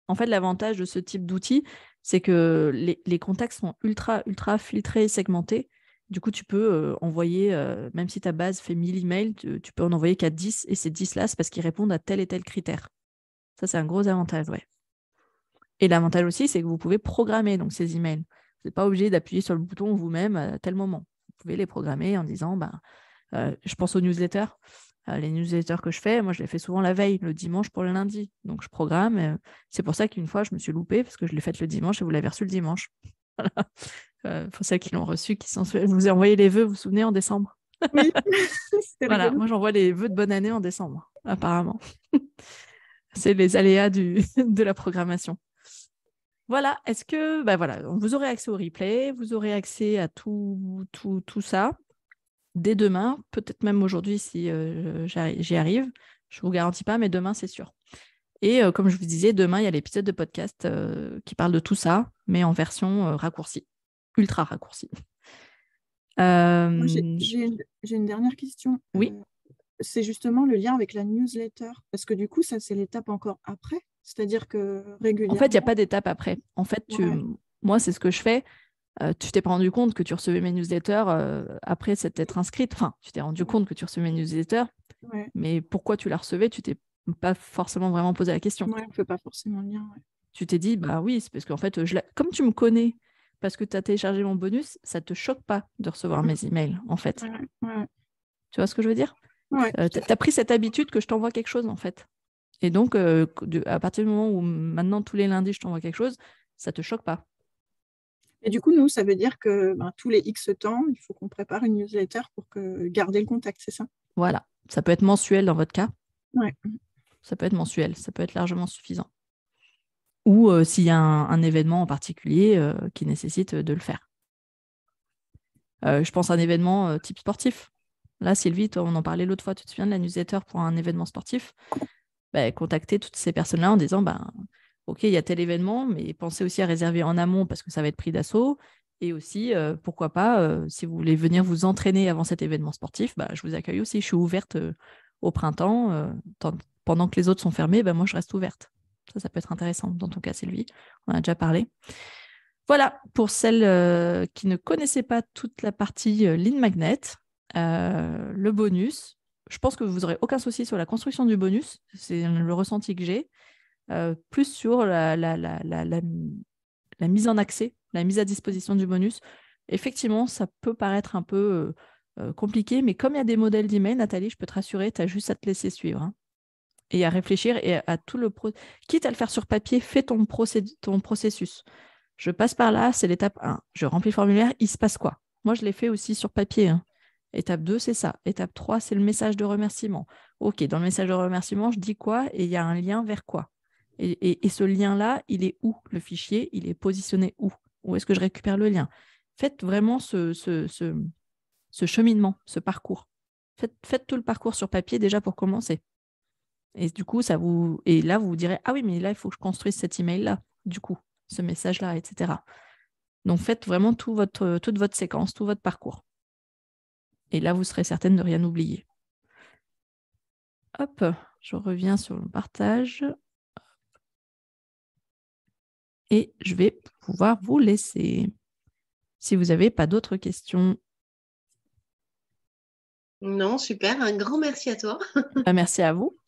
En fait, l'avantage de ce type d'outil, c'est que les contacts sont ultra, ultra filtrés et segmentés. Du coup, tu peux envoyer, même si ta base fait 1000 emails, tu peux en envoyer qu'à 10, et ces 10-là, c'est parce qu'ils répondent à tel et tel critère. Ça, c'est un gros avantage, ouais. Et l'avantage aussi, c'est que vous pouvez programmer donc, ces emails. Vous n'êtes pas obligé d'appuyer sur le bouton vous-même à tel moment. Vous pouvez les programmer en disant, je pense aux newsletters. Les newsletters que je fais, moi, je les fais souvent la veille, le dimanche pour le lundi. Donc, je programme. C'est pour ça qu'une fois, je me suis loupée parce que je l'ai faite le dimanche et vous l'avez reçu le dimanche. Voilà. Pour celles qui l'ont reçu, je vous ai envoyé les vœux, vous vous souvenez, en décembre. Oui, Voilà, moi, j'envoie les vœux de bonne année en décembre, apparemment. C'est les aléas de la programmation. Voilà, est-ce que voilà, vous aurez accès au replay, vous aurez accès à tout ça dès demain, peut-être même aujourd'hui si j'y arrive. Je ne vous garantis pas, mais demain, c'est sûr. Et comme je vous disais, demain, il y a l'épisode de podcast qui parle de tout ça, mais en version raccourcie, ultra raccourcie. J'ai une dernière question. Oui. C'est justement le lien avec la newsletter. Parce que du coup, ça, c'est l'étape encore après. C'est-à-dire que régulièrement... En fait, il n'y a pas d'étape après. En fait, moi, c'est ce que je fais. Tu t'es pas rendu compte que tu recevais mes newsletters après s'être inscrite. Enfin, tu t'es rendu compte que tu recevais mes newsletters. Ouais. Mais pourquoi tu la recevais, tu t'es pas forcément vraiment posé la question. Ouais, on ne fait pas forcément le lien. Ouais. Tu t'es dit, oui, c'est parce qu'en fait, comme tu me connais, parce que tu as téléchargé mon bonus, ça ne te choque pas de recevoir mes emails, en fait. Ouais. Tu vois ce que je veux dire? Ouais. Tu as pris cette habitude que je t'envoie quelque chose, en fait. Et donc, à partir du moment où maintenant, tous les lundis, je t'envoie quelque chose, ça ne te choque pas. Et du coup, nous, ça veut dire que tous les X temps, il faut qu'on prépare une newsletter pour garder le contact, c'est ça? Voilà. Ça peut être mensuel dans votre cas. Ouais. Ça peut être mensuel. Ça peut être largement suffisant. Ou s'il y a un événement en particulier qui nécessite de le faire. Je pense à un événement type sportif. Là, Sylvie, toi, on en parlait l'autre fois, tu te souviens de la newsletter pour un événement sportif? Contacter toutes ces personnes-là en disant, OK, il y a tel événement, mais pensez aussi à réserver en amont parce que ça va être pris d'assaut. Et aussi, pourquoi pas, si vous voulez venir vous entraîner avant cet événement sportif, je vous accueille aussi. Je suis ouverte au printemps. Pendant que les autres sont fermés, moi, je reste ouverte. Ça peut être intéressant. Dans ton cas, Sylvie, on a déjà parlé. Voilà, pour celles qui ne connaissaient pas toute la partie Lead Magnet, le bonus, je pense que vous n'aurez aucun souci sur la construction du bonus. C'est le ressenti que j'ai. Plus sur la mise en accès, la mise à disposition du bonus. Effectivement, ça peut paraître un peu compliqué, mais comme il y a des modèles d'email, Nathalie, je peux te rassurer, tu as juste à te laisser suivre. Hein, et à réfléchir et à tout le quitte à le faire sur papier, fais ton processus. Je passe par là, c'est l'étape 1. Je remplis le formulaire, il se passe quoi? Moi, je l'ai fait aussi sur papier. Hein. Étape 2, c'est ça. Étape 3, c'est le message de remerciement. OK, dans le message de remerciement, je dis quoi et il y a un lien vers quoi? Et ce lien-là, il est où? Le fichier, il est positionné où? Où est-ce que je récupère le lien? Faites vraiment ce cheminement, ce parcours. Faites tout le parcours sur papier déjà pour commencer. Et du coup, et là, vous vous direz, ah oui, mais là, il faut que je construise cet email-là, du coup, ce message-là, etc. Donc, faites vraiment toute votre séquence, tout votre parcours. Et là, vous serez certaine de rien oublier. Hop, je reviens sur le partage. Et je vais pouvoir vous laisser. Si vous n'avez pas d'autres questions. Non, super. Un grand merci à toi. Merci à vous.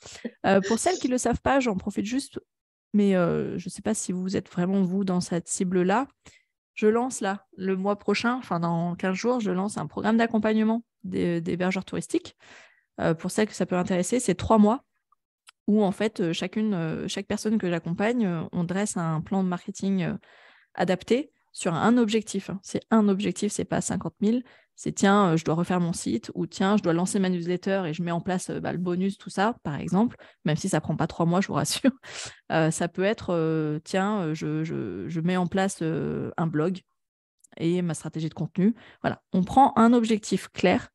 Pour celles qui ne le savent pas, j'en profite juste, mais je ne sais pas si vous êtes vraiment, vous, dans cette cible-là. Je lance là, le mois prochain, enfin dans 15 jours, je lance un programme d'accompagnement des hébergeurs touristiques. Pour celles que ça peut intéresser, c'est 3 mois où en fait, chaque personne que j'accompagne, on dresse un plan de marketing adapté sur un objectif. Hein. C'est un objectif, c'est pas 50 000. C'est tiens, je dois refaire mon site ou tiens, je dois lancer ma newsletter et je mets en place le bonus, tout ça, par exemple, même si ça prend pas 3 mois, je vous rassure. Ça peut être tiens, je mets en place un blog et ma stratégie de contenu. Voilà, on prend un objectif clair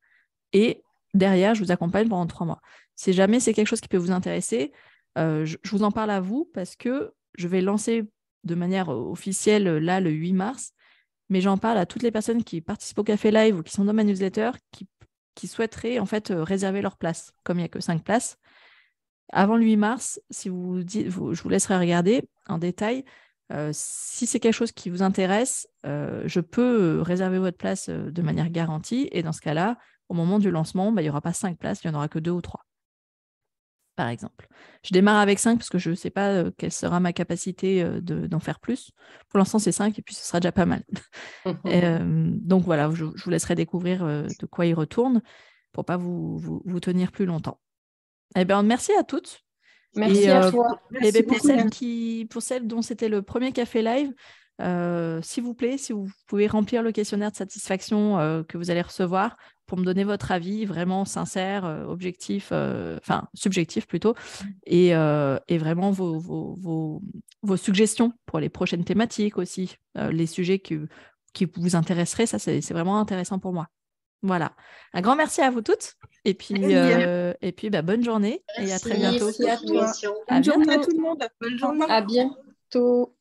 et derrière, je vous accompagne pendant 3 mois. Si jamais c'est quelque chose qui peut vous intéresser, je vous en parle à vous parce que je vais lancer de manière officielle là le 8 mars, mais j'en parle à toutes les personnes qui participent au Café Live ou qui sont dans ma newsletter qui souhaiteraient en fait réserver leur place, comme il n'y a que 5 places. Avant le 8 mars, si je vous laisserai regarder en détail, Si c'est quelque chose qui vous intéresse, je peux réserver votre place de manière garantie. Et dans ce cas-là, au moment du lancement, il n'y aura pas 5 places, il n'y en aura que 2 ou 3. Par exemple. Je démarre avec 5 parce que je ne sais pas quelle sera ma capacité d'en faire plus. Pour l'instant, c'est 5 et puis ce sera déjà pas mal. Donc voilà, je vous laisserai découvrir de quoi il retourne pour ne pas vous tenir plus longtemps. Eh bien, merci à toutes. Merci à toi. Et pour celles dont c'était le premier café live, s'il vous plaît, si vous pouvez remplir le questionnaire de satisfaction que vous allez recevoir pour me donner votre avis vraiment sincère, objectif, subjectif plutôt, et vraiment vos suggestions pour les prochaines thématiques aussi, les sujets qui vous intéresseraient, ça c'est vraiment intéressant pour moi. Voilà. Un grand merci à vous toutes. Et puis bonne journée et à très bientôt. Merci à toi. Bonne journée à tout le monde. Bonne journée. À bientôt.